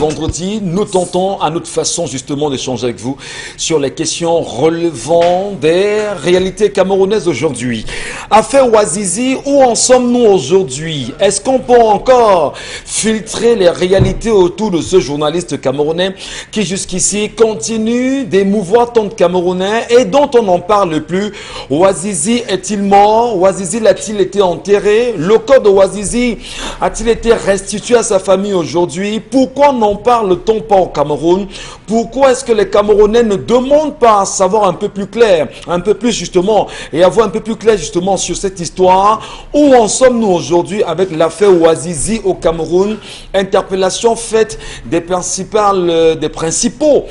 vendredi, nous tentons à notre façon justement d'échanger avec vous sur les questions relevant des réalités camerounaises aujourd'hui. Affaire Ouazizi, où en sommes-nous aujourd'hui? Est-ce qu'on peut encore filtrer les réalités autour de ce journaliste camerounais qui jusqu'ici continue d'émouvoir tant de Camerounais et dont on n'en parle plus? Ouazizi est-il mort? Ouazizi l'a-t-il été enterré? Le corps de Ouazizi a-t-il été restitué à sa famille aujourd'hui? Pourquoi n'en parle-t-on pas au Cameroun? Pourquoi est-ce que les Camerounais ne demandent pas à savoir un peu plus clair, un peu plus justement, et avoir un peu plus clair justement sur cette histoire? Où en sommes-nous aujourd'hui avec l'affaire Ouazizi au Cameroun? Interpellation faite des principaux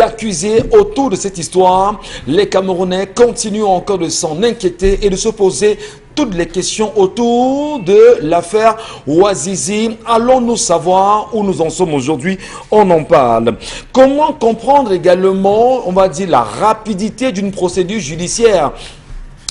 accusés autour de cette histoire. Les Camerounais continuent encore de s'en inquiéter et de se poser toutes les questions autour de l'affaire Ouazizi. Allons-nous savoir où nous en sommes aujourd'hui? On en parle. Comment comprendre également, on va dire, la rapidité d'une procédure judiciaire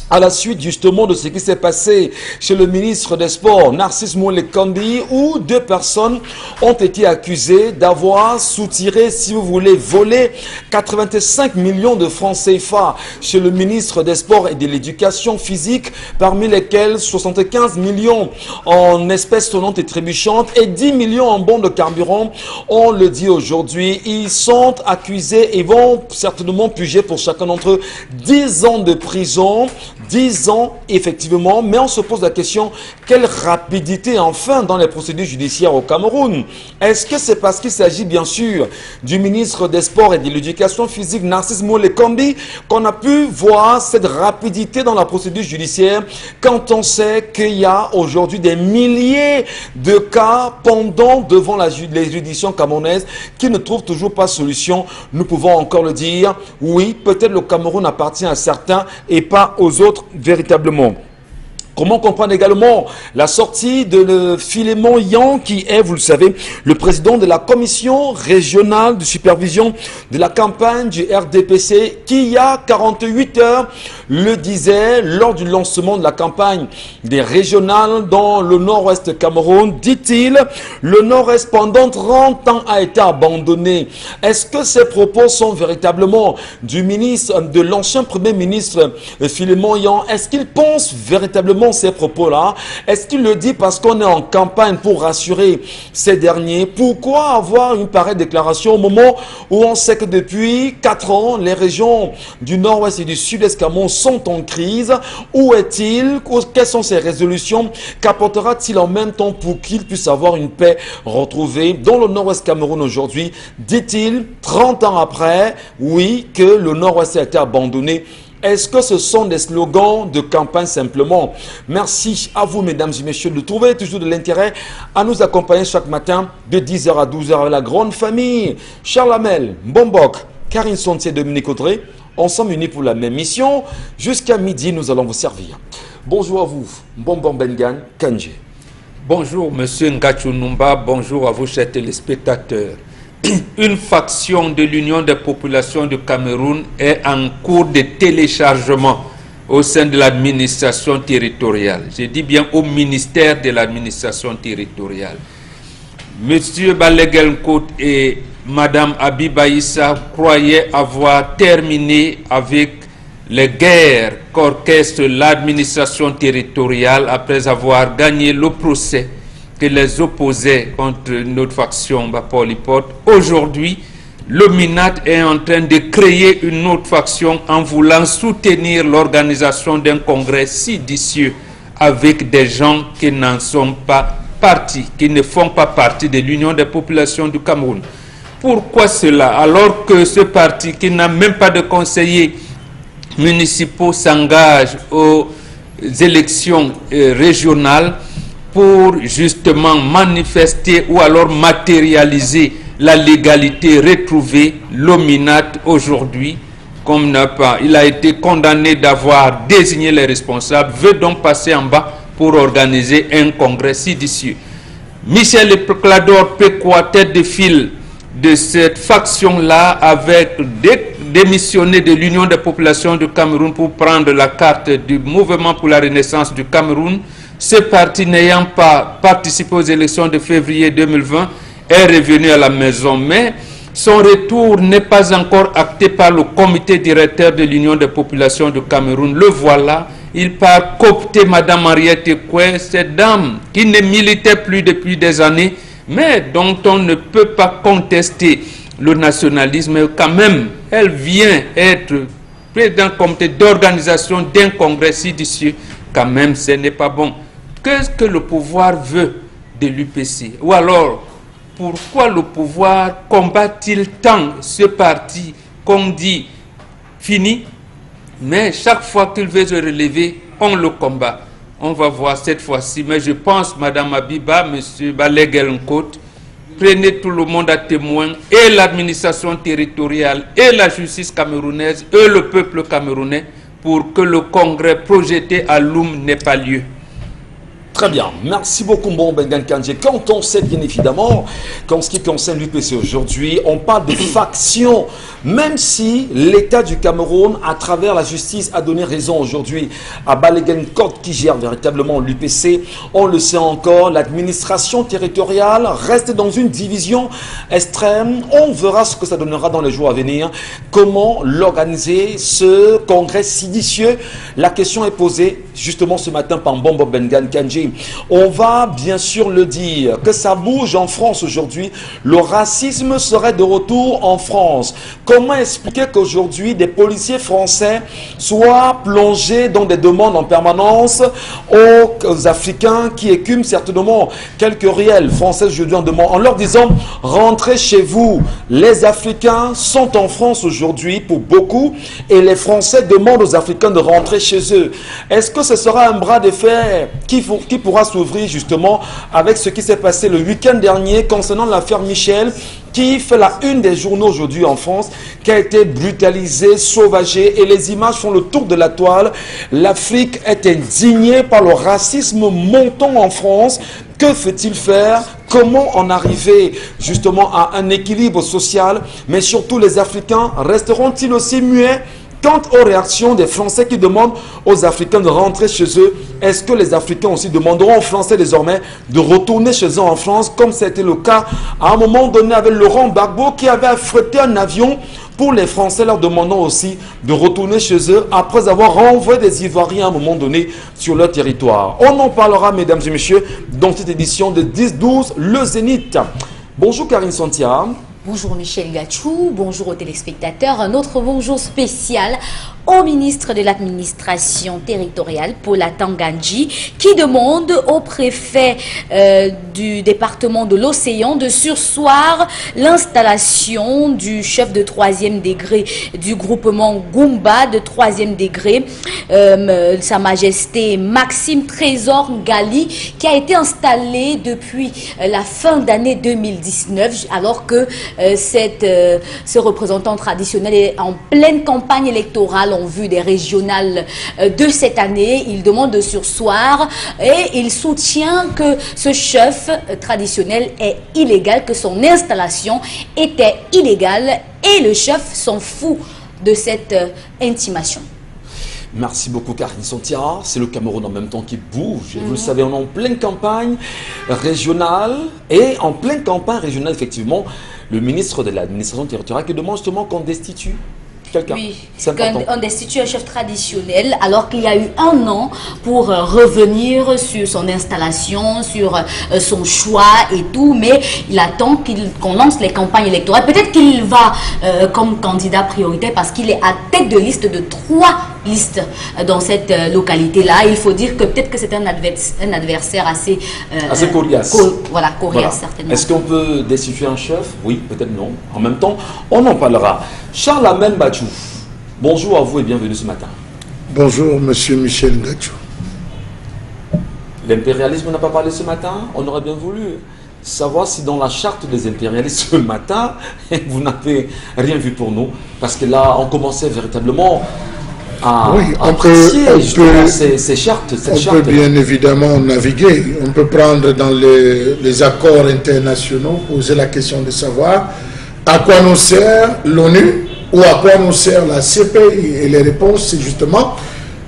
à la suite justement de ce qui s'est passé chez le ministre des Sports, Narcisse Moule-Kambi, où deux personnes ont été accusées d'avoir soutiré, si vous voulez, volé 85 millions de francs CFA chez le ministre des Sports et de l'Éducation physique, parmi lesquels 75 millions en espèces sonnantes et trébuchantes et 10 millions en bons de carburant. On le dit aujourd'hui, ils sont accusés et vont certainement purger pour chacun d'entre eux 10 ans de prison. 10 ans, effectivement, mais on se pose la question, quelle rapidité enfin dans les procédures judiciaires au Cameroun? Est-ce que c'est parce qu'il s'agit bien sûr du ministre des Sports et de l'Éducation physique, Narcisse Moule-Kambi, qu'on a pu voir cette rapidité dans la procédure judiciaire quand on sait qu'il y a aujourd'hui des milliers de cas pendant devant les juridictions camerounaises qui ne trouvent toujours pas solution? Nous pouvons encore le dire, oui, peut-être le Cameroun appartient à certains et pas aux autres véritablement. Comment comprendre également la sortie de Philémon Yan, qui est, vous le savez, le président de la commission régionale de supervision de la campagne du RDPC, qui il y a 48 heures le disait lors du lancement de la campagne des régionales dans le nord-ouest Cameroun. Dit-il, le nord-est pendant 30 ans a été abandonné. Est-ce que ces propos sont véritablement du ministre, de l'ancien premier ministre Philémon Yan? Est-ce qu'il pense véritablement ces propos-là? Est-ce qu'il le dit parce qu'on est en campagne pour rassurer ces derniers? Pourquoi avoir une pareille déclaration au moment où on sait que depuis 4 ans, les régions du nord-ouest et du sud-est Cameroun sont en crise? Où est-il? Quelles sont ses résolutions? Qu'apportera-t-il en même temps pour qu'il puisse avoir une paix retrouvée dans le nord-ouest Cameroun aujourd'hui? Dit-il, 30 ans après, oui, que le nord-ouest a été abandonné. Est-ce que ce sont des slogans de campagne simplement? Merci à vous, mesdames et messieurs, de trouver toujours de l'intérêt à nous accompagner chaque matin de 10h à 12h avec la grande famille. Charles Hamel, Bombok, Karine Sontier, Dominique Audrey, ensemble unis pour la même mission. Jusqu'à midi, nous allons vous servir. Bonjour à vous, Bombon Bengan, Kanje. Bonjour, monsieur Ngachou Numba, bonjour à vous, chers téléspectateurs. Une faction de l'Union des populations du Cameroun est en cours de téléchargement au sein de l'administration territoriale. Je dis bien au ministère de l'administration territoriale. Monsieur Balegelkout et madame Abiba Issa croyaient avoir terminé avec les guerres qu'orchestre l'administration territoriale après avoir gagné le procès que les opposait contre notre faction Bapolipot. Aujourd'hui, le MINAT est en train de créer une autre faction en voulant soutenir l'organisation d'un congrès séditieux avec des gens qui n'en sont pas partis, qui ne font pas partie de l'Union des populations du Cameroun. Pourquoi cela? Alors que ce parti qui n'a même pas de conseillers municipaux s'engage aux élections régionales pour justement manifester ou alors matérialiser la légalité retrouvée, l'OMINAT aujourd'hui, comme il a été condamné d'avoir désigné les responsables, veut donc passer en bas pour organiser un congrès séditieux. Michel Clador Pécois, tête de file de cette faction-là, avec démissionné de l'Union des populations du Cameroun pour prendre la carte du Mouvement pour la Renaissance du Cameroun. Ce parti n'ayant pas participé aux élections de février 2020 est revenu à la maison, mais son retour n'est pas encore acté par le comité directeur de l'Union des populations du Cameroun. Le voilà, il part coopter Mme Henriette Ekoué, cette dame qui ne militait plus depuis des années, mais dont on ne peut pas contester le nationalisme. Quand même, elle vient être président du comité d'organisation d'un congrès séditieux. Quand même, ce n'est pas bon. Qu'est-ce que le pouvoir veut de l'UPC? Ou alors, pourquoi le pouvoir combat-il tant ce parti qu'on dit fini, mais chaque fois qu'il veut se relever, on le combat? On va voir cette fois-ci, mais je pense, Mme Abiba, M. Balé-Guelnkot, prenez tout le monde à témoin, et l'administration territoriale, et la justice camerounaise, et le peuple camerounais, pour que le congrès projeté à Loum n'ait pas lieu. Très bien, merci beaucoup Mbon Bengan Kandji. Quand on sait bien évidemment qu'en ce qui concerne l'UPC aujourd'hui, on parle de factions, même si l'État du Cameroun, à travers la justice, a donné raison aujourd'hui à Balé-Guelnkot qui gère véritablement l'UPC. On le sait encore, l'administration territoriale reste dans une division extrême. On verra ce que ça donnera dans les jours à venir, comment l'organiser, ce congrès séditieux. La question est posée justement ce matin par Mbon Bengan Kandji. On va bien sûr le dire, que ça bouge en France aujourd'hui. Le racisme serait de retour en France. Comment expliquer qu'aujourd'hui des policiers français soient plongés dans des demandes en permanence aux Africains qui écument certainement quelques réels français aujourd'hui en demande, en leur disant rentrez chez vous. Les Africains sont en France aujourd'hui pour beaucoup et les Français demandent aux Africains de rentrer chez eux. Est-ce que ce sera un bras de fer qui pourra s'ouvrir justement avec ce qui s'est passé le week-end dernier concernant l'affaire Michel, qui fait la une des journaux aujourd'hui en France, qui a été brutalisé, sauvagé, et les images font le tour de la toile. L'Afrique est indignée par le racisme montant en France. Que faut-il faire? Comment en arriver justement à un équilibre social? Mais surtout, les Africains resteront-ils aussi muets quant aux réactions des Français qui demandent aux Africains de rentrer chez eux? Est-ce que les Africains aussi demanderont aux Français désormais de retourner chez eux en France, comme c'était le cas à un moment donné avec Laurent Gbagbo qui avait affrété un avion pour les Français, leur demandant aussi de retourner chez eux après avoir renvoyé des Ivoiriens à un moment donné sur leur territoire? On en parlera, mesdames et messieurs, dans cette édition de 10-12, le Zénith. Bonjour Karine Santia. Bonjour Michel Gachou, bonjour aux téléspectateurs. Un autre bonjour spécial au ministre de l'administration territoriale, Paula Tangandji, qui demande au préfet du département de l'Océan de surseoir l'installation du chef de 3e degré du groupement Goumba de 3e degré, Sa Majesté Maxime Trésor Ngali, qui a été installé depuis la fin d'année 2019, alors que ce représentant traditionnel est en pleine campagne électorale en vue des régionales de cette année. Il demande de surseoir et il soutient que ce chef traditionnel est illégal, que son installation était illégale et le chef s'en fout de cette intimation. Merci beaucoup Karine Santia. C'est le Cameroun en même temps qui bouge. Vous le savez, on est en pleine campagne régionale et en pleine campagne régionale, effectivement, le ministre de l'administration territoriale qui demande justement qu'on destitue quelqu'un. Oui, on destitue un chef traditionnel alors qu'il y a eu un an pour revenir sur son installation, sur son choix et tout, mais il attend qu'on lance les campagnes électorales. Peut-être qu'il va comme candidat prioritaire parce qu'il est à tête de liste de 3 listes dans cette localité-là. Il faut dire que peut-être que c'est un adversaire assez coriace. Coriace certainement. Est-ce qu'on peut destituer un chef? Oui, peut-être non. En même temps, on en parlera. Charles Amen Bachou, bonjour à vous et bienvenue ce matin. Bonjour, monsieur Michel Gachou. L'impérialisme n'a pas parlé ce matin. On aurait bien voulu savoir si dans la charte des impérialistes ce matin, vous n'avez rien vu pour nous. Parce que là, on commençait véritablement à apprécier ces chartes. On peut bien évidemment naviguer. On peut prendre dans les accords internationaux, poser la question de savoir à quoi nous sert l'ONU ou à quoi nous sert la CPI. Et les réponses, c'est justement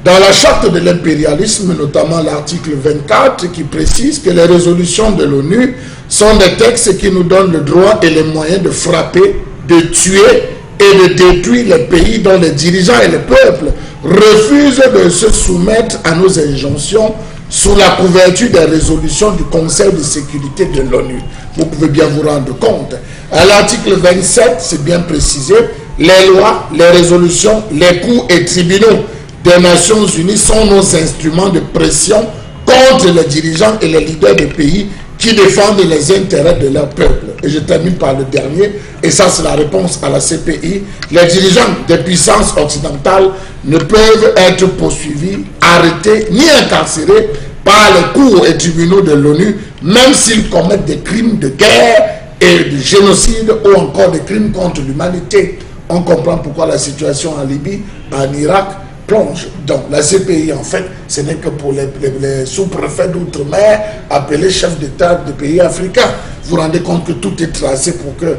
dans la charte de l'impérialisme, notamment l'article 24, qui précise que les résolutions de l'ONU sont des textes qui nous donnent le droit et les moyens de frapper, de tuer et de détruire les pays dont les dirigeants et les peuples refusent de se soumettre à nos injonctions sous la couverture des résolutions du Conseil de sécurité de l'ONU. Vous pouvez bien vous rendre compte. À l'article 27, c'est bien précisé, les lois, les résolutions, les cours et tribunaux des Nations Unies sont nos instruments de pression contre les dirigeants et les leaders des pays qui défendent les intérêts de leur peuple. Et je termine par le dernier, et ça c'est la réponse à la CPI. Les dirigeants des puissances occidentales ne peuvent être poursuivis, arrêtés, ni incarcérés par les cours et tribunaux de l'ONU, même s'ils commettent des crimes de guerre et de génocide ou encore des crimes contre l'humanité. On comprend pourquoi la situation en Libye, en Irak, plonge. Donc la CPI, en fait, ce n'est que pour les sous-préfets d'outre-mer appelés chefs d'État de pays africains. Vous vous rendez compte que tout est tracé pour que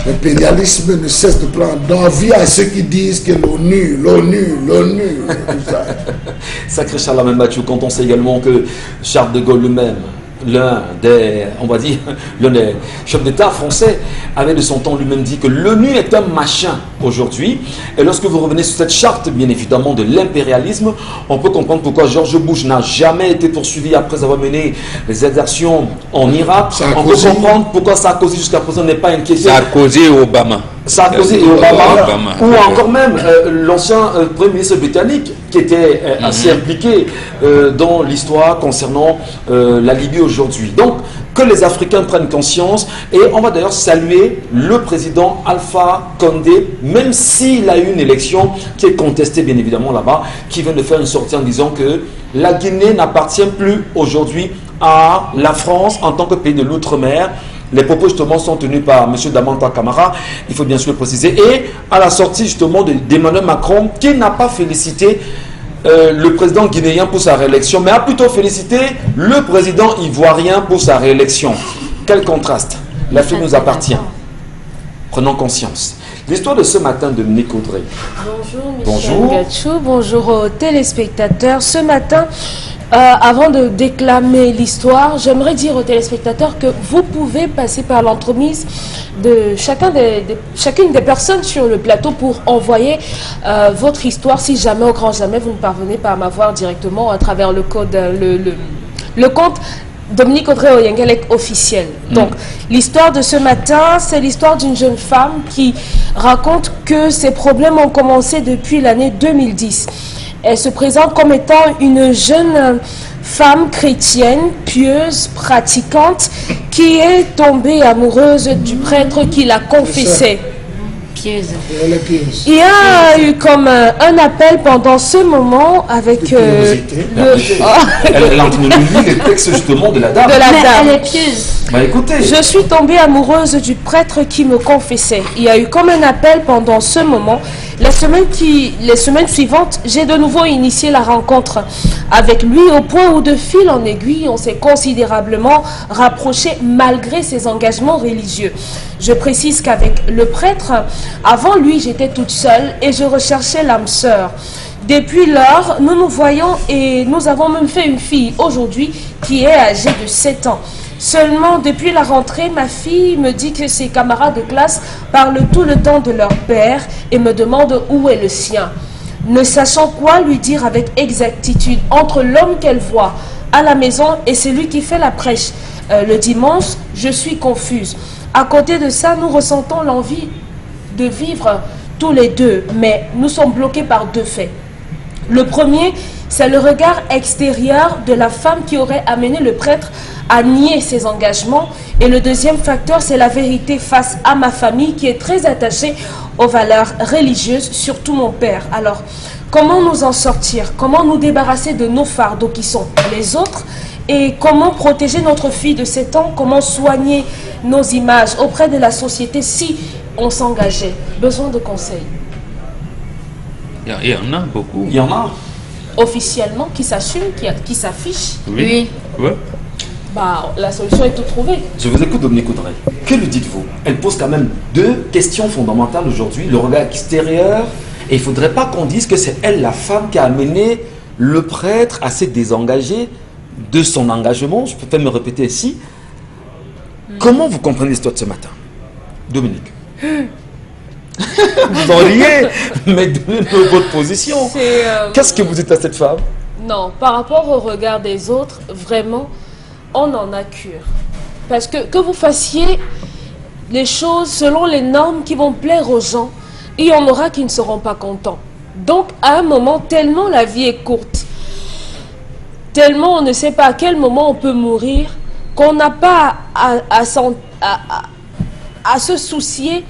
l'impérialisme ne cesse de prendre d'envie à ceux qui disent que l'ONU, tout ça. Sacré Charles Mathieu, quand on sait également que Charles de Gaulle lui-même, l'un des chefs d'État français, avait de son temps lui-même dit que l'ONU est un machin aujourd'hui. Et lorsque vous revenez sur cette charte, bien évidemment, de l'impérialisme, on peut comprendre pourquoi George Bush n'a jamais été poursuivi après avoir mené les exactions en Irak. On peut comprendre pourquoi Sarkozy jusqu'à présent n'est pas inquiété. Sarkozy et Obama. Sarkozy et Obama. Ou encore même l'ancien Premier ministre britannique qui était assez impliqué dans l'histoire concernant la Libye aujourd'hui. Donc, que les Africains prennent conscience, et on va d'ailleurs saluer le président Alpha Condé, même s'il a eu une élection qui est contestée bien évidemment là-bas, qui vient de faire une sortie en disant que la Guinée n'appartient plus aujourd'hui à la France en tant que pays de l'outre-mer. Les propos justement sont tenus par M. Damanta Camara, il faut bien sûr le préciser, et à la sortie justement d'Emmanuel Macron, qui n'a pas félicité le président guinéen pour sa réélection, mais a plutôt félicité le président ivoirien pour sa réélection. Quel contraste! L'Afrique nous appartient. Prenons conscience. L'histoire de ce matin de Dominique Audrey. Bonjour Michel Gachou, bonjour aux téléspectateurs. Ce matin, avant de déclamer l'histoire, j'aimerais dire aux téléspectateurs que vous pouvez passer par l'entremise de chacune des personnes sur le plateau pour envoyer votre histoire si jamais, au grand jamais, vous ne parvenez pas à m'avoir directement à travers le code, le compte Dominique Audrey Oyengelek officiel. Donc, l'histoire de ce matin, c'est l'histoire d'une jeune femme qui raconte que ses problèmes ont commencé depuis l'année 2010. Elle se présente comme étant une jeune femme chrétienne, pieuse, pratiquante, qui est tombée amoureuse du prêtre qui l'a confessée. Pieuse. Il y a eu comme un appel pendant ce moment avec Elle a entendu les textes justement de la dame. Elle est pieuse. Bah écoutez. Je suis tombée amoureuse du prêtre qui me confessait. Il y a eu comme un appel pendant ce moment. Les semaines suivantes, j'ai de nouveau initié la rencontre avec lui au point où de fil en aiguille, on s'est considérablement rapprochés malgré ses engagements religieux. Je précise qu'avec le prêtre, avant lui, j'étais toute seule et je recherchais l'âme sœur. Depuis lors, nous nous voyons et nous avons même fait une fille aujourd'hui qui est âgée de 7 ans. Seulement, depuis la rentrée, ma fille me dit que ses camarades de classe parlent tout le temps de leur père et me demandent où est le sien. Ne sachant quoi lui dire avec exactitude entre l'homme qu'elle voit à la maison et celui qui fait la prêche le dimanche, je suis confuse. À côté de ça, nous ressentons l'envie de vivre tous les deux, mais nous sommes bloqués par deux faits. Le premier, c'est le regard extérieur de la femme qui aurait amené le prêtre à nier ses engagements. Et le deuxième facteur, c'est la vérité face à ma famille qui est très attachée aux valeurs religieuses, surtout mon père. Alors, comment nous en sortir? Comment nous débarrasser de nos fardeaux qui sont les autres? Et comment protéger notre fille de 7 ans? Comment soigner nos images auprès de la société si on s'engageait? Besoin de conseils. Il y en a beaucoup. Il y en a. Officiellement, qui s'assume, qui s'affiche. Oui. Ouais. Bah, la solution est tout trouvée. Je vous écoute, Dominique Audrey. Que lui dites-vous? Elle pose quand même deux questions fondamentales aujourd'hui. Le regard extérieur Et il ne faudrait pas qu'on dise que c'est elle, la femme, qui a amené le prêtre à se désengager de son engagement. Je peux peut-être me répéter ici. Comment vous comprenez l'histoire de ce matin, Dominique? Vous en riez, mais donnez-nous votre position. Qu'est-ce que vous dites à cette femme? Non, par rapport au regard des autres, vraiment, on en a cure. Parce que vous fassiez les choses selon les normes qui vont plaire aux gens, il y en aura qui ne seront pas contents. Donc, à un moment, tellement la vie est courte, tellement on ne sait pas à quel moment on peut mourir, qu'on n'a pas à se soucier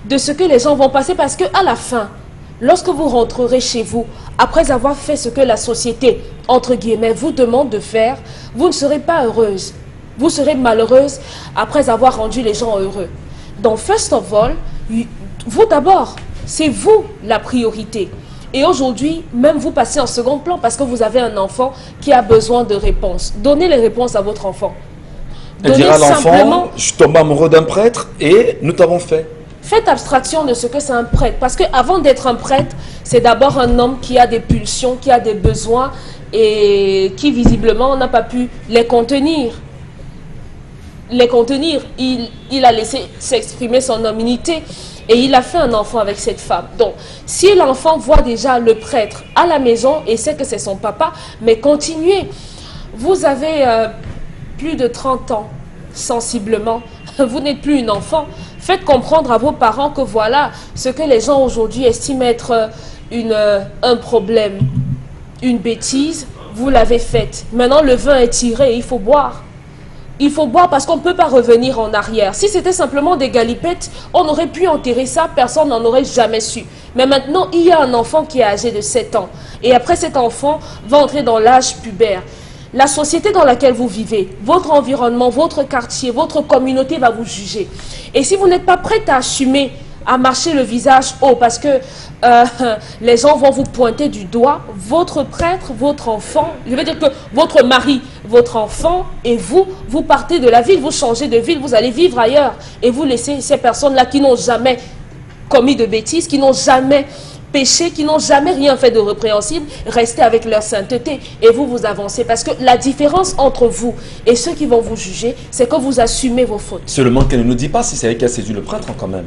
de ce que les gens vont passer, parce qu'à la fin, lorsque vous rentrerez chez vous, après avoir fait ce que la société, entre guillemets, vous demande de faire, vous ne serez pas heureuse. Vous serez malheureuse après avoir rendu les gens heureux. Donc, first of all, vous d'abord, c'est vous la priorité. Et aujourd'hui, même vous passez en second plan parce que vous avez un enfant qui a besoin de réponses. Donnez les réponses à votre enfant. Elle dira à l'enfant, je tombe amoureux d'un prêtre et nous t'avons fait. Faites abstraction de ce que c'est un prêtre. Parce qu'avant d'être un prêtre, c'est d'abord un homme qui a des pulsions, qui a des besoins et qui visiblement n'a pas pu les contenir. Il a laissé s'exprimer son hominité et il a fait un enfant avec cette femme. Donc, si l'enfant voit déjà le prêtre à la maison et sait que c'est son papa, mais continuez. Vous avez plus de 30 ans, sensiblement. Vous n'êtes plus une enfant. Faites comprendre à vos parents que voilà ce que les gens aujourd'hui estiment être un problème, une bêtise. Vous l'avez faite. Maintenant, le vin est tiré et il faut boire. Il faut boire parce qu'on ne peut pas revenir en arrière. Si c'était simplement des galipettes, on aurait pu enterrer ça, personne n'en aurait jamais su. Mais maintenant, il y a un enfant qui est âgé de 7 ans. Et après, cet enfant va entrer dans l'âge pubère. La société dans laquelle vous vivez, votre environnement, votre quartier, votre communauté va vous juger. Et si vous n'êtes pas prête à assumer, à marcher le visage haut, parce que les gens vont vous pointer du doigt, votre prêtre, votre enfant, je veux dire que votre mari, votre enfant et vous, vous partez de la ville, vous changez de ville, vous allez vivre ailleurs. Et vous laissez ces personnes-là qui n'ont jamais commis de bêtises, qui n'ont jamais péché, qui n'ont jamais rien fait de répréhensible, rester avec leur sainteté et vous avancez. Parce que la différence entre vous et ceux qui vont vous juger, c'est que vous assumez vos fautes. Seulement qu'elle ne nous dit pas si c'est elle qui a séduit le prêtre quand même.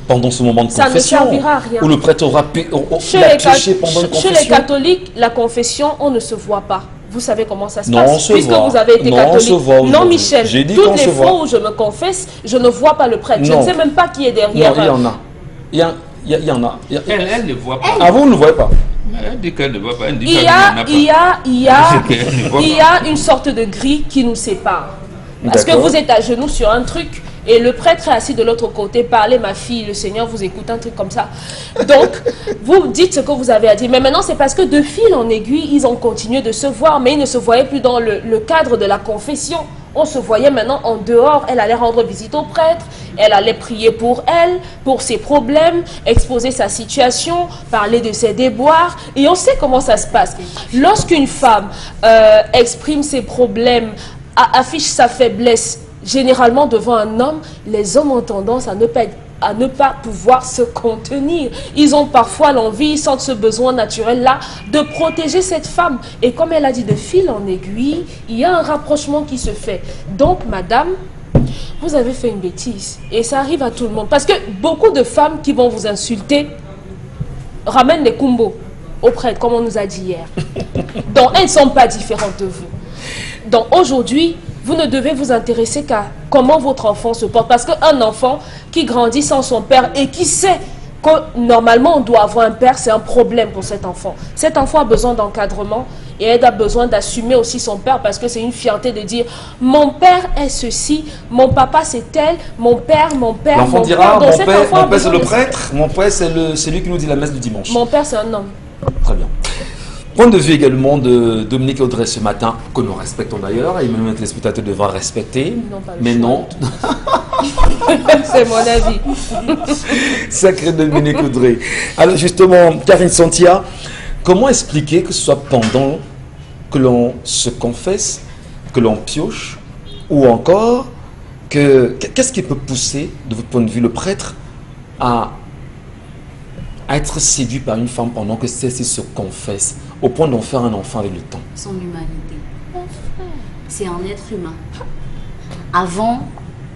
Pendant ce moment de ça confession, ne servira à rien. Où le prêtre aura péché pendant une confession. Chez les catholiques, la confession, on ne se voit pas. Vous savez comment ça se non, passe. Puisque voit. vous avez été catholique. Non, Michel, toutes les fois où je me confesse, je ne vois pas le prêtre. Je ne sais même pas qui est derrière. Non, il y en a. Il y en a. Elle ne voit pas. Ah, vous ne voyez pas? Elle dit qu'elle ne voit pas. Il y a une sorte de grille qui nous sépare. Parce que vous êtes à genoux sur un truc et le prêtre est assis de l'autre côté. Parlez, ma fille, le Seigneur vous écoute, un truc comme ça. Donc, vous dites ce que vous avez à dire. Mais maintenant, c'est parce que de fil en aiguille, ils ont continué de se voir, mais ils ne se voyaient plus dans le cadre de la confession. On se voyait maintenant en dehors. Elle allait rendre visite au prêtre, elle allait prier pour elle, pour ses problèmes, exposer sa situation, parler de ses déboires. Et on sait comment ça se passe. Lorsqu'une femme exprime ses problèmes, affiche sa faiblesse, généralement devant un homme, les hommes ont tendance à ne pas pouvoir se contenir. Ils ont parfois l'envie, ils sentent ce besoin naturel-là de protéger cette femme. Et comme elle a dit, de fil en aiguille, il y a un rapprochement qui se fait. Donc, madame, vous avez fait une bêtise. Et ça arrive à tout le monde. Parce que beaucoup de femmes qui vont vous insulter ramènent des kumbos au prêtre, comme on nous a dit hier. Donc, elles ne sont pas différentes de vous. Donc, aujourd'hui, vous ne devez vous intéresser qu'à comment votre enfant se porte. Parce qu'un enfant qui grandit sans son père et qui sait que normalement on doit avoir un père, c'est un problème pour cet enfant. Cet enfant a besoin d'encadrement et elle a besoin d'assumer aussi son père parce que c'est une fierté de dire « Mon père est ceci, mon papa c'est tel, mon père, mon père, mon père. » L'enfant dira « Mon père c'est le prêtre, mon père c'est lui qui nous dit la messe du dimanche. » Mon père c'est un homme. Très bien. Point de vue également de Dominique Audrey ce matin, que nous respectons d'ailleurs, et même les spectateurs devraient respecter, mais non. C'est mon avis. Sacré Dominique Audrey. Alors justement, Karine Santia, comment expliquer que ce soit pendant que l'on se confesse, que l'on pioche, ou encore, qu'est-ce qui peut pousser, de votre point de vue, le prêtre à à être séduit par une femme pendant que celle-ci se confesse, au point d'en faire un enfant avec le temps? Son humanité. C'est un être humain. Avant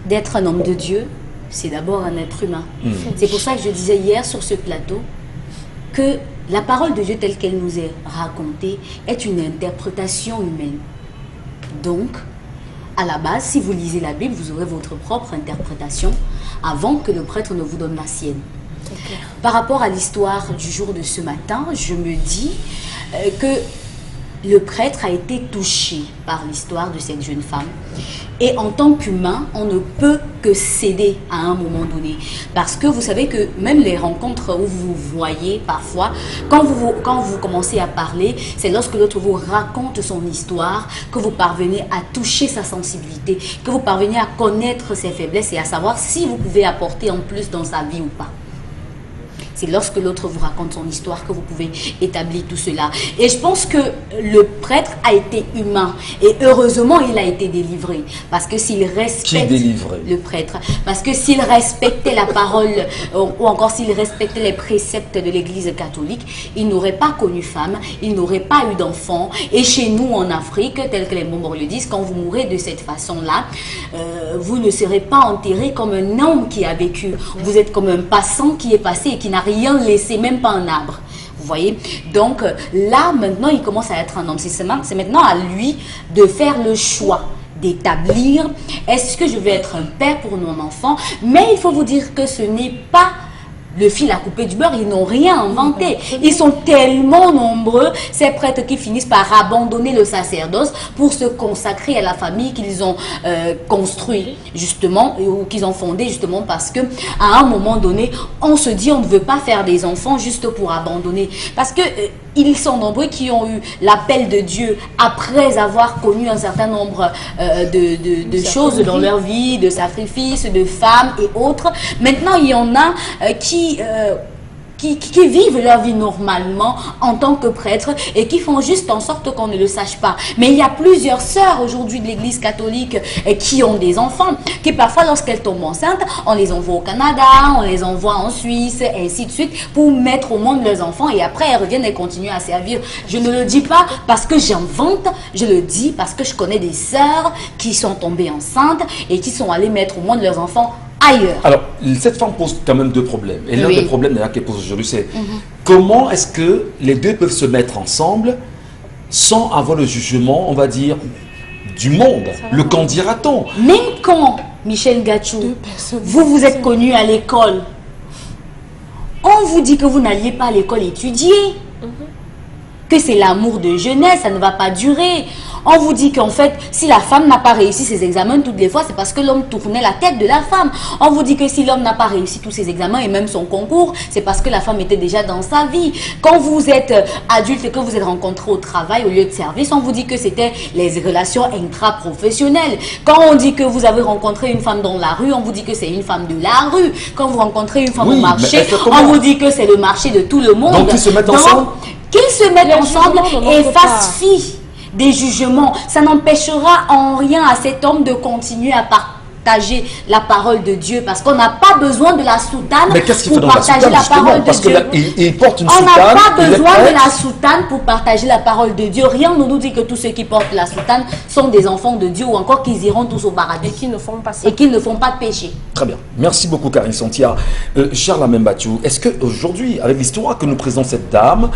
d'être un homme de Dieu, c'est d'abord un être humain. C'est pour ça que je disais hier sur ce plateau que la parole de Dieu telle qu'elle nous est racontée est une interprétation humaine. Donc, à la base, si vous lisez la Bible, vous aurez votre propre interprétation avant que le prêtre ne vous donne la sienne. Par rapport à l'histoire du jour de ce matin, je me dis que le prêtre a été touché par l'histoire de cette jeune femme. Et en tant qu'humain, on ne peut que céder à un moment donné. Parce que vous savez que même les rencontres où vous voyez parfois, quand vous commencez à parler, c'est lorsque l'autre vous raconte son histoire, que vous parvenez à toucher sa sensibilité, que vous parvenez à connaître ses faiblesses et à savoir si vous pouvez apporter en plus dans sa vie ou pas. C'est lorsque l'autre vous raconte son histoire que vous pouvez établir tout cela. Et je pense que le prêtre a été humain. Et heureusement, il a été délivré. Parce que s'il respecte... Qui est délivré? Le prêtre. Parce que s'il respectait la parole, ou encore s'il respectait les préceptes de l'Église catholique, il n'aurait pas connu femme, il n'aurait pas eu d'enfant. Et chez nous, en Afrique, tel que les Mombors le disent, quand vous mourrez de cette façon-là, vous ne serez pas enterré comme un homme qui a vécu. Vous êtes comme un passant qui est passé et qui n'a rien laissé, même pas un arbre. Vous voyez? Donc là, maintenant, il commence à être un homme. C'est maintenant à lui de faire le choix d'établir, est-ce que je vais être un père pour mon enfant? Mais il faut vous dire que ce n'est pas le fil à couper du beurre, ils n'ont rien inventé. Ils sont tellement nombreux, ces prêtres qui finissent par abandonner le sacerdoce pour se consacrer à la famille qu'ils ont construit justement, ou qu'ils ont fondé justement parce que à un moment donné, on se dit on ne veut pas faire des enfants juste pour abandonner. Parce que ils sont nombreux qui ont eu l'appel de Dieu après avoir connu un certain nombre de choses dans leur vie, de sacrifices, de femmes et autres. Maintenant, il y en a qui vivent leur vie normalement en tant que prêtres et qui font juste en sorte qu'on ne le sache pas. Mais il y a plusieurs sœurs aujourd'hui de l'Église catholique qui ont des enfants, qui parfois lorsqu'elles tombent enceintes, on les envoie au Canada, on les envoie en Suisse, et ainsi de suite, pour mettre au monde leurs enfants et après elles reviennent et continuent à servir. Je ne le dis pas parce que j'invente, je le dis parce que je connais des sœurs qui sont tombées enceintes et qui sont allées mettre au monde leurs enfants ailleurs. Alors, cette femme pose quand même deux problèmes. Et l'un Oui. des problèmes qu'elle pose aujourd'hui, c'est comment est-ce que les deux peuvent se mettre ensemble sans avoir le jugement, on va dire, du monde. Le qu'en dira-t-on? Même quand, Michel Gachou, vous êtes connu à l'école, on vous dit que vous n'alliez pas à l'école étudier, que c'est l'amour de jeunesse, ça ne va pas durer. On vous dit qu'en fait, si la femme n'a pas réussi ses examens toutes les fois, c'est parce que l'homme tournait la tête de la femme. On vous dit que si l'homme n'a pas réussi tous ses examens et même son concours, c'est parce que la femme était déjà dans sa vie. Quand vous êtes adulte et que vous êtes rencontré au travail, au lieu de service, on vous dit que c'était les relations intra-professionnelles. Quand on dit que vous avez rencontré une femme dans la rue, on vous dit que c'est une femme de la rue. Quand vous rencontrez une femme Oui, au marché, mais on vous dit que c'est le marché de tout le monde. Donc ils se mettent ensemble. Qu'ils se mettent Les ensemble jugements et ne fassent fi des jugements. Ça n'empêchera en rien à cet homme de continuer à partager la parole de Dieu parce qu'on n'a pas besoin de la soutane Mais qu'est-ce qu'il pour fait dans la partager soutane, la justement? parole de Parce que Dieu. là, il porte une On n'a soutane. pas il est besoin de prêtre. la soutane pour partager la parole de Dieu. Rien ne nous dit que tous ceux qui portent la soutane sont des enfants de Dieu ou encore qu'ils iront tous au paradis Et qui ne font pas ça. et qu'ils ne font pas de péché. Très bien. Merci beaucoup, Karine Santia. Cher Lamembatou, est-ce qu'aujourd'hui, avec l'histoire que nous présente cette dame,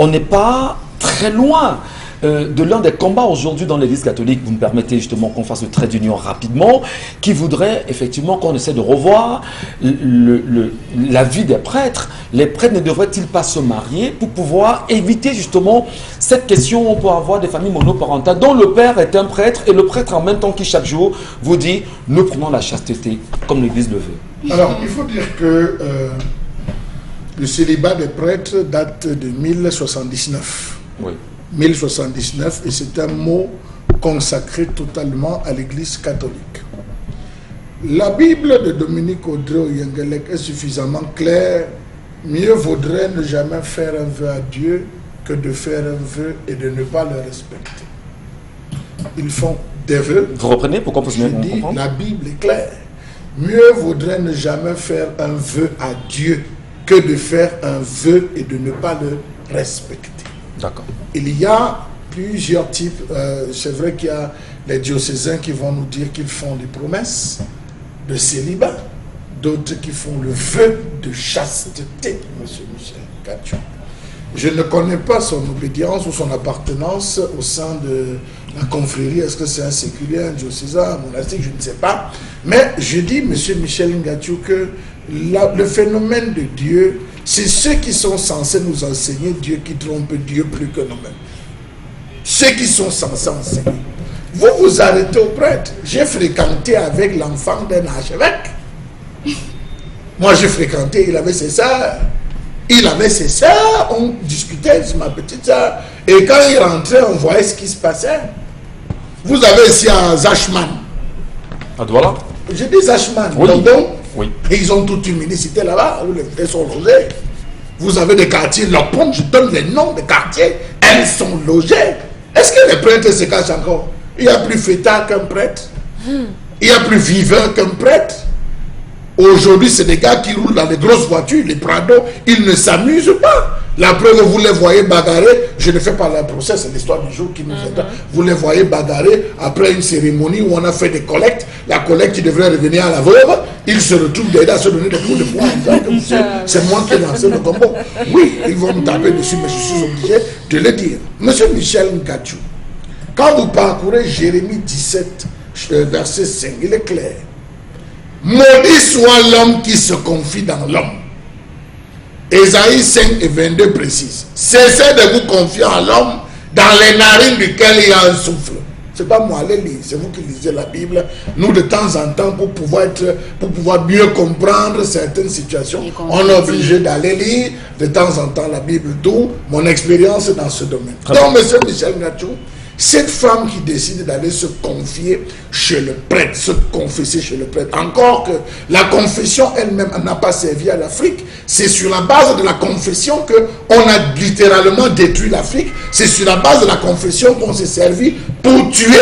on n'est pas très loin de l'un des combats aujourd'hui dans l'Église catholique? Vous me permettez justement qu'on fasse le trait d'union rapidement, qui voudrait effectivement qu'on essaie de revoir la vie des prêtres. Les prêtres ne devraient-ils pas se marier pour pouvoir éviter justement cette question? On peut avoir des familles monoparentales dont le père est un prêtre et le prêtre en même temps qui chaque jour vous dit nous prenons la chasteté comme l'Église le veut. Alors, il faut dire que le célibat des prêtres date de 1079. Oui. 1079, et c'est un mot consacré totalement à l'Église catholique. La Bible de Dominique Audrey-Oyengelek est suffisamment claire. Mieux vaudrait ne jamais faire un vœu à Dieu que de faire un vœu et de ne pas le respecter. Ils font des vœux. Vous reprenez pour qu'on puisse Je bien dis, comprendre? la Bible est claire. Mieux vaudrait ne jamais faire un vœu à Dieu que de faire un vœu et de ne pas le respecter. D'accord. Il y a plusieurs types. C'est vrai qu'il y a les diocésains qui vont nous dire qu'ils font des promesses de célibat, d'autres qui font le vœu de chasteté, monsieur Michel Gatchou. Je ne connais pas son obédience ou son appartenance au sein de la confrérie. Est-ce que c'est un séculier, un diocésain, un monastique, je ne sais pas. Mais je dis, monsieur Michel Gatchou, que le phénomène de Dieu, c'est ceux qui sont censés nous enseigner Dieu qui trompent Dieu plus que nous-mêmes. Ceux qui sont censés enseigner. Vous vous arrêtez au prêtre. J'ai fréquenté avec l'enfant d'un archevêque. Moi, j'ai fréquenté, il avait ses sœurs. Il avait ses sœurs, on discutait sur ma petite sœur. Et quand il rentrait, on voyait ce qui se passait. Vous avez ici un Zachman. À Douala? Je dis Zachman. Oui. London. Oui. Et ils ont toute une municipalité là-bas où les frères sont logés. Vous avez des quartiers, Lopon, je donne les noms des quartiers. Elles sont logées. Est-ce que les prêtres se cachent encore? Il y a plus fêtard qu'un prêtre. Il y a plus viveur qu'un prêtre. Aujourd'hui, c'est des gars qui roulent dans les grosses voitures, les Prado, ils ne s'amusent pas. La preuve, vous les voyez bagarrer, je ne fais pas le procès, c'est l'histoire du jour qui nous attend. Vous les voyez bagarrer après une cérémonie où on a fait des collectes, la collecte qui devrait revenir à la veuve, ils se retrouvent déjà à se donner des coups de poing en disant que monsieur, c'est moi qui ai lancé le combo. Oui, ils vont me taper dessus, mais je suis obligé de le dire. Monsieur Michel Gatchou, quand vous parcourez Jérémie 17, verset 5, il est clair. Maudit soit l'homme qui se confie dans l'homme. Ésaïe 5 et 22 précise. Cessez de vous confier en l'homme dans les narines duquel il y a un souffle. C'est pas moi, allez lire, c'est vous qui lisez la Bible. Nous, de temps en temps, pour pouvoir mieux comprendre certaines situations, on est obligé d'aller lire de temps en temps la Bible, d'où mon expérience dans ce domaine. Donc, monsieur Michel Gatchou, cette femme qui décide d'aller se confier chez le prêtre, se confesser chez le prêtre, encore que la confession elle-même n'a pas servi à l'Afrique, c'est sur la base de la confession qu'on a littéralement détruit l'Afrique, c'est sur la base de la confession qu'on s'est servi pour tuer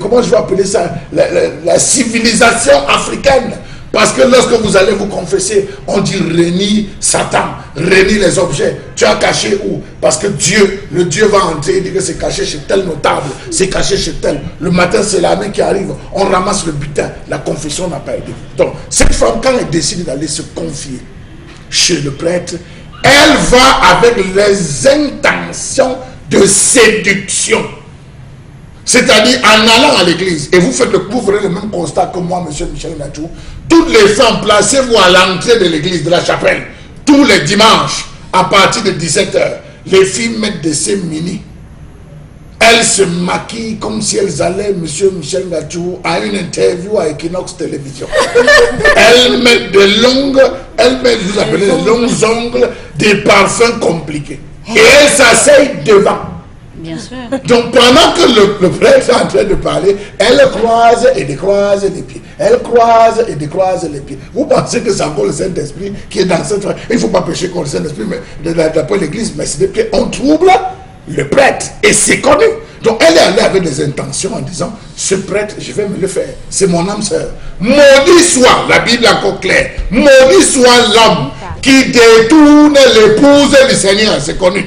comment je vais appeler ça, la civilisation africaine. Parce que lorsque vous allez vous confesser, on dit renie Satan, renie les objets. Tu as caché où? Parce que Dieu, le Dieu va entrer et dit que c'est caché chez tel notable, c'est caché chez tel. Le matin, c'est l'armée qui arrive, on ramasse le butin. La confession n'a pas aidé. Donc, cette femme, quand elle décide d'aller se confier chez le prêtre, elle va avec les intentions de séduction. C'est-à-dire en allant à l'église, et vous ferez le même constat que moi, monsieur Michel Gatchou, toutes les femmes, placez-vous à l'entrée de l'église, de la chapelle, tous les dimanches, à partir de 17h, les filles mettent des seins mini. Elles se maquillent comme si elles allaient, monsieur Michel Gatchou, à une interview à Equinox Télévision. Elles mettent vous appelez les longs ongles, des parfums compliqués. Et elles s'asseyent devant. Bien sûr. Donc pendant que le prêtre est en train de parler, elle croise et décroise les pieds. Elle croise et décroise les pieds. Vous pensez que c'est encore le Saint-Esprit qui est dans cette... Il ne faut pas pécher contre le Saint-Esprit, mais d'après l'église, mais c'est des pieds. On trouble le prêtre et c'est connu. Donc elle est allée avec des intentions en disant, ce prêtre, je vais me le faire. C'est mon âme sœur. Maudit soit, la Bible est encore claire, maudit soit l'homme qui détourne l'épouse du Seigneur. C'est connu.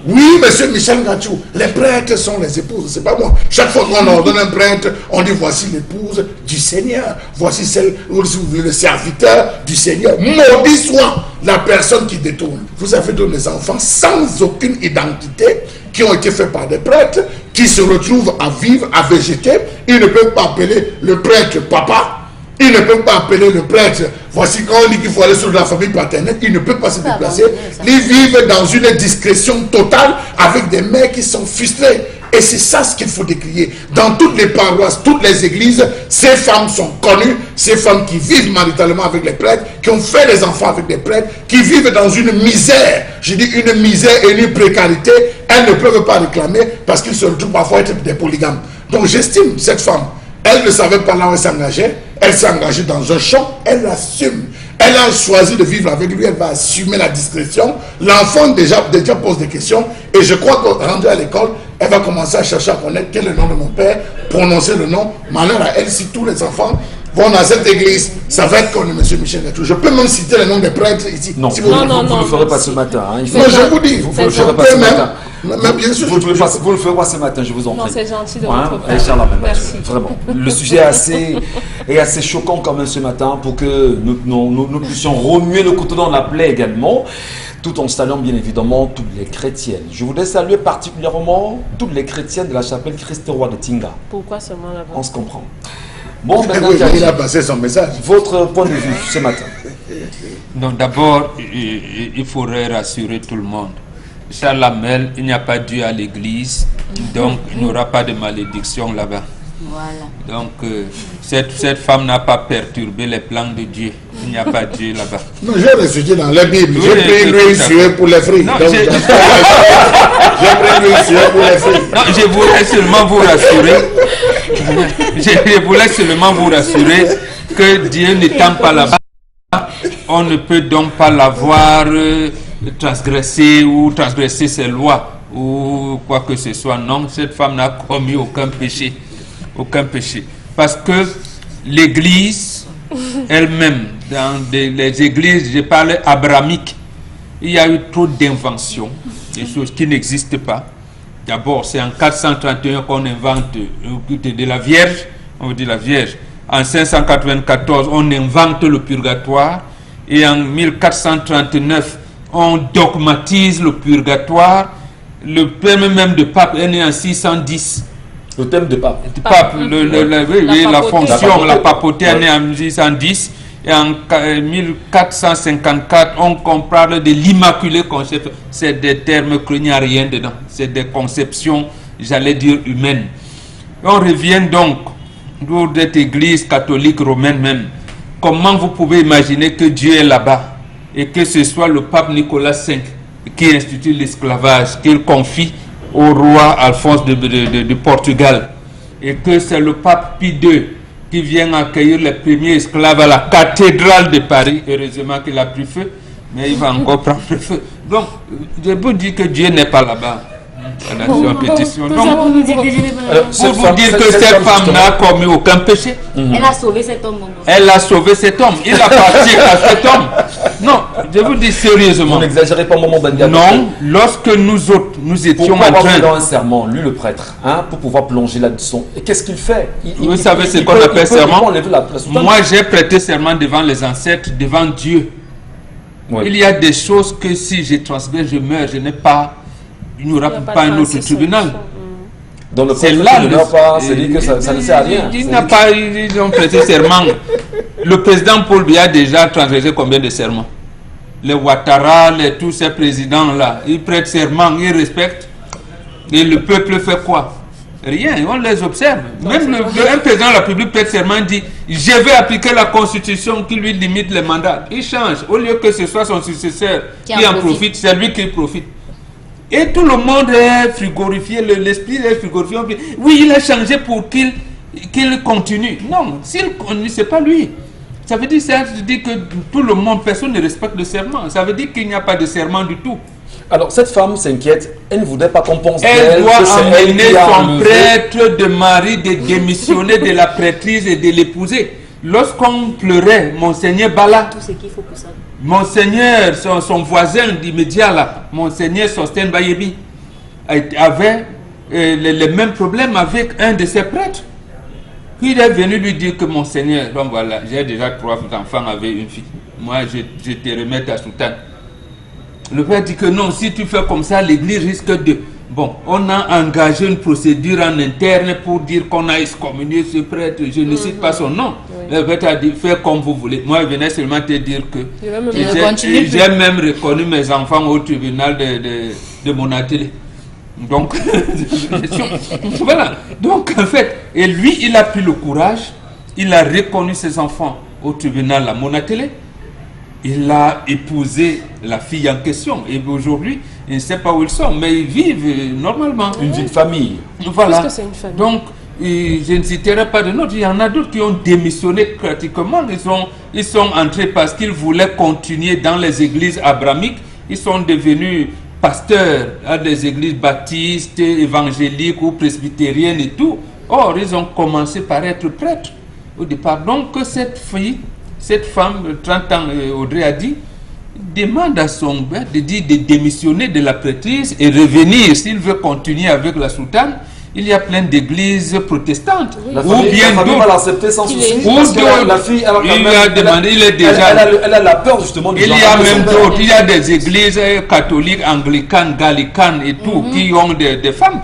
Oui, monsieur Michel Gatchou, les prêtres sont les épouses, c'est pas moi. Chaque fois qu'on ordonne un prêtre, on dit voici l'épouse du Seigneur, voici celle, ou si vous voulez, le serviteur du Seigneur. Maudit soit la personne qui détourne. Vous avez donné des enfants sans aucune identité qui ont été faits par des prêtres, qui se retrouvent à vivre, à végéter. Ils ne peuvent pas appeler le prêtre papa. Ils ne peuvent pas appeler le prêtre. Voici quand on dit qu'il faut aller sur la famille paternelle, ils ne peuvent pas se déplacer. Ils vivent dans une discrétion totale avec des mères qui sont frustrées. Et c'est ça ce qu'il faut décrier. Dans toutes les paroisses, toutes les églises, ces femmes sont connues, ces femmes qui vivent maritalement avec les prêtres, qui ont fait des enfants avec des prêtres, qui vivent dans une misère. Je dis une misère et une précarité. Elles ne peuvent pas réclamer parce qu'ils se retrouvent parfois être des polygames. Donc j'estime cette femme. Elle ne savait pas là où elle s'engageait. Elle s'est engagée dans un champ. Elle l'assume. Elle a choisi de vivre avec lui. Elle va assumer la discrétion. L'enfant déjà pose des questions. Et je crois que rendue à l'école, elle va commencer à chercher à connaître quel est le nom de mon père, prononcer le nom. Malheur à elle si tous les enfants vont dans cette église, ça va être comme M. Michel Gachou. Je peux même citer le nom des prêtres ici. Non, si vous ne le ferez pas ce matin. Hein. Non, je vous dis, vous ne le ferez pas ce matin. Mais bien sûr, vous ne le ferez pas ce matin, je vous en prie. Non, c'est gentil de Hein, votre part. Charles, Merci. vraiment. Le sujet est assez choquant quand même ce matin pour que nous puissions remuer le couteau dans la plaie également, tout en saluant bien évidemment toutes les chrétiennes. Je voudrais saluer particulièrement toutes les chrétiennes de la chapelle Christ-Roi de Tinga. Pourquoi seulement là-bas? On se comprend. Bon, maintenant, oui, il a passé son message. votre point de vue ce matin. Donc d'abord, il faudrait rassurer tout le monde. Charles Lamel, il n'y a pas Dieu à l'église, donc il n'y aura pas de malédiction là-bas. Voilà. Donc cette femme n'a pas perturbé les plans de Dieu. Il n'y a pas Dieu là-bas. Non, j'ai réfugié dans la Bible. Oui, J'ai pris une huile suée pour les fruits. Non, Donc, j'ai- j'ai pris une huile suée pour les fruits. Non, je voulais seulement vous rassurer. Je voulais seulement vous rassurer que Dieu n'étant pas là-bas, on ne peut donc pas l'avoir transgressé ou transgresser ses lois ou quoi que ce soit. Non, cette femme n'a commis aucun péché. Aucun péché. Parce que l'église elle-même, dans les églises, je parle abrahamiques, il y a eu trop d'inventions, des choses qui n'existent pas. D'abord, c'est en 431 qu'on invente le culte de la Vierge, on veut dire la Vierge. En 594, on invente le purgatoire. Et en 1439, on dogmatise le purgatoire. Le thème même de pape est né en 610. Le thème de pape. Pape, la fonction, la papauté est Ouais. née en 610. Et en 1454, on parle de l'Immaculée Conception. C'est des termes qu'il n'y a rien dedans. C'est des conceptions, j'allais dire, humaines. On revient donc de cette église catholique romaine même. Comment vous pouvez imaginer que Dieu est là-bas et que ce soit le pape Nicolas V qui institue l'esclavage, qu'il confie au roi Alphonse de Portugal, et que c'est le pape Pie II qui vient accueillir les premiers esclaves à la cathédrale de Paris. Heureusement qu'il a pris feu, mais il va encore prendre feu. Donc, je peux dire que Dieu n'est pas là-bas. Voilà, c'est une pétition. Donc, Pour nous dire que Dieu n'est pas là. Alors, pour vous dire que cette femme n'a commis aucun péché. Elle a sauvé cet homme. Elle a sauvé cet homme. Il appartient à cet homme. Non, je vous dis sérieusement. Vous n'exagérez pas, Maman Bangala. Non, lorsque nous autres, nous étions Pourquoi en avoir fait train... dans un serment, lui le prêtre, hein, pour pouvoir plonger là-dessous? Et qu'est-ce qu'il fait? Vous savez ce il qu'on peut- appelle il peut serment? enlever la soutane. Moi, j'ai prêté serment devant les ancêtres, devant Dieu. Oui. Il y a des choses que si je transgresse, je meurs, je n'ai pas... Il n'y aura Il n'y a pas de un autre transition. tribunal. Dans le C'est prêtre là qui ne meurt pas, c'est dit que ça ne sert à rien. Il C'est n'a dit- pas... Ils ont prêté serment. Le président Paul Biya a déjà transgressé combien de serments? Les Ouattara, tous ces présidents-là, ils prêtent serment, ils respectent. Et le peuple fait quoi? Rien, on les observe. Même un président de la République prête serment dit « Je vais appliquer la constitution qui lui limite les mandats ». Il change. Au lieu que ce soit son successeur qui en profite, c'est lui qui profite. Et tout le monde est frigorifié, l'esprit est frigorifié. Oui, il a changé pour qu'il continue. Non, s'il continue, ce n'est pas lui. Ça veut dire que tout le monde, personne ne respecte le serment. Ça veut dire qu'il n'y a pas de serment du tout. Alors, cette femme s'inquiète, elle ne voudrait pas qu'on pense Elle d'elle, doit que c'est elle emmener qui a son enlevé. prêtre de mari de démissionner de la prêtrise et de l'épouser. Lorsqu'on pleurait, Monseigneur Bala, Tout ce qu'il faut pour ça. Monseigneur, son voisin d'immédiat là, Monseigneur Sosten Bayebi, avait les mêmes problèmes avec un de ses prêtres. Puis il est venu lui dire que Monseigneur, bon voilà, j'ai déjà 3 enfants avec une fille. Moi, je te remets ta soutane. Le père dit que non, si tu fais comme ça, l'église risque de... Bon, on a engagé une procédure en interne pour dire qu'on a excommunié ce prêtre. Je ne cite pas son nom. Oui. Le prêtre a dit, faites comme vous voulez. Moi, je venais seulement te dire que Je vais me Je ne continue plus. j'ai même reconnu mes enfants au tribunal de mon atelier. Donc, voilà. Donc, en fait, et lui, il a pris le courage, il a reconnu ses enfants au tribunal à Monatélé. Il a épousé la fille en question. Et aujourd'hui, il ne sait pas où ils sont, mais ils vivent normalement. Une vie de famille. Voilà. Puisque c'est une famille. Donc, je ne citerai pas de noms. Il y en a d'autres qui ont démissionné pratiquement. Ils sont entrés parce qu'ils voulaient continuer dans les églises abrahamiques. Ils sont devenus pasteurs à des églises baptistes, évangéliques ou presbytériennes et tout. Or, ils ont commencé par être prêtres. au départ. Donc cette fille, cette femme, 30 ans, Audrey a dit, demande à son père de démissionner de la prêtrise et revenir s'il veut continuer avec la soutane. Il y a plein d'églises protestantes. La famille va l'accepter sans souci. Parce que la fille, elle a la peur justement du genre. Il y a même d'autres. Il y a des églises catholiques, anglicanes, gallicanes et tout qui ont des femmes.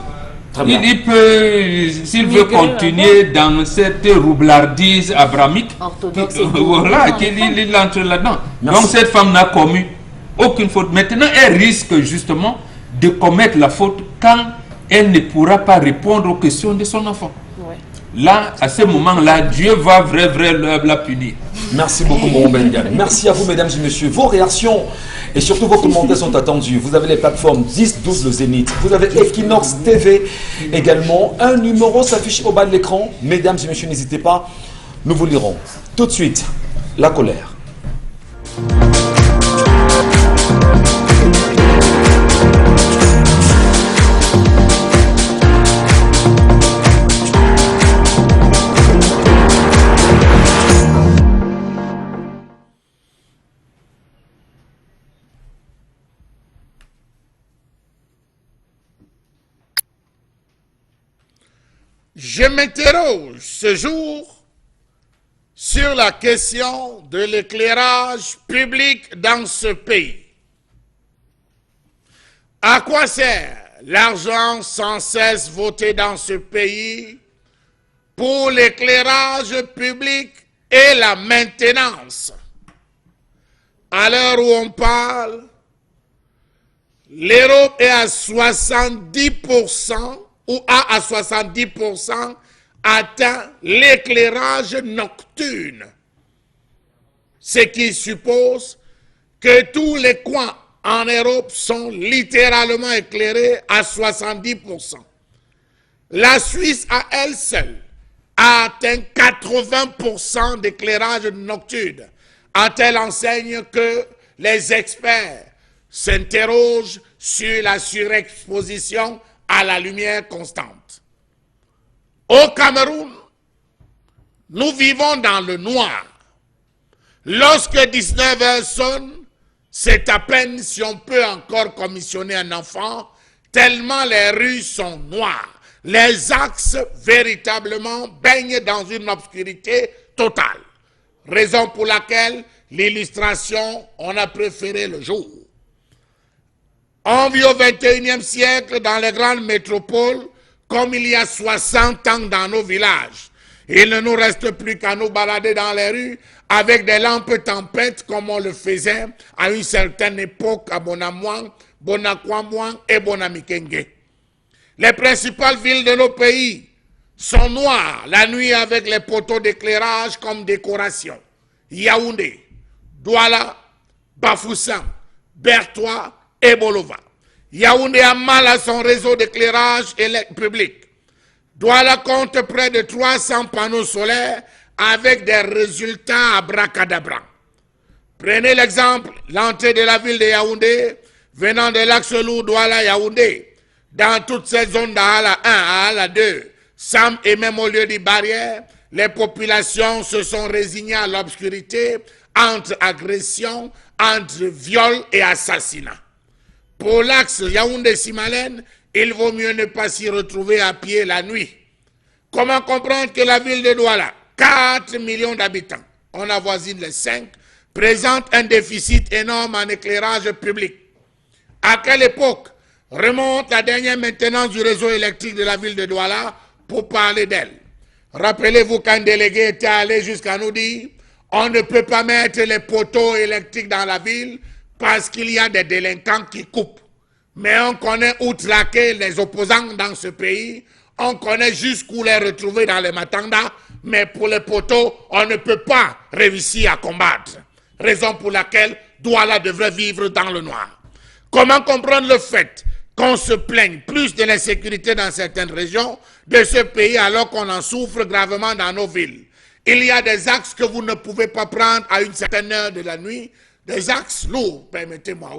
Il peut, s'il veut continuer dans cette roublardise abrahamique, voilà, qu'il entre là-dedans. Donc cette femme n'a commis aucune faute. Maintenant, elle risque justement de commettre la faute quand elle ne pourra pas répondre aux questions de son enfant. Ouais. Là, à ce moment-là, Dieu va vraiment la punir. Merci beaucoup, mon Bendian. Merci à vous, mesdames et messieurs. Vos réactions et surtout vos commentaires sont attendus. Vous avez les plateformes 10, 12, le Zénith. Vous avez Equinox TV également. Un numéro s'affiche au bas de l'écran. Mesdames et messieurs, n'hésitez pas. Nous vous lirons. Tout de suite, la colère. Je m'interroge ce jour sur la question de l'éclairage public dans ce pays. À quoi sert l'argent sans cesse voté dans ce pays pour l'éclairage public et la maintenance? À l'heure où on parle, l'Europe est à 70%, ou a à 70% atteint l'éclairage nocturne, ce qui suppose que tous les coins en Europe sont littéralement éclairés à 70%. La Suisse à elle seule a atteint 80% d'éclairage nocturne, à telle enseigne que les experts s'interrogent sur la surexposition à la lumière constante. Au Cameroun, nous vivons dans le noir. Lorsque 19h sonne, c'est à peine si on peut encore commissionner un enfant, tellement les rues sont noires. Les axes véritablement baignent dans une obscurité totale. Raison pour laquelle l'illustration, on a préféré le jour. On vit au XXIe siècle dans les grandes métropoles comme il y a 60 ans dans nos villages. Il ne nous reste plus qu'à nous balader dans les rues avec des lampes tempêtes comme on le faisait à une certaine époque à Bonamouan, Bonakwamouan et Bonamikenge. Les principales villes de nos pays sont noires la nuit avec les poteaux d'éclairage comme décoration. Yaoundé, Douala, Bafoussam, Bertois et Bolova. Yaoundé a mal à son réseau d'éclairage public. Douala compte près de 300 panneaux solaires avec des résultats abracadabra. Prenez l'exemple, l'entrée de la ville de Yaoundé, venant de l'axe lourd Douala-Yaoundé, dans toute cette zone d'Ala 1 à Ala 2, Sam et même au lieu des barrières, les populations se sont résignées à l'obscurité entre agression, entre viol et assassinat. Pour l'axe Yaoundé-Simalène, il vaut mieux ne pas s'y retrouver à pied la nuit. Comment comprendre que la ville de Douala, 4 millions d'habitants, on avoisine les 5, présente un déficit énorme en éclairage public? À quelle époque remonte la dernière maintenance du réseau électrique de la ville de Douala pour parler d'elle? Rappelez-vous qu'un délégué était allé jusqu'à nous dire on ne peut pas mettre les poteaux électriques dans la ville parce qu'il y a des délinquants qui coupent. Mais on connaît où traquer les opposants dans ce pays, on connaît jusqu'où les retrouver dans les matandas, mais pour les poteaux, on ne peut pas réussir à combattre. Raison pour laquelle Douala devrait vivre dans le noir. Comment comprendre le fait qu'on se plaigne plus de l'insécurité dans certaines régions de ce pays alors qu'on en souffre gravement dans nos villes? Il y a des axes que vous ne pouvez pas prendre à une certaine heure de la nuit, des axes lourds, permettez-moi,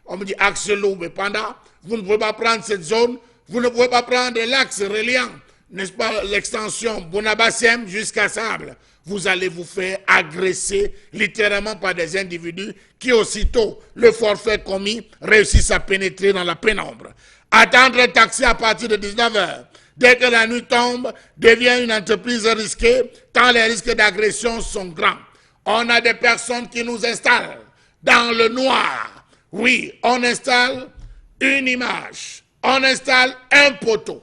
on me dit axe lourd, mais pendant, vous ne pouvez pas prendre cette zone, vous ne pouvez pas prendre l'axe reliant, n'est-ce pas, l'extension Bonabassem jusqu'à Sable. vous allez vous faire agresser littéralement par des individus qui, aussitôt le forfait commis, réussissent à pénétrer dans la pénombre. Attendre un taxi à partir de 19h, dès que la nuit tombe, devient une entreprise risquée, tant les risques d'agression sont grands. On a des personnes qui nous installent dans le noir. Oui, on installe une image, on installe un poteau.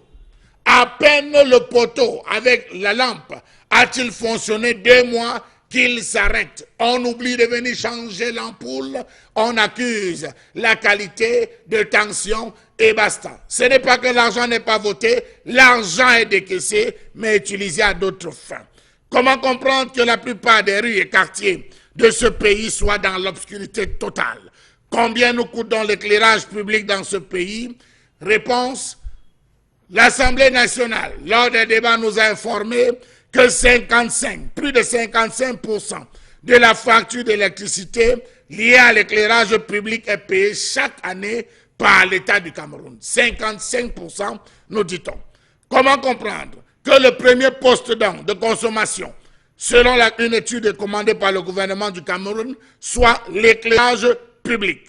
À peine le poteau avec la lampe a-t-il fonctionné 2 mois qu'il s'arrête. On oublie de venir changer l'ampoule, on accuse la qualité de tension et basta. Ce n'est pas que l'argent n'est pas voté, l'argent est décaissé, mais utilisé à d'autres fins. Comment comprendre que la plupart des rues et quartiers de ce pays soient dans l'obscurité totale? Combien nous coûte donc l'éclairage public dans ce pays? Réponse: l'Assemblée nationale, lors des débats, nous a informé que plus de 55% de la facture d'électricité liée à l'éclairage public est payée chaque année par l'État du Cameroun. 55%, nous dit-on. Comment comprendre que le premier poste de consommation, selon une étude commandée par le gouvernement du Cameroun, soit l'éclairage public?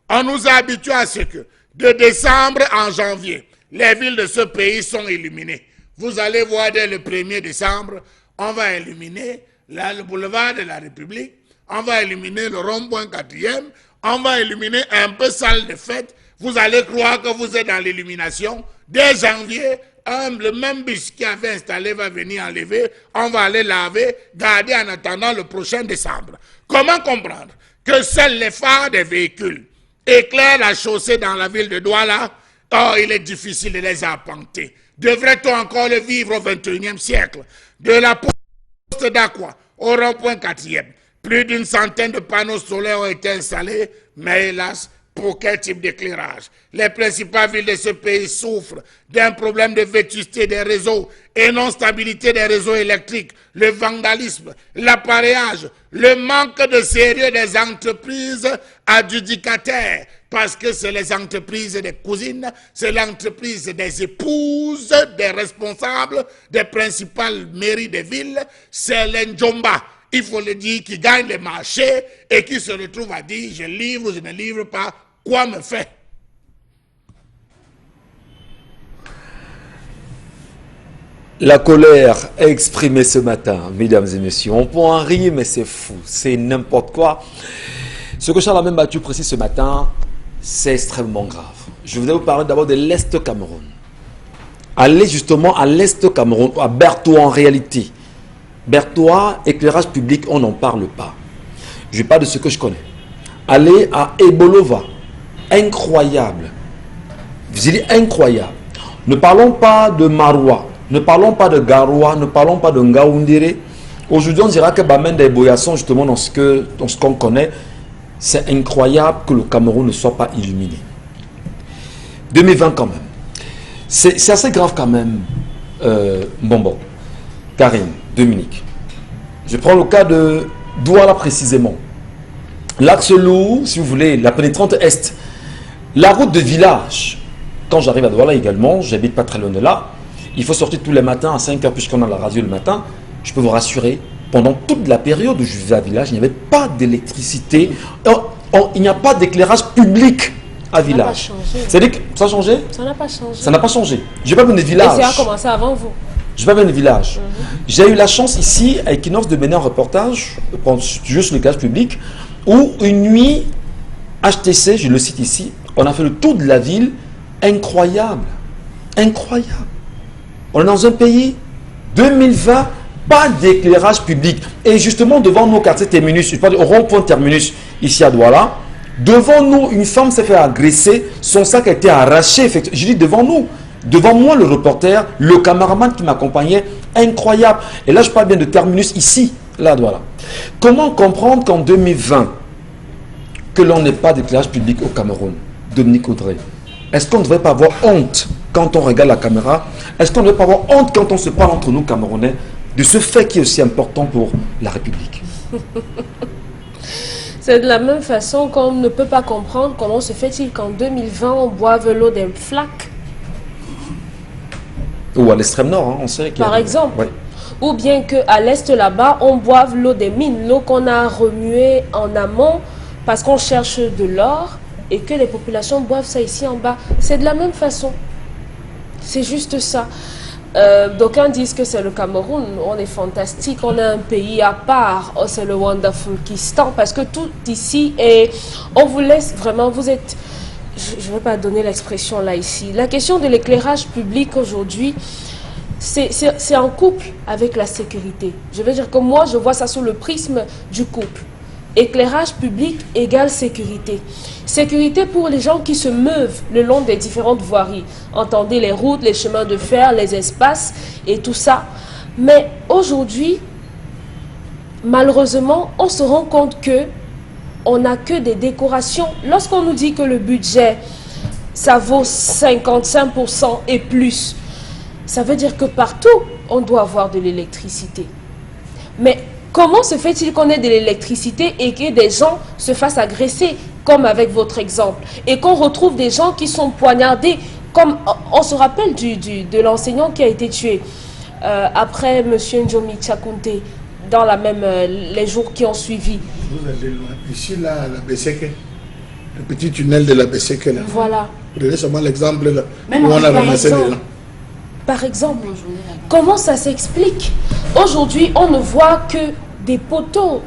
On nous a habitués à ce que, de décembre en janvier, les villes de ce pays sont illuminées. Vous allez voir dès le 1er décembre, on va illuminer le boulevard de la République, on va illuminer le rond-point 4e, on va illuminer un peu salle de fête. Vous allez croire que vous êtes dans l'illumination. Dès janvier, le même bus qui avait installé va venir enlever, on va aller laver, garder en attendant le prochain décembre. Comment comprendre que seuls les phares des véhicules éclairent la chaussée dans la ville de Douala? Oh, il est difficile de les apporter. Devrait-on encore le vivre au XXIe siècle? De la poste d'Aqua au rond-point 4e, plus d'une centaine de panneaux solaires ont été installés, mais hélas, pour quel type d'éclairage? Les principales villes de ce pays souffrent d'un problème de vétusté des réseaux et non-stabilité des réseaux électriques, le vandalisme, l'appareillage, le manque de sérieux des entreprises adjudicataires, parce que c'est les entreprises des cousines, c'est l'entreprise des épouses, des responsables des principales mairies des villes, c'est les Njomba, il faut le dire, qui gagnent les marchés et qui se retrouvent à dire je livre ou je ne livre pas, quoi me fait? La colère exprimée ce matin, mesdames et messieurs. On peut en rire, mais c'est fou, c'est n'importe quoi. Ce que Charles Mathieu précise ce matin, c'est extrêmement grave. Je voudrais vous parler d'abord de l'Est Cameroun. Allez justement à l'Est Cameroun, à Bertoua en réalité. Bertoua, éclairage public, on n'en parle pas. Je parle de ce que je connais. Allez à Ebolova, incroyable. Vous dites incroyable. Ne parlons pas de Maroua, ne parlons pas de Garoua, ne parlons pas de Ngaoundéré. Aujourd'hui, on dira que Bamenda et Boya sont justement dans ce qu'on connaît. C'est incroyable que le Cameroun ne soit pas illuminé. 2020 quand même. C'est assez grave quand même, Bonbon, Karine, Dominique. Je prends le cas de Douala précisément. L'axe lourd, si vous voulez, la pénétrante est. La route de village. Quand j'arrive à Douala également, j'habite pas très loin de là. Il faut sortir tous les matins à 5 h puisqu'on a la radio le matin. Je peux vous rassurer, pendant toute la période où je vivais à village, il n'y avait pas d'électricité. Il n'y a pas d'éclairage public à village. C'est-à-dire que ça a changé? Ça n'a pas changé. Ça n'a pas changé. Je n'ai pas venu de village. Et ça a commencé avant vous? Je vais venir de village. J'ai eu la chance ici, à Equinox, de mener un reportage, juste sur l'éclairage public, où une nuit, HTC, je le cite ici, on a fait le tour de la ville, incroyable. Incroyable. On est dans un pays, 2020, pas d'éclairage public. Et justement, devant nos quartiers terminus, je parle au rond-point terminus, ici à Douala, devant nous, une femme s'est fait agresser, son sac a été arraché. Je dis devant nous. Devant moi, le reporter, le caméraman qui m'accompagnait, incroyable. Et là, je parle bien de terminus ici, là, voilà. Comment comprendre qu'en 2020, que l'on n'ait pas d'éclairage public au Cameroun? Dominique Audrey, est-ce qu'on ne devrait pas avoir honte quand on regarde la caméra? Est-ce qu'on ne devrait pas avoir honte quand on se parle entre nous, Camerounais, de ce fait qui est aussi important pour la République? C'est de la même façon qu'on ne peut pas comprendre comment se fait-il qu'en 2020, on boive l'eau des flaques. Ou à l'extrême nord, hein, on sait qu'il y a... Par exemple. Ouais. ou bien qu'à l'est là-bas, on boive l'eau des mines, l'eau qu'on a remuée en amont parce qu'on cherche de l'or et que les populations boivent ça ici en bas. C'est de la même façon. C'est juste ça. D'aucuns disent que c'est le Cameroun, on est fantastique, on est un pays à part, oh, c'est le Wonderful Kistan, parce que tout ici, et on vous laisse vraiment, vous êtes, je ne vais pas donner l'expression là ici, la question de l'éclairage public aujourd'hui, c'est en couple avec la sécurité. Je veux dire que moi, je vois ça sous le prisme du couple. Éclairage public égale sécurité. Sécurité pour les gens qui se meuvent le long des différentes voiries. Entendez les routes, les chemins de fer, les espaces et tout ça. Mais aujourd'hui, malheureusement, on se rend compte que on n'a que des décorations. Lorsqu'on nous dit que le budget, ça vaut 55% et plus, ça veut dire que partout, on doit avoir de l'électricité. Mais comment se fait-il qu'on ait de l'électricité et que des gens se fassent agresser, comme avec votre exemple, et qu'on retrouve des gens qui sont poignardés, comme on se rappelle de l'enseignant qui a été tué après M. Njomi Tchakounte, dans la même, les jours qui ont suivi. Vous allez loin. Ici, là, la Besseke, le petit tunnel de la Besseke, là. Voilà. Vous donnez seulement l'exemple là, Même où on a par ramassé les exemple. gens. Par exemple, comment ça s'explique? Aujourd'hui, on ne voit que des poteaux.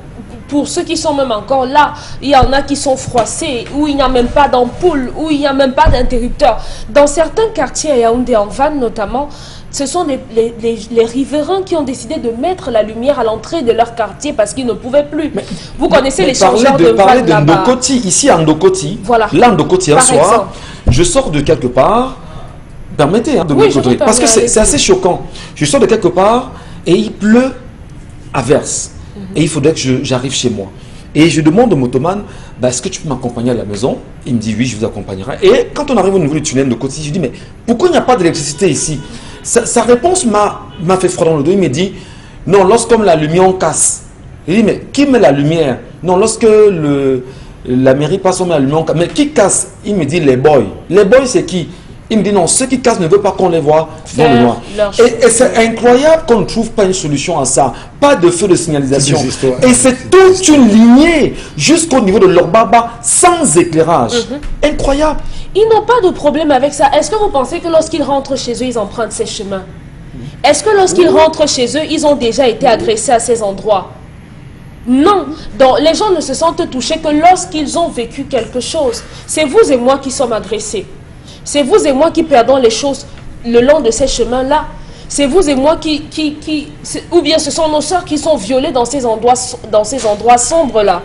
Pour ceux qui sont même encore là, il y en a qui sont froissés, où il n'y a même pas d'ampoule, où il n'y a même pas d'interrupteur. Dans certains quartiers, à Yaoundé, en Vannes notamment, ce sont les riverains qui ont décidé de mettre la lumière à l'entrée de leur quartier parce qu'ils ne pouvaient plus. Vous connaissez les changeurs de Parler Vannes de là-bas. Ndokoti, ici à Ndokoti, Voilà. là Ndokoti, un Par soir, exemple. je sors de quelque part, permettez de Oui, me je vous côtoyer, parce que permets, c'est assez choquant. Je sors de quelque part et il pleut à verse. Et il faudrait que j'arrive chez moi. Et je demande au motoman, bah, est-ce que tu peux m'accompagner à la maison? Il me dit oui, je vous accompagnerai. Et quand on arrive au niveau du tunnel de Côte, je dis mais pourquoi il n'y a pas d'électricité ici? Sa réponse m'a fait froid dans le dos. Il me dit non, lorsqu'on la lumière on casse. Il dit mais qui met la lumière? Non, lorsque la mairie passe, on met la lumière on casse. Mais qui casse? Il me dit les boys. Les boys c'est qui? Il me dit non, ceux qui cassent ne veulent pas qu'on les voit dans le noir. Et c'est incroyable qu'on ne trouve pas une solution à ça. Pas de feu de signalisation. Et c'est toute une lignée jusqu'au niveau de leur baba sans éclairage. Incroyable. Ils n'ont pas de problème avec ça. Est-ce que vous pensez que lorsqu'ils rentrent chez eux, ils empruntent ces chemins? Est-ce que lorsqu'ils rentrent chez eux, ils ont déjà été agressés à ces endroits? Non. Donc, les gens ne se sentent touchés que lorsqu'ils ont vécu quelque chose. C'est vous et moi qui sommes agressés. C'est vous et moi qui perdons les choses le long de ces chemins-là. C'est vous et moi ou bien ce sont nos soeurs qui sont violées dans ces endroits sombres-là.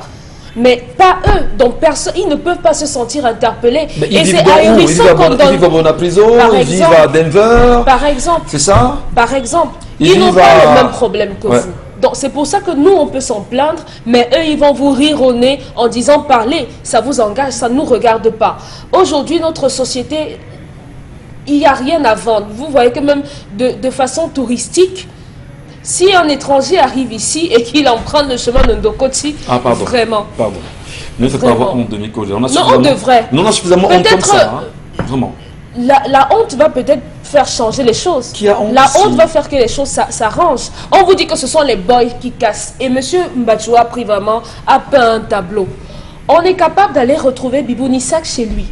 Mais pas eux. Donc personne, ils ne peuvent pas se sentir interpellés. Mais et c'est ahurissant qu'on donne. Ils vivent à prison, ils vivent à Denver. Par exemple. C'est ça? Par exemple. Ils Ils n'ont vivent pas à- le même problème que Ouais. vous. Donc c'est pour ça que nous, on peut s'en plaindre, mais eux, ils vont vous rire au nez en disant parlez, ça vous engage, ça ne nous regarde pas. Aujourd'hui, notre société, il n'y a rien à vendre. Vous voyez que même de façon touristique, si un étranger arrive ici et qu'il emprunte le chemin de Ndokoti, Ah, pardon. vraiment. Pardon. Ne faites pas Vraiment. avoir honte de Nico. Non, on devrait. Non, on a suffisamment honte comme Peut-être, ça. Hein. Vraiment. La honte va peut-être faire changer les choses. Qui a honte La ici? honte va faire que les choses s'arrangent. On vous dit que ce sont les boys qui cassent. Et M. Mbachua vraiment a peint un tableau. On est capable d'aller retrouver Bibou Nissak chez lui.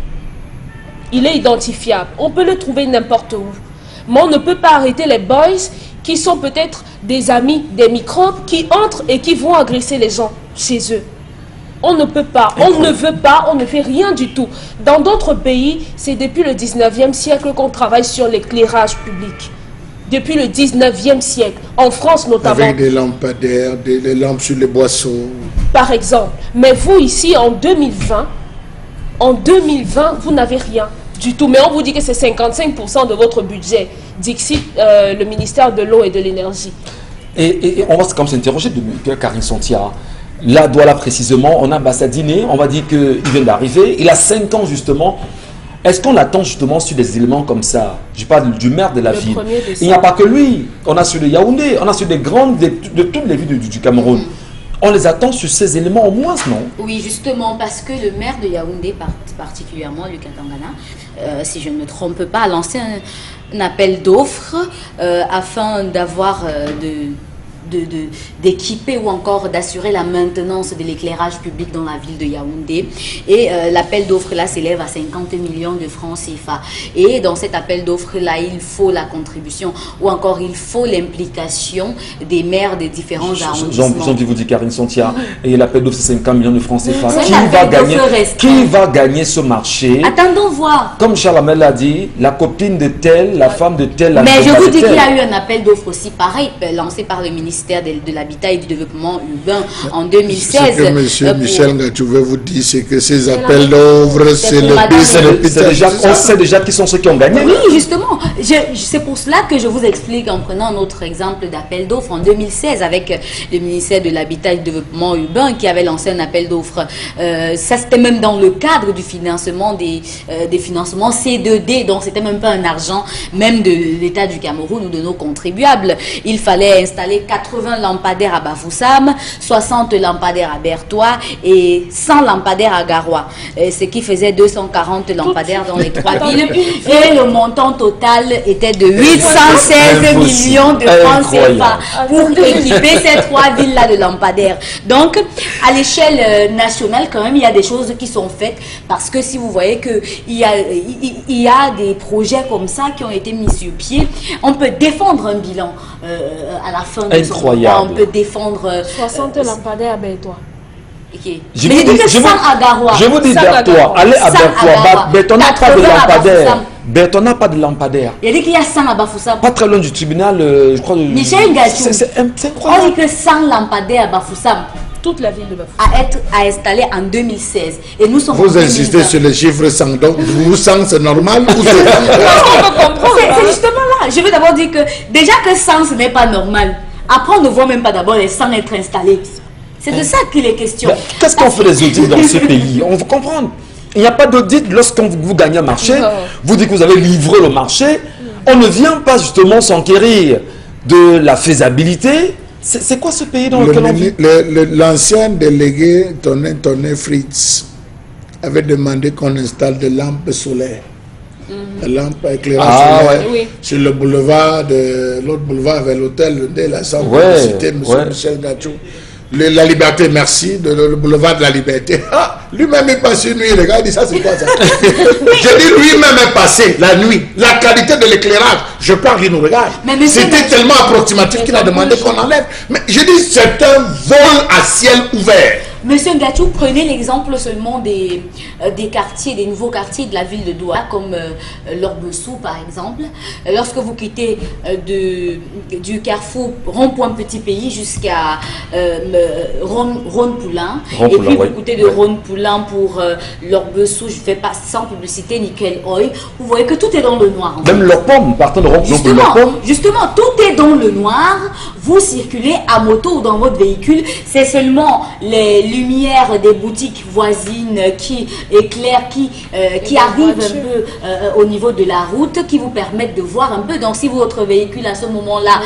Il est identifiable. On peut le trouver n'importe où. Mais on ne peut pas arrêter les boys qui sont peut-être des amis, des microbes, qui entrent et qui vont agresser les gens chez eux. On ne peut pas, on ne veut pas, on ne fait rien du tout. Dans d'autres pays, c'est depuis le 19e siècle qu'on travaille sur l'éclairage public. Depuis le 19e siècle. En France notamment. Avec des lampadaires, des lampes sur les boissons. Par exemple. Mais vous ici, en 2020, vous n'avez rien du tout. Mais on vous dit que c'est 55% de votre budget. Dixit, le ministère de l'eau et de l'énergie. Et on va comme s'interroger de Karine Sontia. Là, Douala précisément, on a Bassadiné, on va dire qu'il vient d'arriver. Il a 5 ans justement. Est-ce qu'on attend justement sur des éléments comme ça? Je parle du maire de la Le ville. 1er décembre. Il n'y a pas que lui. On a sur le Yaoundé, on a sur des grandes, de toutes les villes du Cameroun. On les attend sur ces éléments au moins, non? Oui, justement, parce que le maire de Yaoundé, particulièrement Lucas Tangana, si je ne me trompe pas, a lancé un appel d'offres afin d'avoir d'équiper ou encore d'assurer la maintenance de l'éclairage public dans la ville de Yaoundé. Et l'appel d'offres là s'élève à 50 millions de francs CFA. Et dans cet appel d'offres là, il faut la contribution ou encore il faut l'implication des maires des différents arrondissements. J'en vous dit Karine Santia, et l'appel d'offres c'est 50 millions de francs CFA. Qui Qui va gagner ce marché? Attendons voir. Comme Charles Amel l'a dit, la copine de tel, la femme de tel. Mais je vous dis qu'il y a eu un appel d'offres aussi pareil, lancé par le ministère de l'Habitat et du Développement urbain en 2016. Ce que monsieur Michel Ngachou veut vous dire, c'est que ces appels d'offres, c'est le on sait déjà qui sont ceux qui ont gagné. Oui, justement. C'est pour cela que je vous explique en prenant un autre exemple d'appel d'offres en 2016 avec le ministère de l'Habitat et du Développement urbain qui avait lancé un appel d'offres. Ça, c'était même dans le cadre du financement des financements C2D, donc c'était même pas un argent même de l'État du Cameroun ou de nos contribuables. Il fallait installer 80 lampadaires à Bafoussam, 60 lampadaires à Bertois et 100 lampadaires à Garoua, ce qui faisait 240 lampadaires dans les trois villes. Et le montant total était de 816 millions de francs CFA pour équiper ces trois villes-là de lampadaires. Donc, à l'échelle nationale, quand même, il y a des choses qui sont faites parce que si vous voyez qu'il y a des projets comme ça qui ont été mis sur pied, on peut défendre un bilan à la fin de son mandat, on peut défendre 60 lampadaires à Bertois. Okay. Je vous dis Bertois, allez à Bertois, Bertois n'a pas de lampadaire. Bertois n'a pas de lampadaire. Il dit qu'il y a 100 à Bafoussam. Pas très loin du tribunal, je crois. Michel Ngachou, on dit que 100 lampadaires à Bafoussam. Toute la ville de Bafoussam. À installer en 2016. Et nous sommes vous insistez sur les chiffres 100. Donc, vous 100, c'est normal ou c'est... C'est justement là. Je veux d'abord dire que déjà que 100, ce n'est pas normal. Après, on ne voit même pas d'abord les 100 être installés. C'est de ça qu'il est question. Qu'est-ce qu'on fait les audits dans ce pays? On veut comprendre. Il n'y a pas d'audit lorsque vous gagnez un marché. Vous dites que vous avez livré le marché. On ne vient pas justement s'enquérir de la faisabilité. C'est quoi ce pays dans lequel on vit? L'ancien délégué Tonné Fritz avait demandé qu'on installe des lampes solaires. Des lampes éclairage solaire sur le boulevard de l'autre boulevard vers l'hôtel de la Centre de Cité, M. Michel Ngachou. La Liberté, merci, le boulevard de la Liberté. Ah, lui-même est passé nuit, les gars, il dit ça, c'est quoi ça? Je dis lui-même est passé la nuit. La qualité de l'éclairage, je parle, il nous regarde. C'était tellement approximatif qu'il a demandé qu'on enlève. Mais je dis, c'est un vol à ciel ouvert. Monsieur Ngachou, prenez l'exemple seulement des quartiers, des nouveaux quartiers de la ville de Douala, comme l'Orbessou par exemple. Lorsque vous quittez du carrefour Rond-Point Petit Pays jusqu'à Rhône-Poulain, et puis vous quittez de Rhône-Poulain pour l'Orbessou, je ne fais pas sans publicité, Nickel Oil, vous voyez que tout est dans le noir. Même leur pomme, partant de Rhône-Poulain. Justement, tout est dans le noir. Vous circulez à moto ou dans votre véhicule, c'est seulement les lumières des boutiques voisines qui éclairent, qui arrivent un peu au niveau de la route, qui vous permettent de voir un peu. Donc si votre véhicule à ce moment-là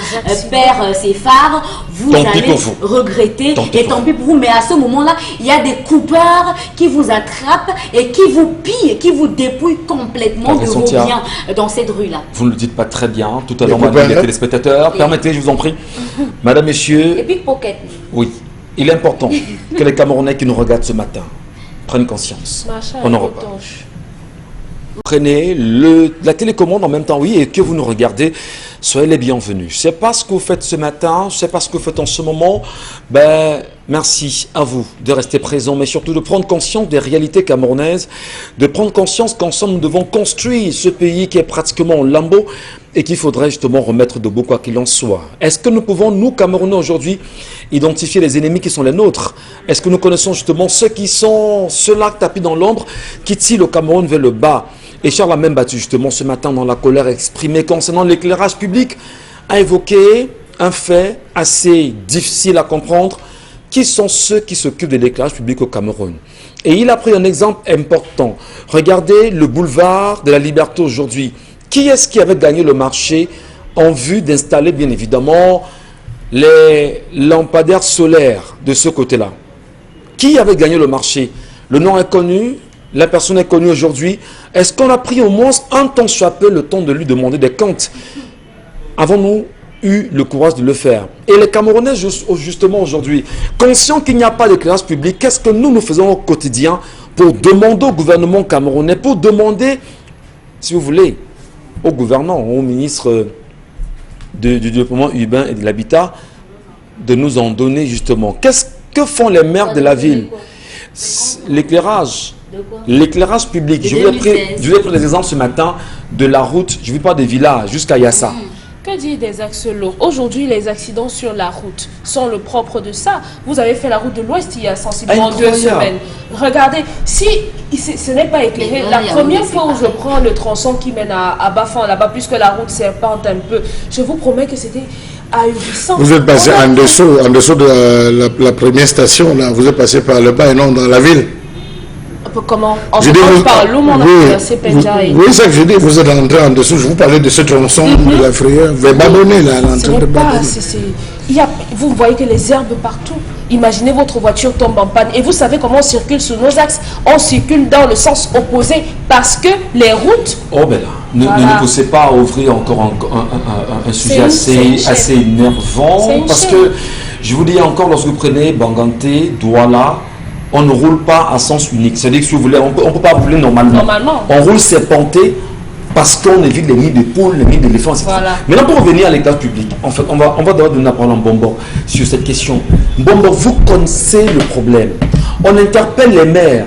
perd ses phares, vous allez regretter, et tant pis pour vous. Mais à ce moment-là, il y a des coupeurs qui vous attrapent et qui vous pillent, qui vous dépouillent complètement de vos biens dans cette rue-là. Vous ne le dites pas très bien. Tout à l'heure, madame les téléspectateurs, permettez, je vous en prie. Madame, messieurs. Et puis pocket. Oui. Il est important que les Camerounais qui nous regardent ce matin prennent conscience. On en reparle. Prenez la télécommande en même temps, oui, et que vous nous regardez, soyez les bienvenus. C'est pas ce que vous faites ce matin, c'est pas ce que vous faites en ce moment. Ben, merci à vous de rester présents, mais surtout de prendre conscience des réalités camerounaises, de prendre conscience qu'ensemble nous devons construire ce pays qui est pratiquement en lambeaux et qu'il faudrait justement remettre debout quoi qu'il en soit. Est-ce que nous pouvons, nous Camerounais aujourd'hui, identifier les ennemis qui sont les nôtres? Est-ce que nous connaissons justement ceux qui sont ceux-là tapis dans l'ombre, qui tirent le Cameroun vers le bas? Et Charles a même battu justement ce matin dans la colère exprimée concernant l'éclairage public, a évoqué un fait assez difficile à comprendre. Qui sont ceux qui s'occupent de l'éclairage public au Cameroun? Et il a pris un exemple important. Regardez le boulevard de la Liberté aujourd'hui. Qui est-ce qui avait gagné le marché en vue d'installer bien évidemment les lampadaires solaires de ce côté-là. Qui avait gagné le marché? Le nom est connu, la personne est connue aujourd'hui. Est-ce qu'on a pris au moins un temps soit peu le temps de lui demander des comptes? Avons-nous eu le courage de le faire? Et les Camerounais, justement aujourd'hui, conscients qu'il n'y a pas d'éclairage public, qu'est-ce que nous faisons au quotidien pour demander au gouvernement camerounais, pour demander, si vous voulez, au gouvernant, au ministre du développement urbain et de l'habitat, de nous en donner justement? Que font les maires de la ville? L'éclairage. L'éclairage public. Je vous ai pris les exemples ce matin de la route, je ne vis pas des villages, jusqu'à Yassa. Que dire des axes lourds? Aujourd'hui, les accidents sur la route sont le propre de ça. Vous avez fait la route de l'Ouest il y a sensiblement 2 semaines. Regardez, si ce n'est pas éclairé, la première fois où je prends le tronçon qui mène à Bafan, là-bas, puisque la route serpente un peu, je vous promets que c'était ahurissant. Vous êtes passé en dessous de la première station, là. Vous êtes passé par le bas et non dans la ville. Comment? En ce moment, par l'eau, on a traversé Penjaï. Oui, c'est ça que je dis, vous êtes entré en dessous. Je vous parlais de ce tronçon de la frayeur. Vous abandonnez là, l'entrée de Badonné. Vous voyez que les herbes partout. Imaginez votre voiture tombe en panne. Et vous savez comment on circule sur nos axes? On circule dans le sens opposé parce que les routes... Oh ben là, ne poussez pas à ouvrir encore un sujet assez énervant. Parce que, je vous dis encore, lorsque vous prenez Banganté, Douala, on ne roule pas à sens unique. C'est-à-dire que si vous voulez, on ne peut pas rouler normalement. On roule serpenté parce qu'on évite les nids de poules, les nids d'éléphants, etc. Voilà. Maintenant, pour revenir à l'éclairage public, en fait, on va d'abord donner la parole à Mbombo sur cette question. Mbombo, vous connaissez le problème. On interpelle les maires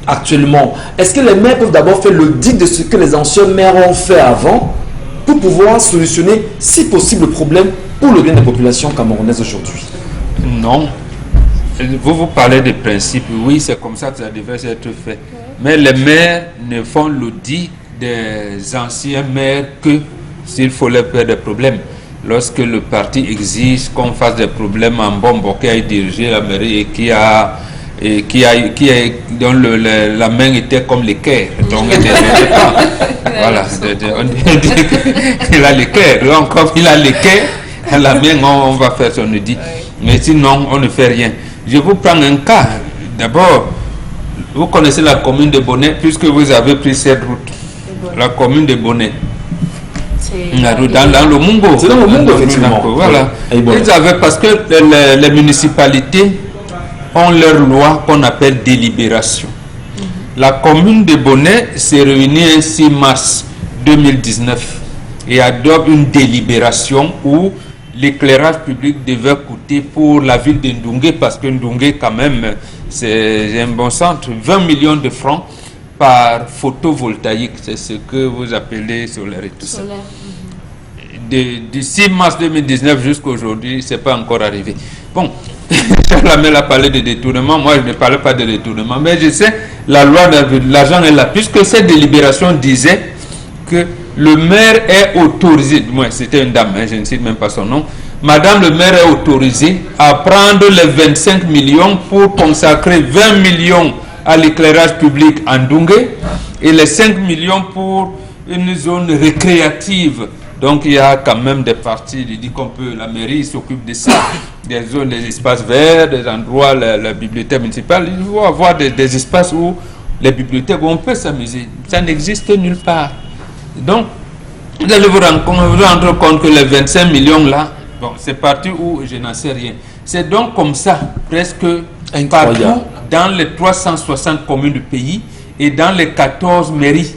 actuellement. Est-ce que les maires peuvent d'abord faire le dit de ce que les anciens maires ont fait avant pour pouvoir solutionner, si possible, le problème pour le bien des populations camerounaises aujourd'hui? Non. Vous parlez des principes, oui, c'est comme ça que ça devrait être fait. Mais les maires ne font l'audit des anciens maires que s'il faut leur faire des problèmes. Lorsque le parti exige qu'on fasse des problèmes en Mbombo, qui a dirigé la mairie et dont la main était comme l'équerre. Donc, voilà, on dit qu'il a l'équerre. Donc, comme il a l'équerre, la main, on va faire son audit. Mais sinon, on ne fait rien. Je vous prends un cas. D'abord, vous connaissez la commune de Bonnet, puisque vous avez pris cette route. La commune de Bonnet. Dans le Mungo. C'est dans le Mungo, effectivement. Voilà. Ils avaient, parce que les municipalités ont leur loi qu'on appelle délibération. La commune de Bonnet s'est réunie le 6 mars 2019 et adopte une délibération où l'éclairage public devait coûter pour la ville de Ndungue, parce que Ndungue, quand même, c'est un bon centre, 20 millions de francs par photovoltaïque. C'est ce que vous appelez solaire et tout ça. Du 6 mars 2019 jusqu'à aujourd'hui, ce n'est pas encore arrivé. Bon, Charles a parlé de détournement. Moi, je ne parlais pas de détournement. Mais je sais, la loi de l'argent est là. Puisque cette délibération disait que le maire est autorisé, moi c'était une dame, je ne cite même pas son nom, madame le maire est autorisée à prendre les 25 millions pour consacrer 20 millions à l'éclairage public en Ndungue et les 5 millions pour une zone récréative. Donc il y a quand même des parties, il dit qu'on peut, la mairie s'occupe de ça, des zones, des espaces verts, des endroits, la bibliothèque municipale, il faut avoir des espaces où les bibliothèques où on peut s'amuser. Ça n'existe nulle part. Donc, vous allez vous rendre compte que les 25 millions là, bon, c'est parti où je n'en sais rien. C'est donc comme ça, presque partout, dans les 360 communes du pays et dans les 14 mairies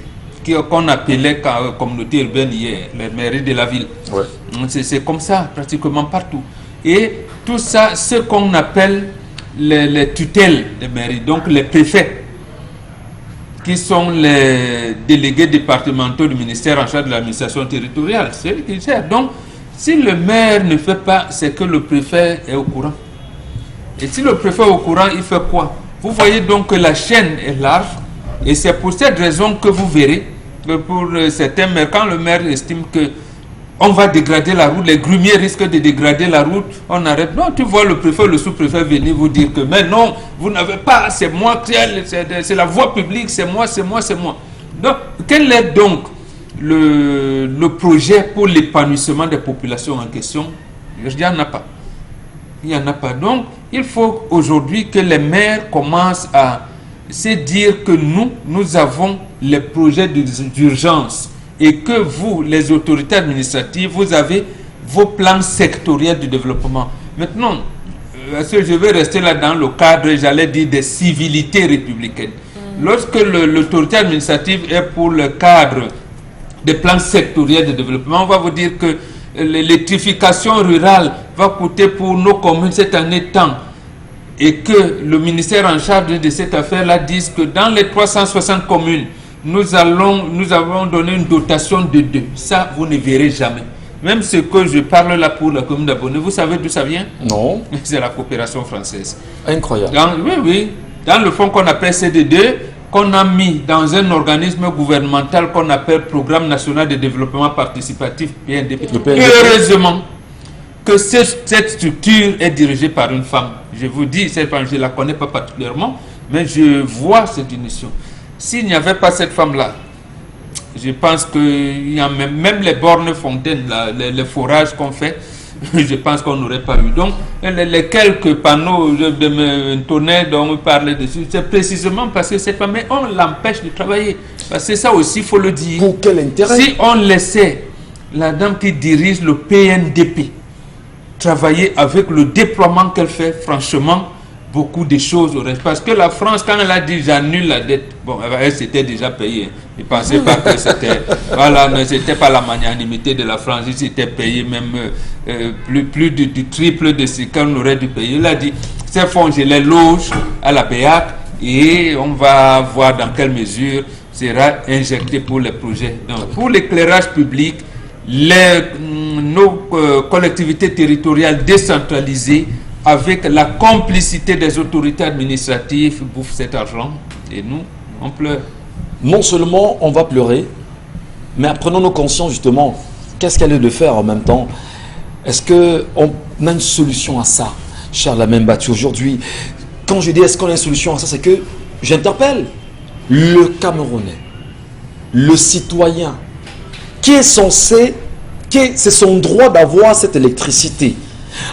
qu'on appelait communauté urbaine hier, les mairies de la ville. Ouais. C'est comme ça, pratiquement partout. Et tout ça, ce qu'on appelle les tutelles des mairies, donc les préfets, qui sont les délégués départementaux du ministère en charge de l'administration territoriale. C'est lui qui gère. Donc, si le maire ne fait pas, c'est que le préfet est au courant. Et si le préfet est au courant, il fait quoi? Vous voyez donc que la chaîne est large. Et c'est pour cette raison que vous verrez que pour certains maires, quand le maire estime que on va dégrader la route, les grumiers risquent de dégrader la route, on arrête. Non, tu vois le préfet, le sous-préfet venir vous dire que mais non, vous n'avez pas, c'est moi, c'est la voie publique, c'est moi. Donc, quel est donc le projet pour l'épanouissement des populations en question? Il n'y en a pas. Il n'y en a pas. Donc, il faut aujourd'hui que les maires commencent à se dire que nous avons les projets d'urgence et que vous, les autorités administratives, vous avez vos plans sectoriels de développement. Maintenant, parce que je vais rester là dans le cadre, j'allais dire, des civilités républicaines. Lorsque l'autorité administrative est pour le cadre des plans sectoriels de développement, on va vous dire que l'électrification rurale va coûter pour nos communes cette année tant, et que le ministère en charge de cette affaire-là dise que dans les 360 communes, nous avons donné une dotation de 2. Ça, vous ne verrez jamais. Même ce que je parle là pour la commune d'Abonné, vous savez d'où ça vient? Non. C'est la coopération française. Incroyable. Oui. Dans le fonds qu'on appelle CD2, qu'on a mis dans un organisme gouvernemental qu'on appelle Programme National de Développement Participatif, PNDP. Heureusement que cette structure est dirigée par une femme. Je vous dis, cette femme, je ne la connais pas particulièrement, mais je vois cette mission. S'il n'y avait pas cette femme-là, je pense que y a même les bornes fontaines, les forages qu'on fait, je pense qu'on n'aurait pas eu. Donc, les quelques panneaux de tonnerre dont on parlait dessus, c'est précisément parce que cette femme, on l'empêche de travailler. Parce que ça aussi, il faut le dire. Pour quel intérêt? Si on laissait la dame qui dirige le PNDP travailler avec le déploiement qu'elle fait, franchement, beaucoup de choses auraient. Parce que la France, quand elle a dit j'annule la dette, bon, elle s'était déjà payée. Je ne pensais pas que c'était. Voilà, c'était pas la magnanimité de la France. Il s'était payé même plus du triple de ce qu'on aurait dû payer. Il a dit ces fonds, je les loge à la BEAC et on va voir dans quelle mesure sera injecté pour les projets. Donc, pour l'éclairage public, nos collectivités territoriales décentralisées, avec la complicité des autorités administratives, bouffent cet argent et nous, on pleure. Non seulement on va pleurer, mais prenons-nous conscience justement, qu'est-ce qu'elle est de faire en même temps? Est-ce qu'on a une solution à ça, Charles Lamine Battu? Aujourd'hui, quand je dis est-ce qu'on a une solution à ça, c'est que j'interpelle le Camerounais, le citoyen, qui est censé, c'est son droit d'avoir cette électricité.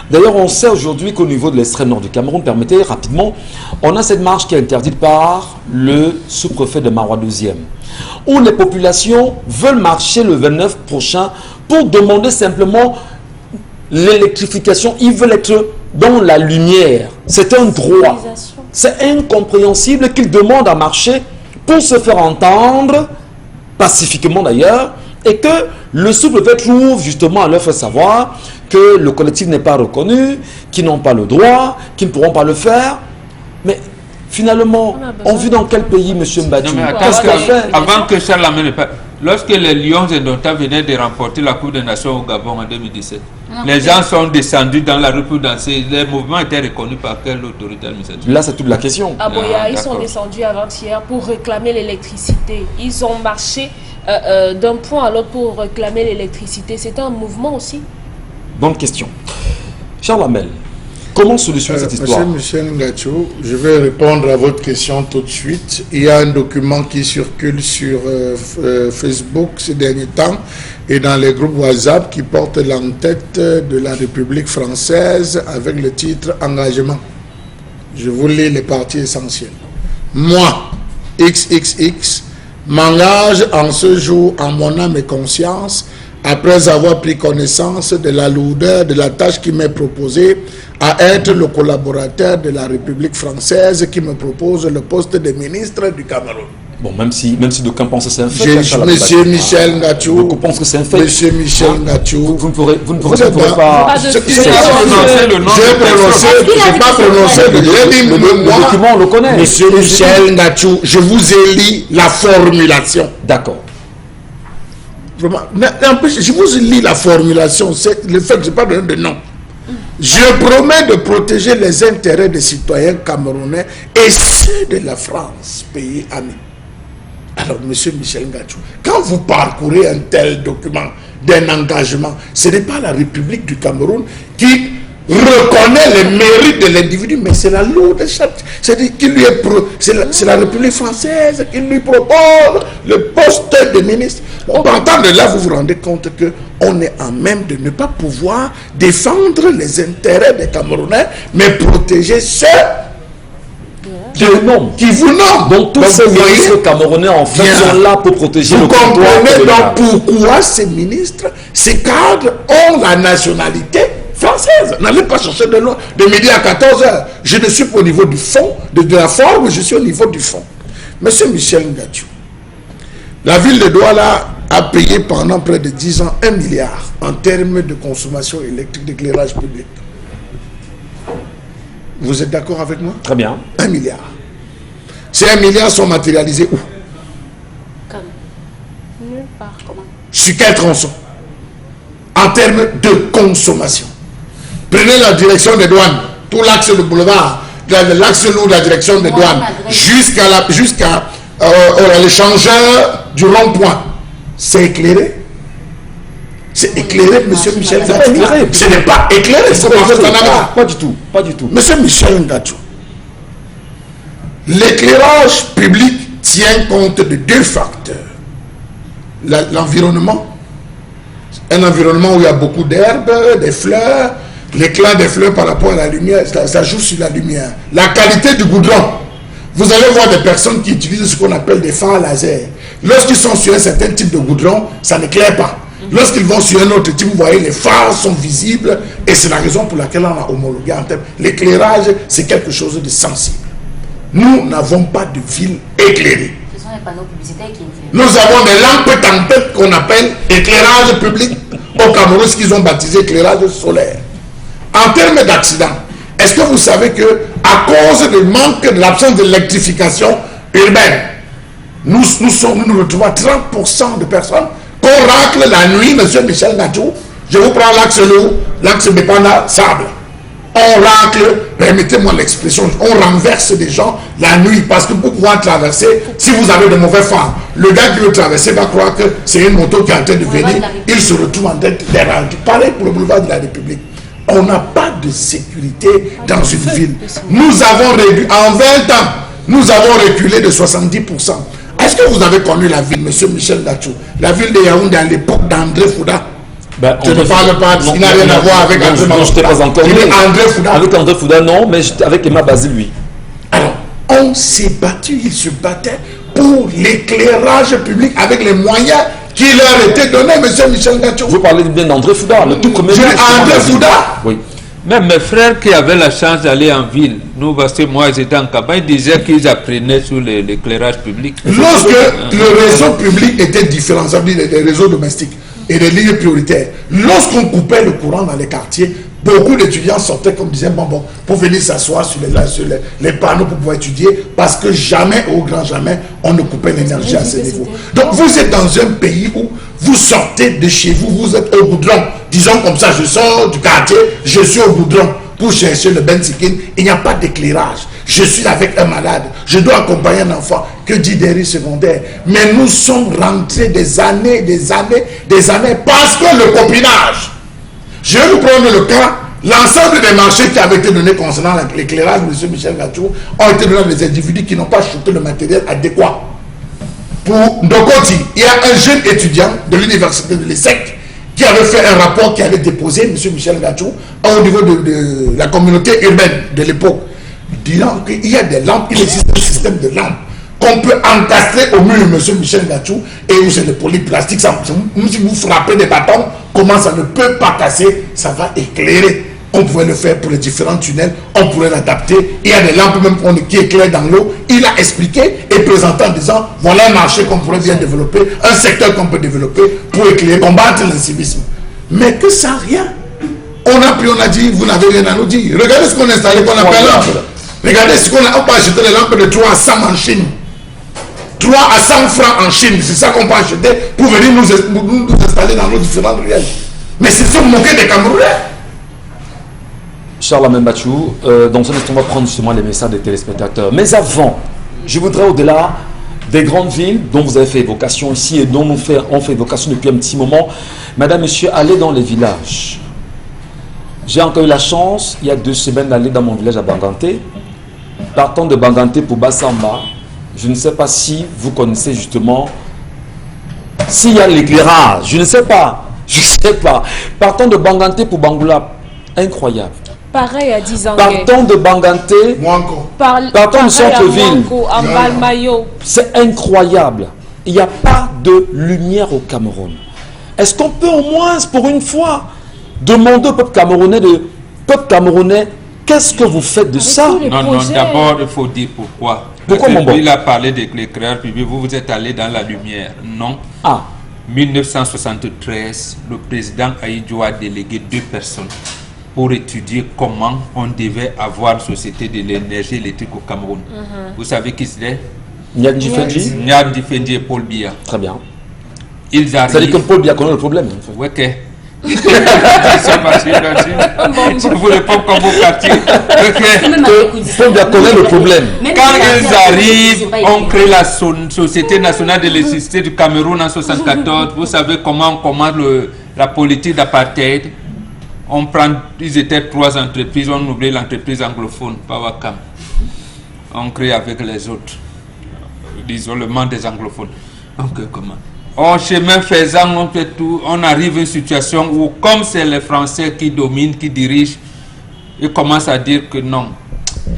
D'ailleurs, on sait aujourd'hui qu'au niveau de l'extrême nord du Cameroun, permettez rapidement, on a cette marche qui est interdite par le sous-préfet de Marois 12e, où les populations veulent marcher le 29 prochain pour demander simplement l'électrification. Ils veulent être dans la lumière. C'est un droit. C'est incompréhensible qu'ils demandent à marcher pour se faire entendre, pacifiquement d'ailleurs, et que le sous-préfet trouve justement à leur faire savoir que le collectif n'est pas reconnu, qu'ils n'ont pas le droit, qu'ils ne pourront pas le faire. Mais finalement, on vit dans quel pays, M. Mbadji? Qu'est-ce qu'on fait? Avant que Charles Lamine ne parle, lorsque les Lions indomptables venaient de remporter la Coupe des Nations au Gabon en 2017, les gens sont descendus dans la rue pour danser. Les mouvements étaient reconnus par quelle autorité administrative? Là, c'est toute la question. À Boya, ils sont descendus avant-hier pour réclamer l'électricité. Ils ont marché d'un point à l'autre pour réclamer l'électricité. C'est un mouvement aussi. Bonne question. Charles Hamel, comment solutionner cette histoire? Monsieur Michel Ngachou, je vais répondre à votre question tout de suite. Il y a un document qui circule sur Facebook ces derniers temps et dans les groupes WhatsApp qui porte l'entête de la République française avec le titre Engagement. Je vous lis les parties essentielles. Moi, XXX, m'engage en ce jour en mon âme et conscience, après avoir pris connaissance de la lourdeur de la tâche qui m'est proposée, à être le collaborateur de la République française qui me propose le poste de ministre du Cameroun. Bon, même si d'aucuns pensent que c'est un fait. Monsieur Michel Ngachou, beaucoup pensent que c'est un fait. Monsieur Michel Ngachou, vous ne pourrez pas. Je n'ai pas prononcé le document, on le connaît. Monsieur Michel Ngachou, je vous ai lu la formulation. D'accord. En plus, je vous lis la formulation, c'est le fait que je n'ai pas donné de nom. Je promets de protéger les intérêts des citoyens camerounais et ceux de la France, pays ami. Alors, monsieur Michel Ngachou, quand vous parcourez un tel document d'un engagement, ce n'est pas la République du Cameroun qui reconnaît les mérites de l'individu, mais c'est la lourde charte. C'est-à-dire qu'il lui est c'est la République française qui lui propose le poste de ministre. Bon, partant de là, vous vous rendez compte qu'on est en même de ne pas pouvoir défendre les intérêts des Camerounais, mais protéger ceux qui vous nomment. Donc tous ces ministres camerounais en fait sont là pour protéger le pouvoir. Vous comprenez donc pourquoi ces ministres, ces cadres ont la nationalité française. N'allez pas chercher de loin. De midi à 14h, je ne suis pas au niveau du fond, de la forme, je suis au niveau du fond. Monsieur Michel Ngatsou, la ville de Douala a payé pendant près de 10 ans 1 milliard en termes de consommation électrique d'éclairage public. Vous êtes d'accord avec moi? Très bien. 1 milliard. Ces 1 milliard sont matérialisés où? Comme nulle part. Comment? Sur quel tronçon? En termes de consommation. Prenez la direction des douanes, tout l'axe de boulevard, l'axe lourd de la direction des douanes, jusqu'à l'échangeur du rond-point. C'est éclairé? C'est éclairé, monsieur Michel Ngatsou? Ce n'est pas éclairé, c'est pas du tout, pas du tout. Monsieur Michel Ngatsou, l'éclairage public tient compte de 2 facteurs. L'environnement, un environnement où il y a beaucoup d'herbes, des fleurs, l'éclat des fleurs par rapport à la lumière, ça joue sur la lumière. La qualité du goudron. Vous allez voir des personnes qui utilisent ce qu'on appelle des phares laser. Lorsqu'ils sont sur un certain type de goudron, ça n'éclaire pas. Lorsqu'ils vont sur un autre type, vous voyez, les phares sont visibles et c'est la raison pour laquelle on a homologué en termes. L'éclairage, c'est quelque chose de sensible. Nous n'avons pas de ville éclairée. Ce sont les panneaux publicitaires qui éclairent. Nous avons des lampes tempêtes qu'on appelle éclairage public au Cameroun, ce qu'ils ont baptisé éclairage solaire. En termes d'accident, est-ce que vous savez que à cause du manque de l'absence d'électrification urbaine, nous nous retrouvons à 30% de personnes qu'on racle la nuit, monsieur Michel Ngatsou. Je vous prends l'axe lourd, l'axe Bépanda, Sable. On racle, permettez-moi l'expression, on renverse des gens la nuit parce que pour pouvoir traverser, si vous avez de mauvais phares, le gars qui veut traverser va croire que c'est une moto qui est en train de venir, il se retrouve en tête d'erreur. Pareil pour le boulevard de la République. On n'a pas de sécurité dans une ville. Nous avons réduit, en 20 ans, nous avons reculé de 70%. Est-ce que vous avez connu la ville, monsieur Michel Ngatsou? La ville de Yaoundé à l'époque d'André Fouda? Je ne parle pas, il n'a rien à voir avec André Fouda. Non, je t'ai pas encore dit. André Fouda. Avec André Fouda, non, mais avec Emma Basile, oui. Alors, on s'est battu, ils se battaient pour l'éclairage public avec les moyens qui leur étaient donnés, monsieur Michel Ngatsou. Vous parlez bien d'André Fouda, le tout premier. André Fouda. Oui. Même mes frères qui avaient la chance d'aller en ville, nous, parce que moi j'étais en campagne, disaient qu'ils apprenaient sur l'éclairage public. Lorsque le réseau public était différent, ça veut dire les réseaux domestiques et les lignes prioritaires, lorsqu'on coupait le courant dans les quartiers, beaucoup d'étudiants sortaient comme disaient bon, pour venir s'asseoir sur les panneaux pour pouvoir étudier, parce que jamais, au grand jamais, on ne coupait l'énergie à ce niveau. Donc vous êtes dans un pays où vous sortez de chez vous, vous êtes au goudron. Disons comme ça, je sors du quartier, je suis au goudron pour chercher le benzikin, il n'y a pas d'éclairage. Je suis avec un malade, je dois accompagner un enfant, que dit des risques secondaires. Mais nous sommes rentrés des années, parce que le copinage. Je vais vous prendre le cas, l'ensemble des marchés qui avaient été donnés concernant l'éclairage, M. Michel Ngatsou, ont été donnés à des individus qui n'ont pas acheté le matériel adéquat. Pour Ndokoti, il y a un jeune étudiant de l'université de l'ESSEC qui avait fait un rapport qui avait déposé, M. Michel Ngatsou, au niveau de la communauté urbaine de l'époque, disant qu'il y a des lampes, il existe un système de lampes qu'on peut encastrer au mur, M. Michel Ngatsou, et où c'est le polyplastique, si vous frappez des bâtons, comment ça ne peut pas casser, ça va éclairer. On pouvait le faire pour les différents tunnels, on pourrait l'adapter. Il y a des lampes même qui éclairent dans l'eau. Il a expliqué et présenté en disant, voilà un marché qu'on pourrait bien développer, un secteur qu'on peut développer pour éclairer, combattre l'incivisme. Mais que ça rien. On a pris, on a dit, vous n'avez rien à nous dire. Regardez ce qu'on a installé, qu'on appelle lampe. Regardez ce qu'on a, on peut acheter des lampes de 3 à 100 en Chine. 3 à 100 francs en Chine, c'est ça qu'on peut acheter pour venir nous installer dans nos différentes ruelles. Mais c'est se moquer des Camerounais. Charles Amembachou, dans un instant, on va prendre justement les messages des téléspectateurs. Mais avant, je voudrais au-delà des grandes villes dont vous avez fait évocation ici et dont on fait évocation depuis un petit moment, madame, monsieur, allez dans les villages. J'ai encore eu la chance, il y a 2 semaines, d'aller dans mon village à Banganté. Partant de Banganté pour Bassamba, je ne sais pas si vous connaissez justement, s'il y a l'éclairage, je ne sais pas. Partant de Banganté pour Bangoula, incroyable. Pareil à 10 ans. Partant de Banganté, partons du centre-ville, en Balmayo. c'est incroyable. Il n'y a pas de lumière au Cameroun. Est-ce qu'on peut au moins, pour une fois, demander au peuple camerounais, qu'est-ce que vous faites de ça? Non, d'abord, il faut dire pourquoi. Pourquoi, mon bon? Il a parlé de l'éclairage public, vous êtes allé dans la lumière. Non. 1973, le président Aïdjo a délégué 2 personnes pour étudier comment on devait avoir une société de l'énergie électrique au Cameroun. Vous savez qui c'était? Nyad Difendi. Nyad Difendi et Paul Biya. Très bien. Ils arrivent. C'est-à-dire que Paul Biya connaît le problème. Oui, ok. Je vous réponds comme vous quartier. Paul Biya connaît le problème. Quand ils arrivent, on crée la Société nationale de l'électricité du Cameroun en 1974. Vous savez comment on commande la politique d'apartheid. On prend, ils étaient 3 entreprises, on oublie l'entreprise anglophone, Pawakam. On crée avec les autres. L'isolement des anglophones. Donc, comment? En chemin faisant, on fait tout, on arrive à une situation où, comme c'est les Français qui dominent, qui dirigent, ils commencent à dire que non,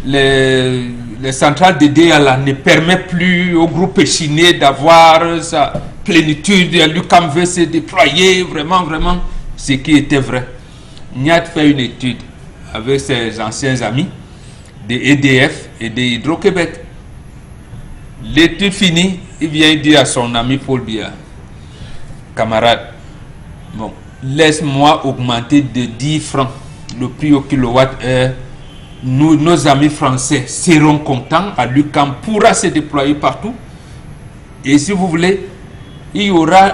les centrales de DEA ne permettent plus au groupe échiné d'avoir sa plénitude. L'UQAM veut se déployer, vraiment, ce qui était vrai. Nyad fait une étude avec ses anciens amis de EDF et de Hydro-Québec. L'étude finie, il vient dire à son ami Paul Biya, camarade, bon, laisse-moi augmenter de 10 francs le prix au kilowatt-heure. Nos amis français seront contents, à l'UQAM pourra se déployer partout. Et si vous voulez,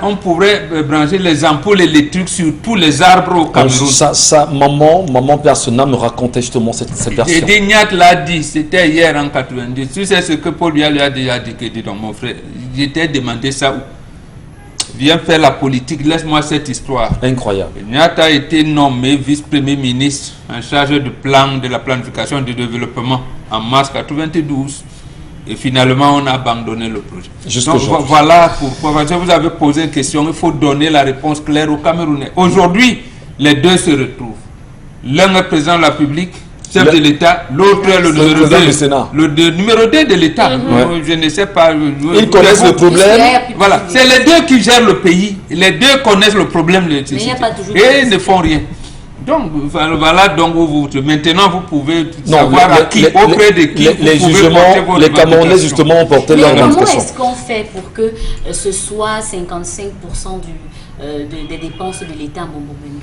on pourrait brancher les ampoules électriques sur tous les arbres au Cameroun. Maman personnelle me racontait justement cette version. Et Dignat l'a dit, c'était hier en 90. Tu sais ce que Paul Biya lui a déjà dit, que dit donc mon frère, j'étais demandé ça où? Viens faire la politique, laisse-moi cette histoire. Incroyable. Dignat a été nommé vice-premier ministre en charge du plan de la planification du développement en mars 92. Et finalement, on a abandonné le projet. Donc, voilà pourquoi vous avez posé une question. Il faut donner la réponse claire aux Camerounais. Aujourd'hui, les deux se retrouvent. L'un est président de la République, chef de l'État, l'autre est le numéro 2. Le numéro 2 de l'État. Je ne sais pas. Ils connaissent le problème. Voilà. C'est les deux qui gèrent le pays. Les deux connaissent le problème de l'électricité. Et ils ne font rien. Donc, voilà, donc maintenant vous pouvez savoir auprès de qui les jugements, les Camerounais justement ont porté leur revendication. Comment est-ce qu'on fait pour que ce soit 55% des dépenses de l'État?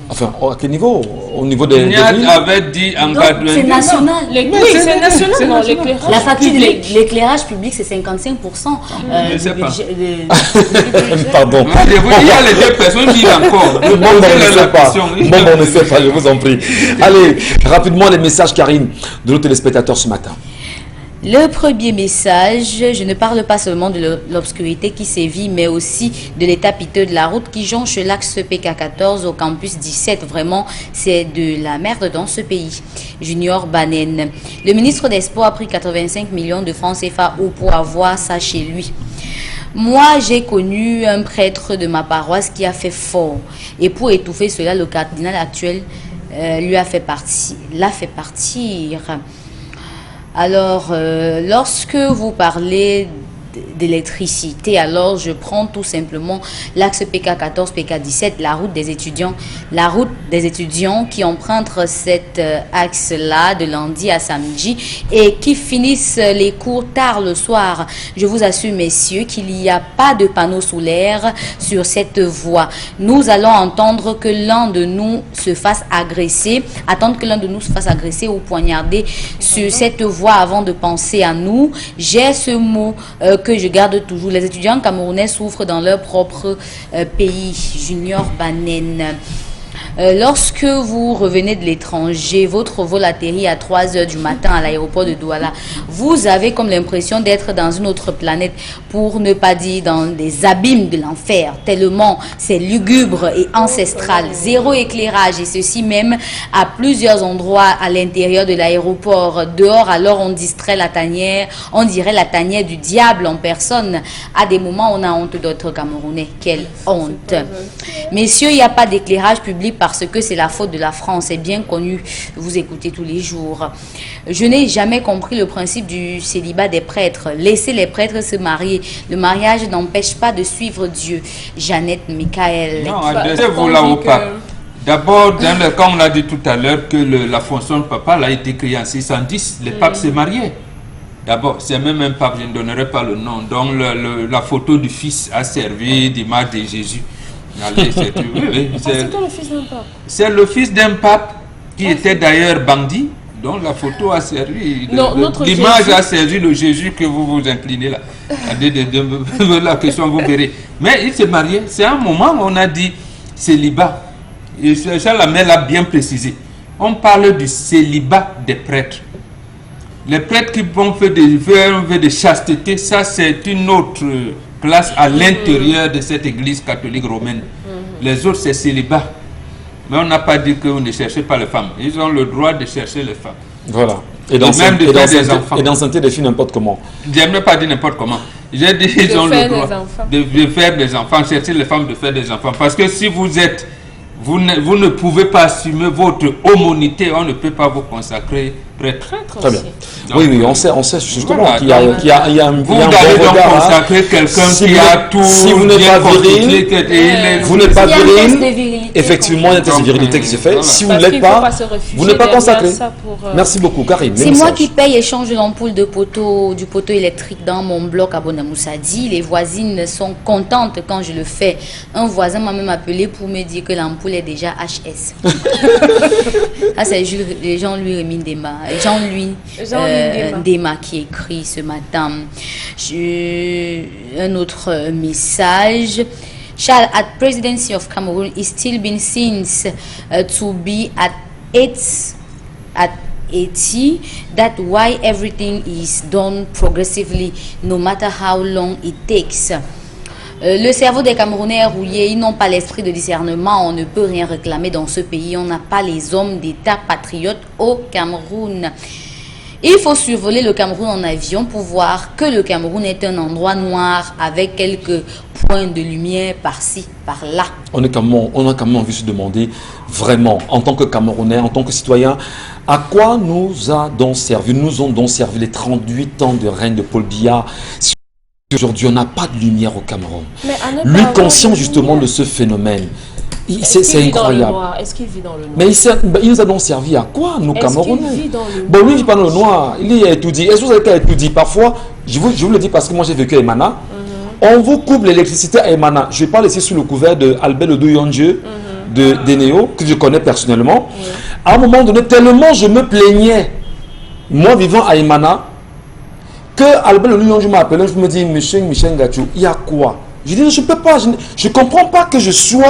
Enfin, à quel niveau? Au niveau des villes avait dit en cas de... C'est national. Oui, c'est national. Non, la facture de l'éclairage public, c'est 55%. Je sais pas. Pardon. Je vous dis, il y a les deux personnes qui vivent encore. Bon, on ne sait pas. On ne sait pas, je vous en prie. Allez, rapidement les messages, Karine, de nos téléspectateurs ce matin. Le premier message, je ne parle pas seulement de l'obscurité qui sévit, mais aussi de l'état piteux de la route qui jonche l'axe PK14 au campus 17. Vraiment, c'est de la merde dans ce pays. Junior Banen. Le ministre des Sports a pris 85 millions de francs CFA pour avoir ça chez lui. Moi, j'ai connu un prêtre de ma paroisse qui a fait fort. Et pour étouffer cela, le cardinal actuel l'a fait partir. Alors, lorsque vous parlez d'électricité, alors je prends tout simplement l'axe PK14, PK17, la route des étudiants qui empruntent cet axe-là de lundi à samedi et qui finissent les cours tard le soir. Je vous assure, messieurs, qu'il n'y a pas de panneau solaire sur cette voie. Nous allons attendre que l'un de nous se fasse agresser ou poignarder sur cette voie avant de penser à nous. J'ai ce mot que je garde toujours. Les étudiants camerounais souffrent dans leur propre pays. Junior Banen. Lorsque vous revenez de l'étranger, votre vol atterrit à 3 h du matin à l'aéroport de Douala. Vous avez comme l'impression d'être dans une autre planète, pour ne pas dire dans des abîmes de l'enfer, tellement c'est lugubre et ancestral. Zéro éclairage, et ceci même à plusieurs endroits à l'intérieur de l'aéroport. Dehors, alors on distrait la tanière, on dirait la tanière du diable en personne. À des moments, on a honte d'autres Camerounais. Quelle honte. Messieurs, il n'y a pas d'éclairage public parce que c'est la faute de la France. C'est bien connu. Vous écoutez tous les jours. Je n'ai jamais compris le principe du célibat des prêtres. Laissez les prêtres se marier. Le mariage n'empêche pas de suivre Dieu. Jeannette Michael. Non, adressez-vous là au pape. D'abord, comme on l'a dit tout à l'heure, que la fonction de papa a été créée en 610. Les papes se mariaient. D'abord, c'est même un pape, je ne donnerai pas le nom. Donc, la photo du fils a servi d'image de Jésus. C'est le fils d'un pape. C'est le fils d'un pape qui était d'ailleurs bandit. Donc, la photo a servi. L'image a servi le Jésus que vous vous inclinez là. La question, vous verrez. Mais il s'est marié. C'est un moment où on a dit célibat. Et ça, la mère l'a bien précisé. On parle du célibat des prêtres. Les prêtres qui vont faire des vœux de chasteté, ça c'est une autre classe à l'intérieur de cette église catholique romaine. Les autres c'est célibat. Mais on n'a pas dit que vous ne cherchez pas les femmes. Ils ont le droit de chercher les femmes. Voilà. Et d'enceinte des filles n'importe comment. Je n'ai pas dit n'importe comment. J'ai dit qu'ils ont le droit de faire des enfants, chercher les femmes de faire des enfants. Parce que si vous êtes... Vous ne pouvez pas assumer votre homonité, on ne peut pas vous consacrer prêtre. Très bien. Donc, oui, on sait justement voilà, qu'il y a un vous allez donc consacrer quelqu'un qui a tout. Si vous n'êtes pas viril, vous n'êtes pas viril, effectivement, il y a un test de virilité qui se fait. Si vous ne l'êtes pas, vous n'êtes pas consacré. Merci beaucoup, Karim. C'est moi qui paye et change l'ampoule du poteau électrique dans mon bloc à Bonamoussadi. Les voisines sont contentes quand je le fais. Un voisin m'a même appelé pour me dire que l'ampoule est déjà HS. Ah, c'est Jean-Louis Remindema. Jean-Louis Ndema qui écrit ce matin. Un autre message. Shall at presidency of Cameroon is still been seen to be at 80. That why everything is done progressively, no matter how long it takes. Le cerveau des Camerounais est rouillé, ils n'ont pas l'esprit de discernement, on ne peut rien réclamer dans ce pays, on n'a pas les hommes d'État patriotes au Cameroun. Il faut survoler le Cameroun en avion pour voir que le Cameroun est un endroit noir avec quelques points de lumière par-ci, par-là. On a quand même envie de se demander vraiment, en tant que Camerounais, en tant que citoyens, à quoi nous ont donc servi les 38 ans de règne de Paul Biya. Aujourd'hui, on n'a pas de lumière au Cameroun. Lui, conscient justement de ce phénomène, c'est incroyable. Est-ce qu'il vit dans le noir? Mais il nous a donc servi à quoi, nous, Camerounais? Bon, lui, il vit pas dans le noir. Il est étudié. Est-ce que vous avez qu'à étudier? Parfois, je vous le dis parce que moi, j'ai vécu à Emana. On vous coupe l'électricité à Emana. Je parle ici sous le couvert de Albert Ledo Yondieu, d'Eneo, que je connais personnellement. À un moment donné, tellement je me plaignais, moi vivant à Emana, que Albert Ledo Yondieu m'a appelé, je me dis, Michel Gachou, il y a quoi? Je dis, je ne peux pas, je ne comprends pas que je vis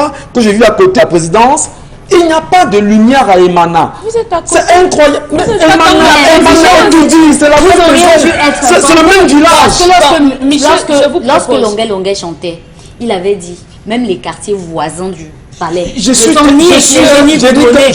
à côté de la présidence. Il n'y a pas de lumière à Emana. C'est incroyable. Emana étudie, c'est la même maison. C'est le même village. Lorsque Longuet chantait, il avait dit, même les quartiers voisins du palais. Je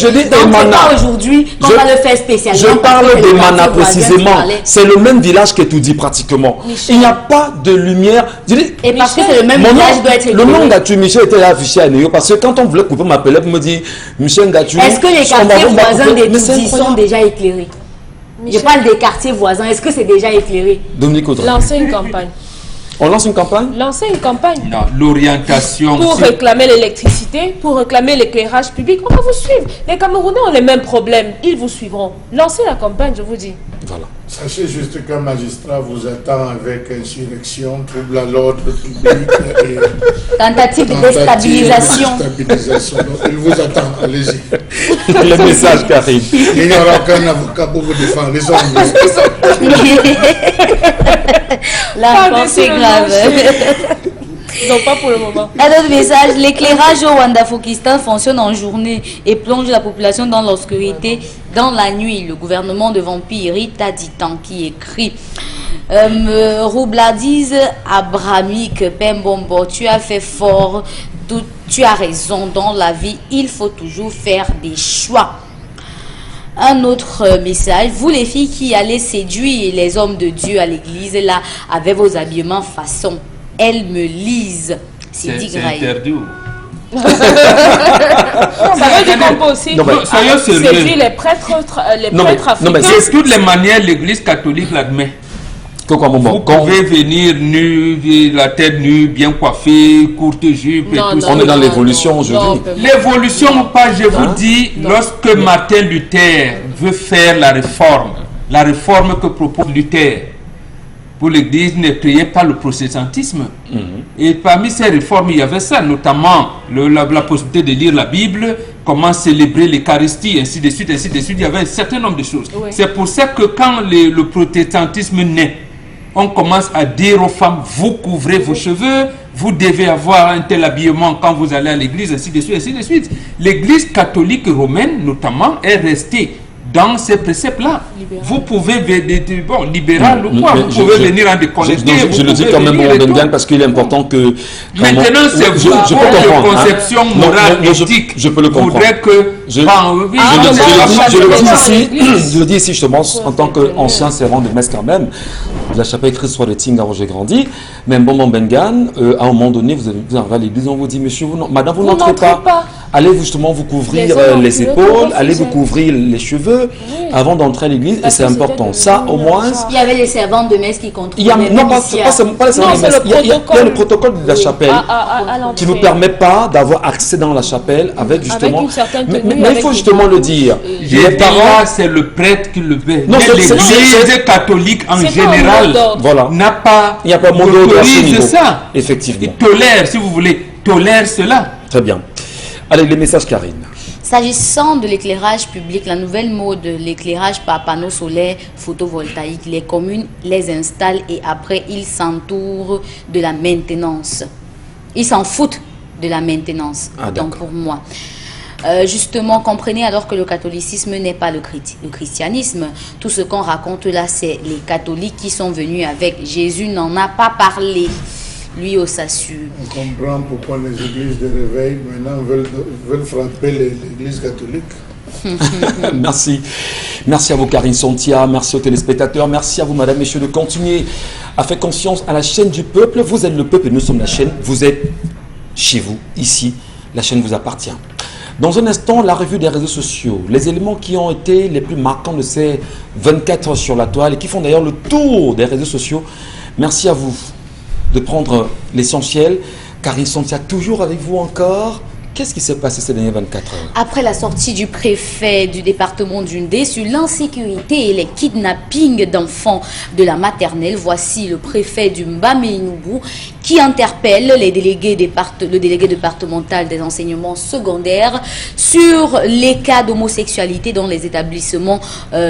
dis Emana. Aujourd'hui, on va le faire spécialement. Je parle d'Emana précisément. C'est le même village qu'étudie pratiquement. Il n'y a pas de lumière. Et parce que c'est le même village doit être éclairé. Le nom Gachou, Michel était affiché à Néo parce que quand on voulait couper, m'appeler pour me dire Michel Gachou. Est-ce que les quartiers voisins d'étudie sont déjà éclairés? Je parle des quartiers voisins. Est-ce que c'est déjà éclairé? Dominique Audrey. Lancer une campagne. On lance une campagne? Lancer une campagne. Non, l'orientation. Pour réclamer l'électricité, pour réclamer l'éclairage public, on va vous suivre. Les Camerounais ont les mêmes problèmes, ils vous suivront. Lancez la campagne, je vous dis. Voilà. Sachez juste qu'un magistrat vous attend avec insurrection, trouble à l'ordre public et tentative de déstabilisation. Donc, il vous attend, allez-y. Le message qui arrive. Il n'y aura aucun avocat pour vous défendre. Les hommes. La pensée grave. Non, pas pour le moment. Un autre message, l'éclairage au Rwanda-Fokistan fonctionne en journée et plonge la population dans l'obscurité dans la nuit. Le gouvernement de vampire Rita Ditan qui écrit Roubladiz Abramique Pembombo, tu as fait fort, tu as raison, dans la vie il faut toujours faire des choix. Un autre message, vous les filles qui allez séduire les hommes de Dieu à l'église, là, avec vos habillements façon, elles me lisent. C'est dit Graï. interdit. Ça veut dire qu'on peut aussi soyons sérieux. séduire les prêtres africains. De toutes les manières, l'église catholique l'admet. Vous pouvez venir nu, la tête nue, bien coiffée, courte jupe et tout ça. On est dans l'évolution aujourd'hui. L'évolution ou pas, je vous dis, lorsque Martin Luther veut faire la réforme que propose Luther pour l'église, ne créait pas le protestantisme. Et parmi ces réformes, il y avait ça, notamment la possibilité de lire la Bible, comment célébrer l'Eucharistie, ainsi de suite, ainsi de suite. Il y avait un certain nombre de choses. Oui. C'est pour ça que quand le protestantisme naît, on commence à dire aux femmes, vous couvrez vos cheveux, vous devez avoir un tel habillement quand vous allez à l'église, ainsi de suite, ainsi de suite. L'église catholique romaine, notamment, est restée dans ces préceptes-là. Vous pouvez, libéral ou quoi, vous pouvez venir en déconnecter. Je le dis quand même, Bengan, parce qu'il est important que... Maintenant, c'est vous, votre conception morale, éthique. Je peux le comprendre. Je le dis ici, justement, en tant qu'ancien servant de messe quand même, de la chapelle Christ soit de Tinga où j'ai grandi, mais bon, Bengan, à un moment donné, vous arrivez à l'église, on vous dit, monsieur, madame, vous n'entrez pas. Allez justement vous couvrir les épaules, allez vous couvrir les cheveux avant d'entrer à l'église, et c'est important. Ça, au moins... Il y avait les servantes de messe qui contrôlaient. Non, pas les servantes de messe. Il y a le protocole de la chapelle qui ne nous permet pas d'avoir accès dans la chapelle avec justement... Mais il faut justement le dire. Les parents, c'est le prêtre qui le fait. L'Église catholique en général n'a pas... Il n'y a pas mot d'ordre à ce niveau. Ça. Effectivement. Il tolère, si vous voulez, tolère cela. Très bien. Allez, les messages, Karine. S'agissant de l'éclairage public, la nouvelle mode de l'éclairage par panneaux solaires photovoltaïques, les communes les installent et après ils s'entourent de la maintenance. Ils s'en foutent de la maintenance. Donc pour moi. Justement, comprenez alors que le catholicisme n'est pas le christianisme. Tout ce qu'on raconte là, c'est les catholiques qui sont venus avec. Jésus n'en a pas parlé. Lui au s'assure. On comprend pourquoi les églises de réveil maintenant veulent frapper l'église catholique. Merci. Merci à vous, Karine Sontia. Merci aux téléspectateurs. Merci à vous, madame, messieurs, de continuer à faire confiance à la chaîne du peuple. Vous êtes le peuple et nous sommes la chaîne. Vous êtes chez vous, ici. La chaîne vous appartient. Dans un instant, la revue des réseaux sociaux. Les éléments qui ont été les plus marquants de ces 24 heures sur la toile et qui font d'ailleurs le tour des réseaux sociaux. Merci à vous de prendre l'essentiel. Karine Sontia, toujours avec vous encore. Qu'est-ce qui s'est passé ces dernières 24 heures? Après la sortie du préfet du département d'Undé sur l'insécurité et les kidnappings d'enfants de la maternelle, voici le préfet du Mbamenoubou qui interpelle le délégué départemental des enseignements secondaires sur les cas d'homosexualité dans les établissements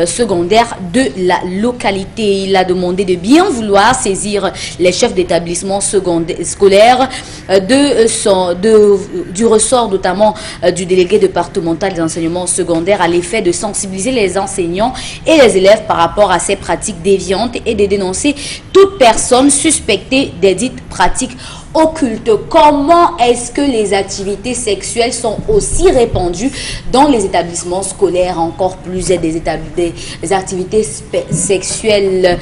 secondaires de la localité. Il a demandé de bien vouloir saisir les chefs d'établissements scolaires du ressort notamment du délégué départemental des enseignements secondaires à l'effet de sensibiliser les enseignants et les élèves par rapport à ces pratiques déviantes et de dénoncer toute personne suspectée des dites pratiques occultes. Comment est-ce que les activités sexuelles sont aussi répandues dans les établissements scolaires, encore plus des activités sexuelles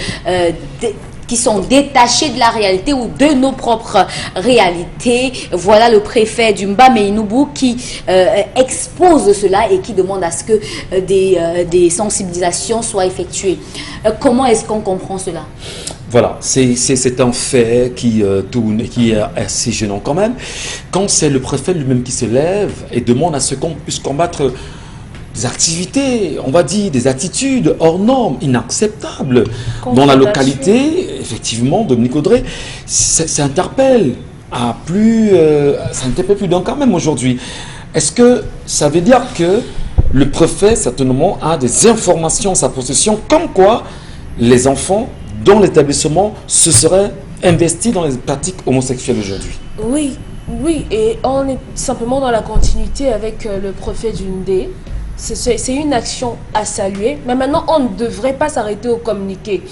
qui sont détachés de la réalité ou de nos propres réalités? Voilà le préfet du Mbamenoubou qui expose cela et qui demande à ce que des sensibilisations soient effectuées. Comment est-ce qu'on comprend cela? Voilà, c'est un fait qui est assez gênant quand même. Quand c'est le préfet lui-même qui se lève et demande à ce qu'on puisse combattre des activités, on va dire, des attitudes hors normes, inacceptables dans la localité, effectivement, Dominique Audrey, ça interpelle plus d'un quand même aujourd'hui. Est-ce que ça veut dire que le préfet, certainement, a des informations en sa possession, comme quoi les enfants dans l'établissement se seraient investis dans les pratiques homosexuelles aujourd'hui? Oui, oui, et on est simplement dans la continuité avec le préfet d'Undé. C'est une action à saluer, mais maintenant on ne devrait pas s'arrêter au communiqué.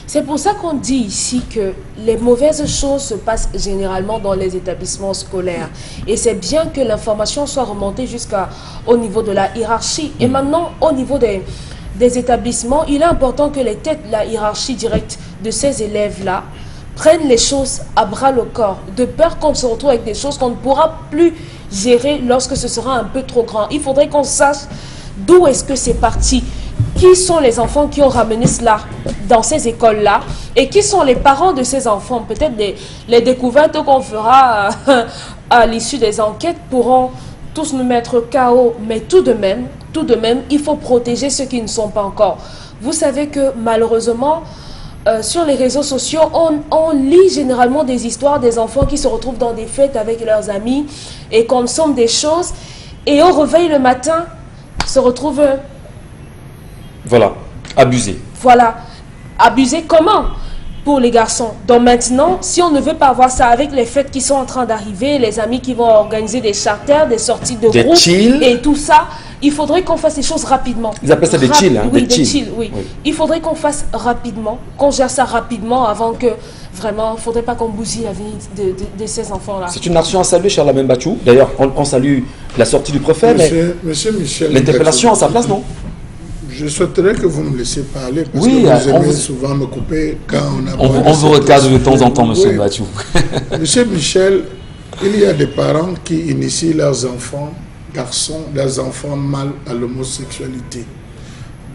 C'est pour ça qu'on dit ici que les mauvaises choses se passent généralement dans les établissements scolaires. Et c'est bien que l'information soit remontée jusqu'au niveau de la hiérarchie. Et maintenant, au niveau des établissements, il est important que les têtes de la hiérarchie directe de ces élèves-là prennent les choses à bras le corps, de peur qu'on se retrouve avec des choses qu'on ne pourra plus gérer lorsque ce sera un peu trop grand. Il faudrait qu'on sache d'où est-ce que c'est parti. Qui sont les enfants qui ont ramené cela dans ces écoles-là et qui sont les parents de ces enfants? Peut-être les découvertes qu'on fera à l'issue des enquêtes pourront tous nous mettre KO, mais tout de même, il faut protéger ceux qui ne sont pas encore. Vous savez que malheureusement, sur les réseaux sociaux, on lit généralement des histoires des enfants qui se retrouvent dans des fêtes avec leurs amis et consomment des choses et au réveil le matin, se retrouvent... Voilà, abusé. Voilà, abusé comment pour les garçons? Donc maintenant, si on ne veut pas avoir ça avec les fêtes qui sont en train d'arriver, les amis qui vont organiser des charters, des sorties de groupe et tout ça, il faudrait qu'on fasse les choses rapidement. Ils appellent ça des chill, hein? Oui, des chill, oui. Il faudrait qu'on fasse rapidement, qu'on gère ça rapidement avant que vraiment, il ne faudrait pas qu'on bousille la vie de ces enfants-là. C'est une action à saluer, cher Lamine Bachou. D'ailleurs, on salue la sortie du préfet, Monsieur Michel, l'interpellation à sa place, non? Je souhaiterais que vous me laissiez parler, parce oui, que vous aimez souvent me couper quand on a... On vous recadre de temps en temps, monsieur Bachou. Monsieur Michel, il y a des parents qui initient leurs enfants garçons, leurs enfants mâles à l'homosexualité.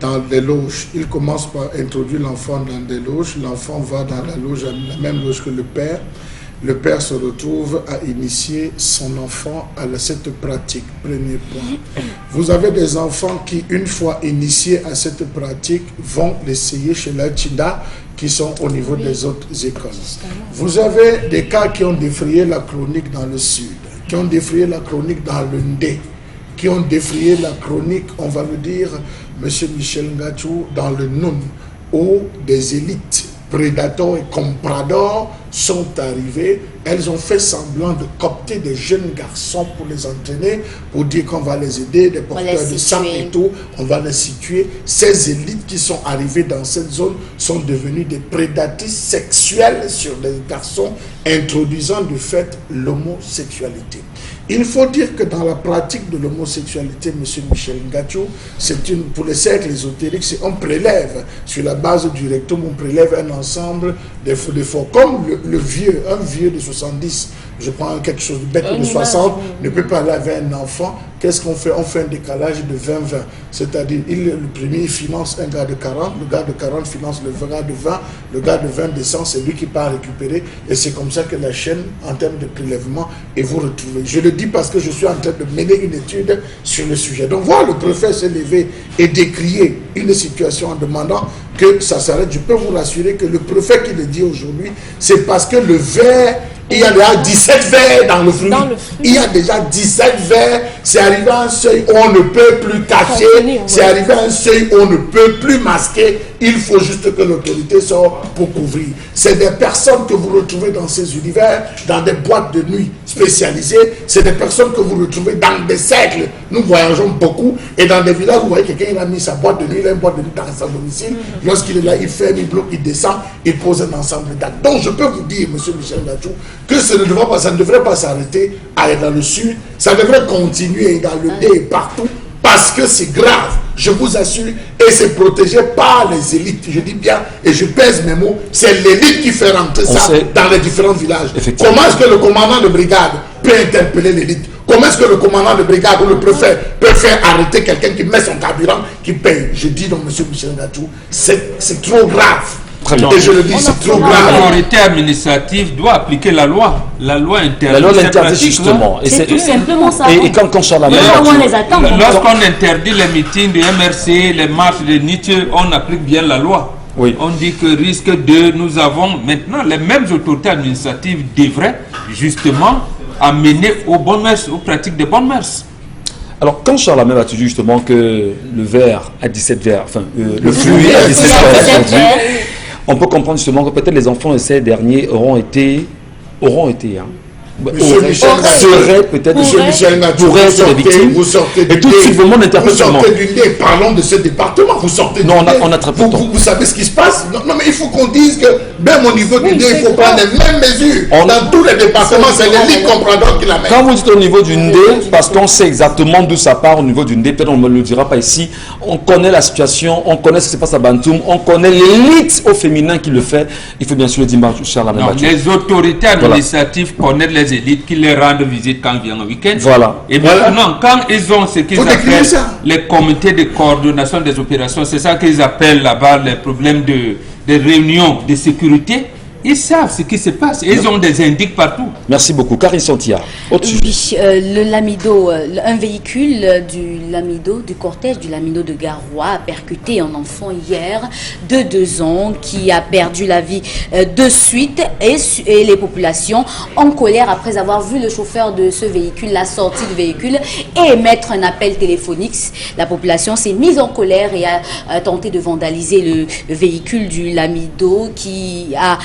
Dans des loges, ils commencent par introduire l'enfant dans des loges, l'enfant va dans la loge, la même loge que le père. Le père se retrouve à initier son enfant à cette pratique. Premier point. Vous avez des enfants qui, une fois initiés à cette pratique, vont l'essayer chez la Tchida, qui sont au niveau des autres écoles. Vous avez des cas qui ont défrayé la chronique dans le sud, qui ont défrayé la chronique dans le Ndé, qui ont défrayé la chronique, on va le dire, M. Michel Ngachou, dans le Noun, où des élites prédateurs et compradors sont arrivés. Elles ont fait semblant de coopter des jeunes garçons pour les entraîner, pour dire qu'on va les aider, des porteurs de sang et tout, on va les situer. Ces élites qui sont arrivées dans cette zone sont devenues des prédatrices sexuelles sur les garçons, introduisant de fait l'homosexualité. Il faut dire que dans la pratique de l'homosexualité, M. Michel Ngachou, pour les cercles ésotériques, on prélève, sur la base du rectum, on prélève un ensemble de faux. Comme un vieux de 70, je prends quelque chose de bête de 60, ne peut pas aller avec un enfant. Qu'est-ce qu'on fait? On fait un décalage de 20-20. C'est-à-dire, le premier finance un gars de 40, le gars de 40 finance le gars de 20, le gars de 20 descend, c'est lui qui part récupérer. Et c'est comme ça que la chaîne, en termes de prélèvement, et vous retrouvez. Je le dis parce que je suis en train de mener une étude sur le sujet. Donc voilà, le préfet s'est levé et décrier une situation en demandant que ça s'arrête. Je peux vous rassurer que le préfet qui le dit aujourd'hui, c'est parce que le verre, il y a déjà 17 verres dans le fruit. Il y a déjà 17 verres. C'est arrivé à un seuil où on ne peut plus cacher. C'est arrivé à un seuil où on ne peut plus masquer. Il faut juste que l'autorité sorte pour couvrir. C'est des personnes que vous retrouvez dans ces univers, dans des boîtes de nuit spécialisées. C'est des personnes que vous retrouvez dans des cercles. Nous voyageons beaucoup. Et dans des villages, vous voyez quelqu'un, il a mis sa boîte de nuit, il a une boîte de nuit dans son domicile. Lorsqu'il est là, il ferme, il bloque, il descend, il pose un ensemble d'actes. Donc je peux vous dire, M. Michel Ngachou, que ça ne devrait pas s'arrêter dans le sud. Ça devrait continuer dans le dé et partout. Parce que c'est grave, je vous assure, et c'est protégé par les élites. Je dis bien, et je pèse mes mots, c'est l'élite qui fait rentrer ça dans les différents villages. Comment est-ce que le commandant de brigade peut interpeller l'élite? Comment est-ce que le commandant de brigade ou le préfet peut faire arrêter quelqu'un qui met son carburant, qui paye? Je dis donc, M. Michel Ngachou, c'est trop grave. Et je le dis, c'est trop grave. L'autorité administrative doit appliquer la loi. La loi interdit. La loi l'interdit justement. C'est tout simplement ça. Et quand Charles lorsqu'on interdit les meetings de MRC, les marches de Nietzsche, on applique bien la loi. Oui. On dit que risque de, nous avons maintenant les mêmes autorités administratives devraient justement amener aux bonnes mœurs, aux pratiques de bonnes mœurs. Alors, quand Charles a dit justement que le verre a 17 verres, enfin, le fruit a 17 verres, on peut comprendre justement que peut-être les enfants de ces derniers auront été Monsieur Michel serait peut-être Monsieur Michel Ngachou, pourrait être des victimes. vous sortez Et tout de suite, le monde interprète Vous sortez du nez, parlons de ce département. Vous sortez Non, du nez. on a très peu de temps. Vous savez ce qui se passe? Non, mais il faut qu'on dise que même au niveau du nez, il faut prendre les mêmes mesures. Dans tous les départements, c'est l'élite comprador qui la met. Quand vous dites au niveau du ndé, parce qu'on sait exactement d'où ça part au niveau du ndé, peut-être on ne me le dira pas ici, on connaît la situation, on connaît ce qui se passe à Bantoum, on connaît l'élite au féminin qui le fait. Il faut bien sûr le dire, Charles Non, les autorités administratives connaissent les élites qui les rendent visite quand vient un week-end. Voilà. Et maintenant, quand ils ont ce qu'ils appellent ça. les comités de coordination des opérations, c'est ça qu'ils appellent là-bas les problèmes de réunions de sécurité. Ils savent ce qui se passe. Ils ont des indices partout. Merci beaucoup. Karine Santia. Oui, le Lamido, un véhicule du cortège du Lamido de Garoua a percuté un enfant hier de 2 ans qui a perdu la vie de suite et les populations en colère après avoir vu le chauffeur de ce véhicule, la sortie du véhicule et émettre un appel téléphonique. La population s'est mise en colère et a tenté de vandaliser le véhicule du Lamido qui a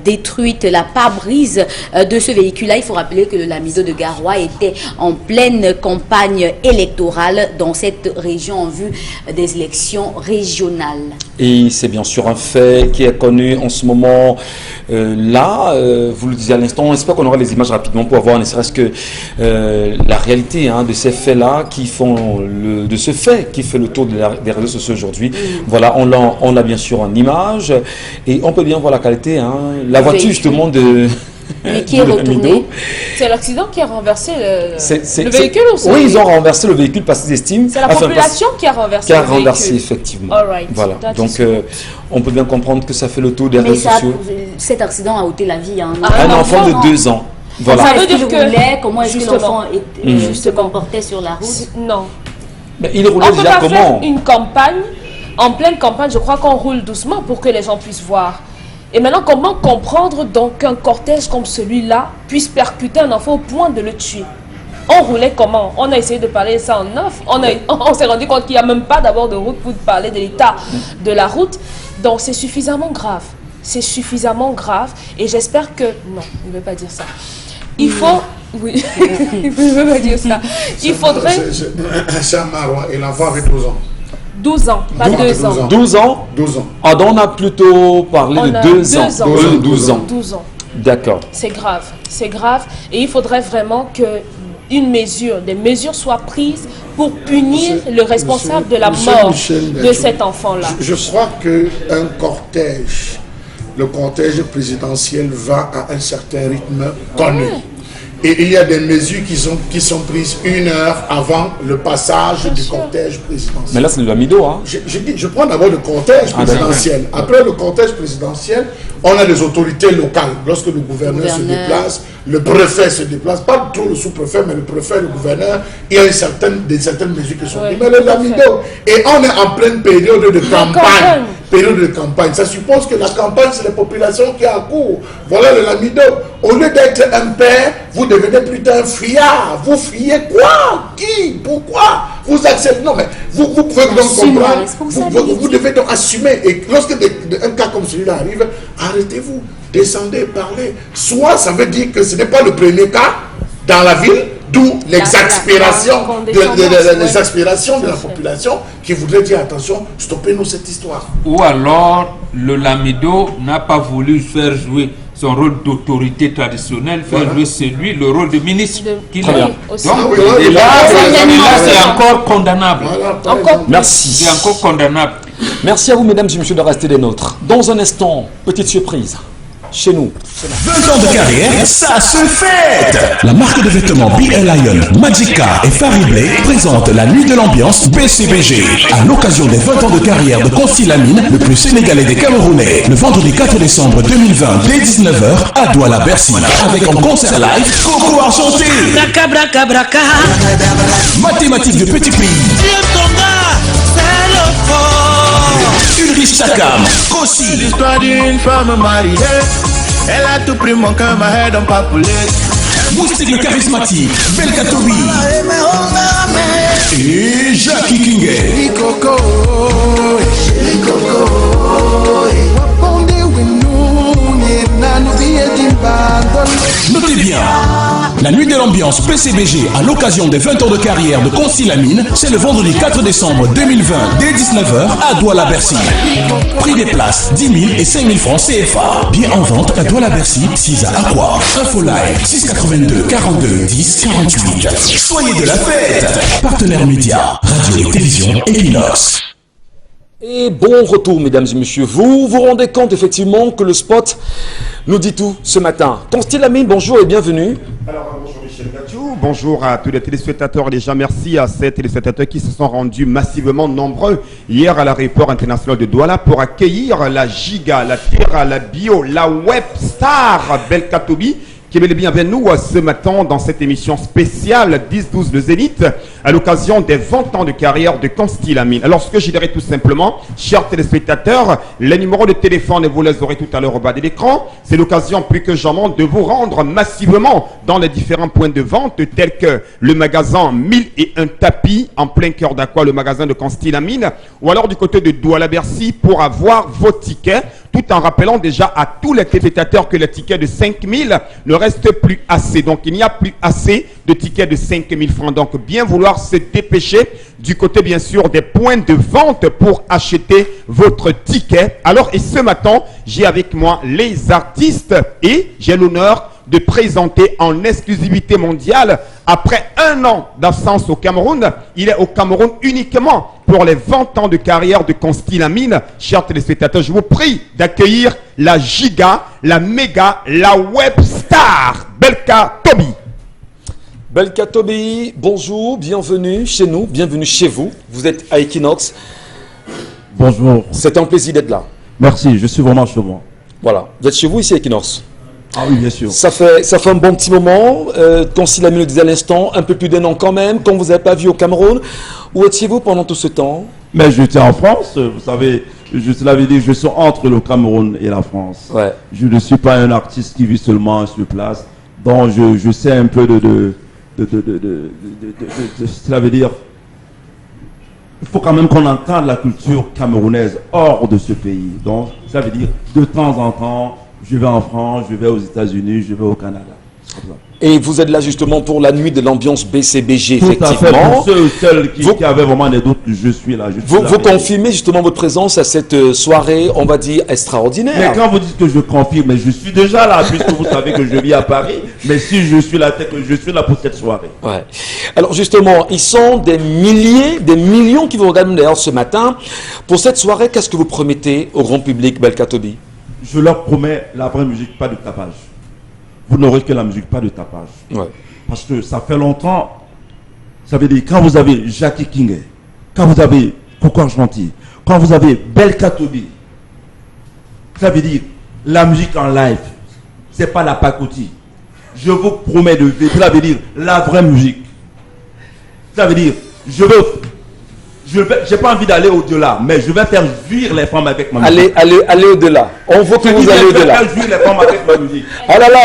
détruite la pare-brise de ce véhicule-là. Il faut rappeler que le Lamido de Garoua était en pleine campagne électorale dans cette région en vue des élections régionales. Et c'est bien sûr un fait qui est connu en ce moment là, vous le disiez à l'instant, on espère qu'on aura les images rapidement pour voir ne serait-ce que la réalité de ces faits-là qui font de ce fait qui fait le tour des réseaux sociaux aujourd'hui. Voilà, on l'a bien sûr en image et on peut bien voir la qualité, la voiture justement de... Mais qui est retourné. C'est l'accident qui a renversé le véhicule ou c'est... Oui, ils ont renversé le véhicule parce qu'ils estiment... C'est la population qui a renversé le véhicule. Qui a renversé, effectivement. Right. Voilà, donc on peut bien comprendre que ça fait le tour des réseaux sociaux. Cet accident a ôté la vie à un enfant de 2 ans. Voilà. Ça veut dire que... Comment est-ce que l'enfant se comportait sur la route? Non. Mais il roulait déjà comment? On peut faire une campagne, en pleine campagne, je crois qu'on roule doucement pour que les gens puissent voir. Et maintenant, comment comprendre donc qu'un cortège comme celui-là puisse percuter un enfant au point de le tuer? On roulait comment? On a essayé de parler de ça en off. On s'est rendu compte qu'il n'y a même pas d'abord de route pour parler de l'état de la route. Donc c'est suffisamment grave. C'est suffisamment grave. Et j'espère que... Non, il ne veut pas dire ça. Il faut... Oui, il ne veut pas dire ça. Il faudrait... C'est un marois et l'enfant avait 12 ans. 12 ans, pas 2 ans. 12 ans 12 ans. Ah, donc on a plutôt parlé de 2 ans. 12 ans. 12 ans. D'accord. C'est grave, c'est grave. Et il faudrait vraiment que des mesures soient prises pour punir le responsable de la mort de cet enfant-là. Je crois qu'un cortège, le cortège présidentiel va à un certain rythme connu. Et il y a des mesures qui sont prises 1 heure avant le passage du cortège présidentiel. Mais là, c'est le Lamido, Je prends d'abord le cortège présidentiel. Après le cortège présidentiel, on a des autorités locales. Lorsque le gouverneur se déplace, le préfet se déplace, pas trop le sous-préfet, mais le préfet, le gouverneur, il y a certaines mesures qui sont prises. Mais le Lamido, et on est en pleine période de campagne. Période de campagne. Ça suppose que la campagne, c'est la population qui a cours. Voilà le Lamido. Au lieu d'être un père, vous devenez plutôt un friard. Vous friez quoi? Qui? Pourquoi? Vous acceptez? Non, mais vous pouvez donc comprendre. Vous devez donc assumer. Et lorsque un cas comme celui-là arrive, arrêtez-vous. Descendez, parlez. Soit ça veut dire que ce n'est pas le premier cas dans la ville, d'où l'exaspération de la population qui voudrait dire attention, stoppez-nous cette histoire. Ou alors le Lamido n'a pas voulu faire jouer son rôle d'autorité traditionnelle, faire jouer le rôle de ministre qu'il a. Et là, c'est encore condamnable. Merci. C'est encore condamnable. Merci à vous, mesdames et messieurs, de rester des nôtres. Dans un instant, petite surprise. Chez nous. 20 ans de carrière, ça se fête. La marque de vêtements B.L. Lion, Magica et Fariblé présente la nuit de l'ambiance BCBG. À l'occasion des 20 ans de carrière de Consti Lamine, le plus sénégalais des Camerounais, le vendredi 4 décembre 2020 dès 19h à Douala-Bercy, avec en concert live Coco Argenté. Mathématiques de petit pays. Ulrich Sakam, Kossi. L'histoire d'une femme mariée, elle a tout pris mon cœur, ma head on pas poulet. Moustique le charismatique, Belkatobi. Et Jackie Kingé. Notez bien, La nuit de l'ambiance PCBG à l'occasion des 20 ans de carrière de Consti Lamine, c'est le vendredi 4 décembre 2020 dès 19h à Douala-Bercy. Prix des places 10 000 et 5 000 francs CFA. Bien en vente à Douala-Bercy, 6 à Aqua. Info live 682 42 10 48. Soyez de la fête. Partenaire média, radio et télévision Equinox. Et bon retour, mesdames et messieurs. Vous vous rendez compte effectivement que le spot nous dit tout ce matin. Consti Lamine, bonjour et bienvenue. Alors, bonjour Michel Gatiou, bonjour à tous les téléspectateurs. Déjà, merci à ces téléspectateurs qui se sont rendus massivement nombreux hier à l'aéroport international de Douala pour accueillir la Giga, la Terra, la Bio, la Web Star Belkatobi, qui est bel et bien avec nous ce matin dans cette émission spéciale 10-12 de Zénith à l'occasion des 20 ans de carrière de Consti Lamine. Alors ce que je dirais tout simplement, chers téléspectateurs, les numéros de téléphone, vous les aurez tout à l'heure au bas de l'écran. C'est l'occasion plus que jamais de vous rendre massivement dans les différents points de vente tels que le magasin 1001 tapis en plein cœur d'Aqua, le magasin de Consti Lamine, ou alors du côté de Douala-Bercy pour avoir vos tickets, tout en rappelant déjà à tous les téléspectateurs que les tickets de 5 000 ne restent plus assez. Donc il n'y a plus assez de tickets de 5 000 francs. Donc bien vouloir se dépêcher du côté bien sûr des points de vente pour acheter votre ticket. Alors et ce matin, j'ai avec moi les artistes et j'ai l'honneur de présenter en exclusivité mondiale, après 1 an d'absence au Cameroun, il est au Cameroun uniquement pour les 20 ans de carrière de Consti Lamine. Chers téléspectateurs, je vous prie d'accueillir la Giga, la Méga, la Web Star, Belkatobi. Belkatobi, bonjour, bienvenue chez nous, bienvenue chez vous. Vous êtes à Equinox. Bonjour. C'est un plaisir d'être là. Merci, je suis vraiment chez moi. Voilà, vous êtes chez vous ici à Equinox. Ah oui, bien sûr. Ça fait un bon petit moment. Consti Lamine le disait à l'instant, un peu plus d'1 an quand même, qu'on ne vous avait pas vu au Cameroun. Où étiez-vous pendant tout ce temps? Mais j'étais en France, vous savez, je te l'avais dit, je suis entre le Cameroun et la France. Ouais. Je ne suis pas un artiste qui vit seulement sur place, donc je sais un peu cela veut dire, il faut quand même qu'on entende la culture camerounaise hors de ce pays. Donc, ça veut dire, de temps en temps, je vais en France, je vais aux États-Unis, je vais au Canada. Et vous êtes là justement pour la nuit de l'ambiance BCBG, tout effectivement. à fait, pour ceux ou celles qui avaient vraiment des doutes, je suis là. Vous confirmez justement votre présence à cette soirée, on va dire, extraordinaire. Mais quand vous dites que je confirme, je suis déjà là, puisque vous savez que je vis à Paris. Mais si je suis là, c'est que je suis là pour cette soirée. Ouais. Alors justement, ils sont des milliers, des millions qui vous regardent d'ailleurs ce matin. Pour cette soirée, qu'est-ce que vous promettez au grand public, Belkatobi? Je leur promets la vraie musique, pas de tapage. Vous n'aurez que la musique, pas de tapage. Ouais. Parce que ça fait longtemps, ça veut dire, quand vous avez Jackie King, quand vous avez Coco Gentil, quand vous avez Belkatobi, ça veut dire la musique en live, c'est pas la pacotille. Je vous promets de vivre, ça veut dire la vraie musique. Ça veut dire, j'ai pas envie d'aller au-delà, mais je vais faire jouir les femmes avec ma musique. Allez au-delà. On veut que vous allez au-delà. Je vais faire jouir les femmes avec ma musique. Ah là là.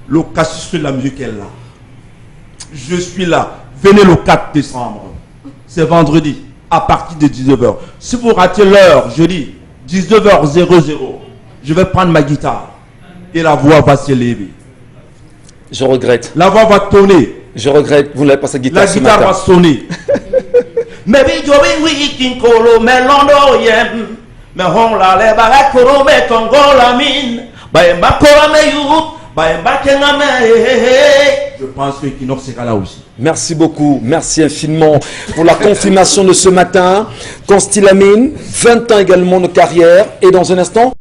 Le Cassius de la musique est là. Je suis là. Venez le 4 décembre. C'est vendredi, à partir de 19h. Si vous ratez l'heure, jeudi, 19h00, je vais prendre ma guitare et la voix va s'élever. Je regrette. La voix va tonner. Je regrette, vous n'avez pas sa guitare. La guitare va sonner. Je pense que Equinox sera là aussi. Merci beaucoup, merci infiniment pour la confirmation de ce matin. Consti Lamine, 20 ans également de carrière. Et dans un instant,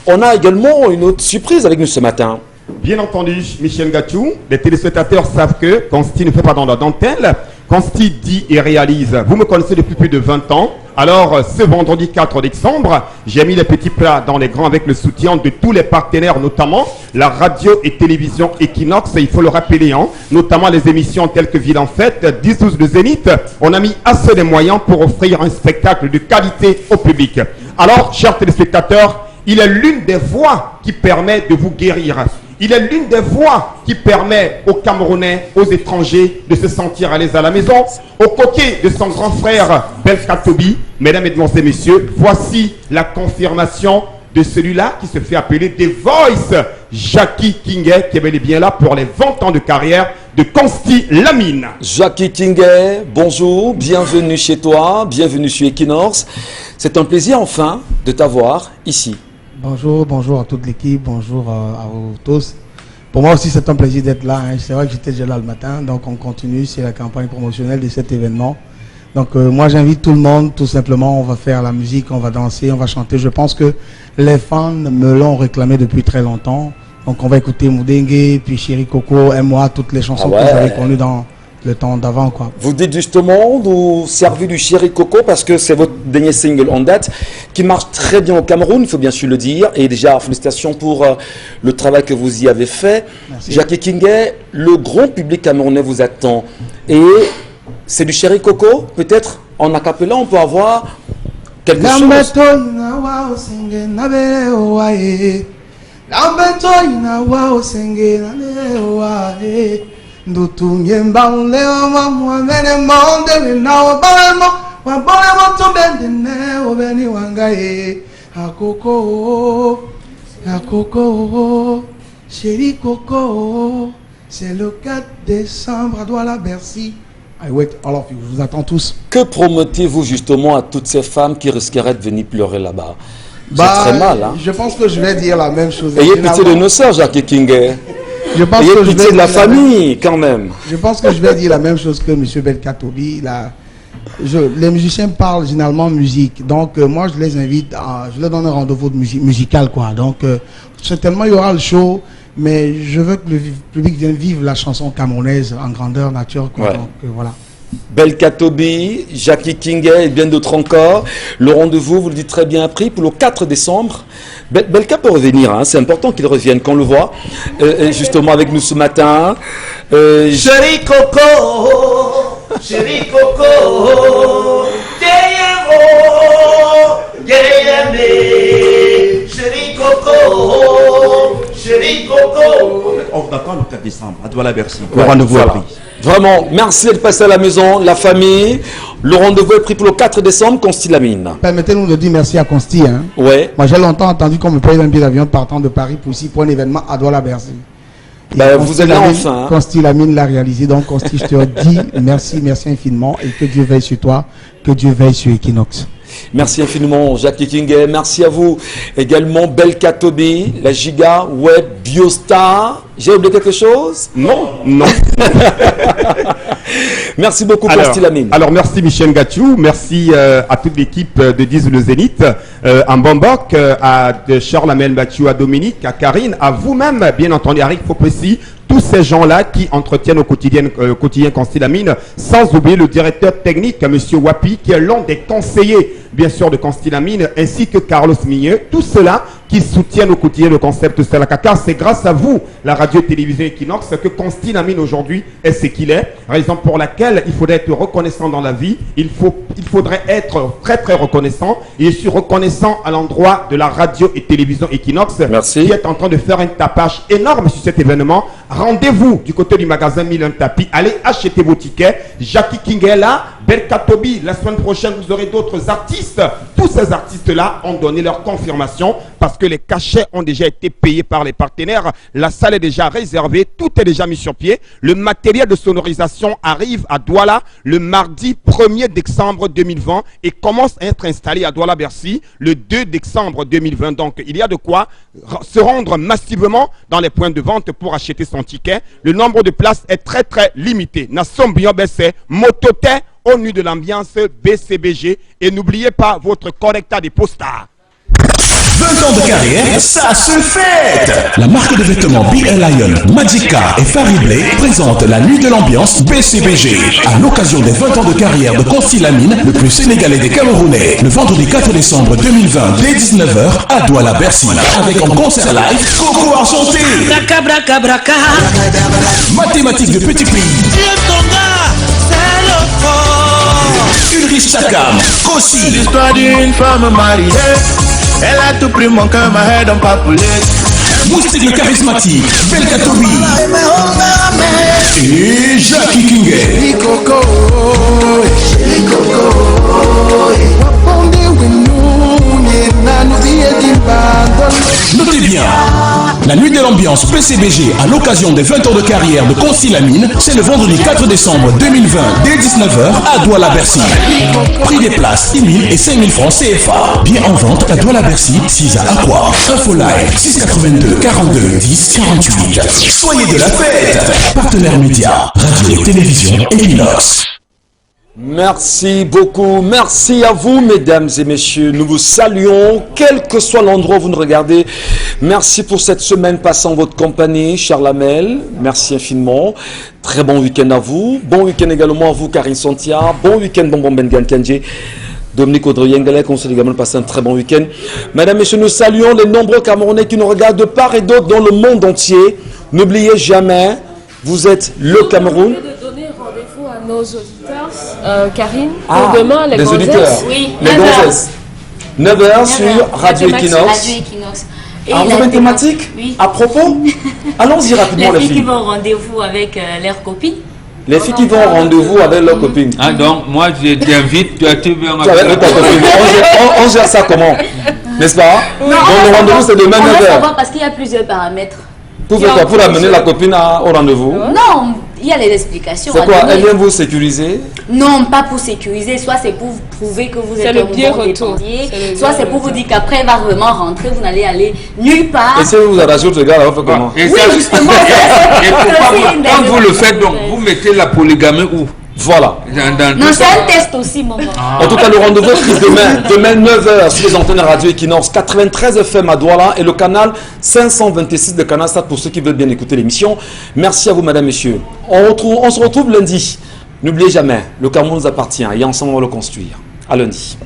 on a également une autre surprise avec nous ce matin. Bien entendu, Michel Gatiou, les téléspectateurs savent que Consti ne fait pas dans la dentelle. Consti dit et réalise. Vous me connaissez depuis plus de 20 ans. Alors, ce vendredi 4 décembre, j'ai mis les petits plats dans les grands avec le soutien de tous les partenaires, notamment la radio et télévision Equinox, et il faut le rappeler, hein, notamment les émissions telles que Ville en Fête, 10-12 de Zénith. On a mis assez de moyens pour offrir un spectacle de qualité au public. Alors, chers téléspectateurs, il est l'une des voies qui permet de vous guérir. Il est l'une des voix qui permet aux Camerounais, aux étrangers de se sentir à l'aise à la maison. Aux côtés de son grand frère Belka Tobi, mesdames, et messieurs, voici la confirmation de celui-là qui se fait appeler The Voice, Jackie Kingay, qui est bel et bien là pour les 20 ans de carrière de Consti Lamine. Jackie Kingay, bonjour, bienvenue chez toi, bienvenue chez Equinox. C'est un plaisir enfin de t'avoir ici. Bonjour, bonjour à toute l'équipe, bonjour à vous tous. Pour moi aussi, c'est un plaisir d'être là. Hein. C'est vrai que j'étais déjà là le matin, donc on continue, c'est la campagne promotionnelle de cet événement. Donc moi, j'invite tout le monde, tout simplement, on va faire la musique, on va danser, on va chanter. Je pense que les fans me l'ont réclamé depuis très longtemps. Donc on va écouter Moudengue, puis Chéri Coco, et moi, toutes les chansons que vous avez connues dans le temps d'avant, quoi. Vous dites justement, vous servez du Chéri Coco parce que c'est votre dernier single en date qui marche très bien au Cameroun, il faut bien sûr le dire. Et déjà, félicitations pour le travail que vous y avez fait. Merci. Jackie Kingay, le grand public camerounais vous attend. Et c'est du Chéri Coco, peut-être en acapella, on peut avoir quelque chose. Chéri Coco, c'est le 4 décembre à Douala-Bercy. I wait all of you, je vous attends tous. Que promettez-vous justement à toutes ces femmes qui risqueraient de venir pleurer là-bas? C'est très mal, hein? Je pense que je vais dire la même chose. Ayez pitié de nos sœurs, Jackie Kingay. Ayez pitié de la famille, quand même. Je pense que je vais dire la même chose que M. Belka Tobi. Les musiciens parlent généralement musique. Donc, moi, je les invite, je leur donne un rendez-vous de musical, quoi. Donc, certainement, il y aura le show, mais je veux que le public vienne vivre la chanson camerounaise en grandeur nature, quoi. Ouais. Donc, voilà. Belka Tobi, Jackie Kingay et bien d'autres encore. Le rendez-vous, vous le dites très bien, pris pour le 4 décembre. Belka peut revenir, hein, c'est important qu'il revienne, qu'on le voit justement avec nous ce matin. Chéri Coco, Chéri Coco, Chéri Coco, Chéri Coco. On vous attend le 4 décembre à Douala-Bercy. Ouais, Le rendez-vous voilà. est pris. Vraiment, merci d'être passé à la maison, la famille. Le rendez-vous est pris pour le 4 décembre, Consti Lamine. Permettez-nous de dire merci à Consti. Hein. Ouais. Moi, j'ai longtemps entendu qu'on me paye un billet d'avion partant de Paris pour un événement à Douala-Bercy. Ben, vous êtes là enfin. Hein. Consti Lamine l'a réalisé. Donc, Consti, je te dis merci infiniment. Et que Dieu veille sur toi, que Dieu veille sur Equinox. Merci infiniment, Jackie Kingay. Merci à vous également, Belka Tobi, la Giga Web Biostar. J'ai oublié quelque chose? Non, non. Merci beaucoup, Consti Lamine. Alors, merci Michel Gatchou, merci à toute l'équipe de 10 le Zénith, à Mbambok, à Charles Amel Batchou, à Dominique, à Karine, à vous-même, bien entendu, à Rick Fopessi, tous ces gens-là qui entretiennent au quotidien Consti Lamine, sans oublier le directeur technique, M. Wapi, qui est l'un des conseillers, bien sûr, de Consti Lamine, ainsi que Carlos Migneux, tous ceux-là qui soutiennent au quotidien le concept Salakaka. C'est grâce à vous, la radio-télévision Equinox, que Consti Lamine aujourd'hui est ce qu'il est, raison pour laquelle il faudrait être reconnaissant dans la vie, il faudrait être très très reconnaissant, et je suis reconnaissant à l'endroit de la radio et télévision Equinox, qui est en train de faire un tapage énorme sur cet événement. Rendez-vous du côté du magasin Milan Tapi, allez acheter vos tickets. Jackie Kingay est là, Belka Tobi, la semaine prochaine vous aurez d'autres artistes. Tous ces artistes-là ont donné leur confirmation parce que les cachets ont déjà été payés par les partenaires. La salle est déjà réservée, tout est déjà mis sur pied. Le matériel de sonorisation arrive à Douala le mardi 1er décembre 2020 et commence à être installé à Douala-Bercy le 2 décembre 2020. Donc il y a de quoi se rendre massivement dans les points de vente pour acheter son ticket. Le nombre de places est très très limité. Nassom Biobessé, Mototé, au nu de l'ambiance BCBG. Et n'oubliez pas votre correcta des postars. 20 ans de carrière, ça se fête! La marque de vêtements B.L. Lion, Magica et Fariblé présente la nuit de l'ambiance BCBG à l'occasion des 20 ans de carrière de Consti Lamine, le plus sénégalais des Camerounais, le vendredi 4 décembre 2020 dès 19h à Douala-Bercy avec en concert live Coco Enchanté, Mathématiques de Petit Prix, Ulrich Chakam, Kossi. L'histoire d'une femme mariée, elle a tout pris mon cœur, ma head on pas poulet. Moustique le charismatique, Belkatobi et Jackie Kingé. Notez bien, la nuit de l'ambiance PCBG à l'occasion des 20 ans de carrière de Consilamine, c'est le vendredi 4 décembre 2020 dès 19h à Douala-Bercy. Prix des places 6 000 et 5 000 francs CFA. Bien en vente à Douala-Bercy, 6 à Aqua. Info live 682 42 10 48. Soyez de la fête. Partenaire média, radio et télévision Equinox. Merci beaucoup, merci à vous mesdames et messieurs, nous vous saluons, quel que soit l'endroit où vous nous regardez. Merci pour cette semaine passée en votre compagnie, cher Lamel, merci infiniment, très bon week-end à vous, bon week-end également à vous Karine Santia, bon week-end Bonbon Bengan Kandje, Dominique Audrey-Yengalek, on s'est également passé un très bon week-end. Mesdames et messieurs, nous saluons les nombreux Camerounais qui nous regardent de part et d'autre dans le monde entier. N'oubliez jamais, vous êtes le Cameroun. Nos auditeurs, Karine, pour demain, les auditeurs, oui, les gonzesses. 9h sur Radio Equinox. Vous avez une thématique? Oui. À propos? Allons-y rapidement, les filles. Les filles qui vont au rendez-vous avec leurs copines. Les filles qui vont au rendez-vous avec leurs copines. Ah, donc, moi, je t'invite, tu viens avec ta copine. On gère ça comment? N'est-ce pas? Non, donc, le rendez-vous, c'est demain 9h. On va savoir parce qu'il y a plusieurs paramètres. Pour faire quoi? Pour amener la copine au rendez-vous? Non, il y a les explications. C'est quoi? Elle vient vous sécuriser? Non, pas pour sécuriser. Soit c'est pour prouver que vous êtes le un bien bon retour. dépensier. Soit c'est pour vous dire qu'après, elle va vraiment rentrer. Vous n'allez aller nulle part. Et si vous arrachez votre gars, là, vous faites comment? Et Oui, justement. et pourquoi quand vous le faites, donc, vous mettez la polygamie où? Voilà. Non, c'est un test aussi, maman. En tout cas, le rendez-vous est demain 9h sur les antennes Radio Equinox 93 FM à Douala et le canal 526 de Canal Sat pour ceux qui veulent bien écouter l'émission. Merci à vous, mesdames, messieurs. On se retrouve lundi. N'oubliez jamais, le Cameroun nous appartient et ensemble on va le construire. À lundi.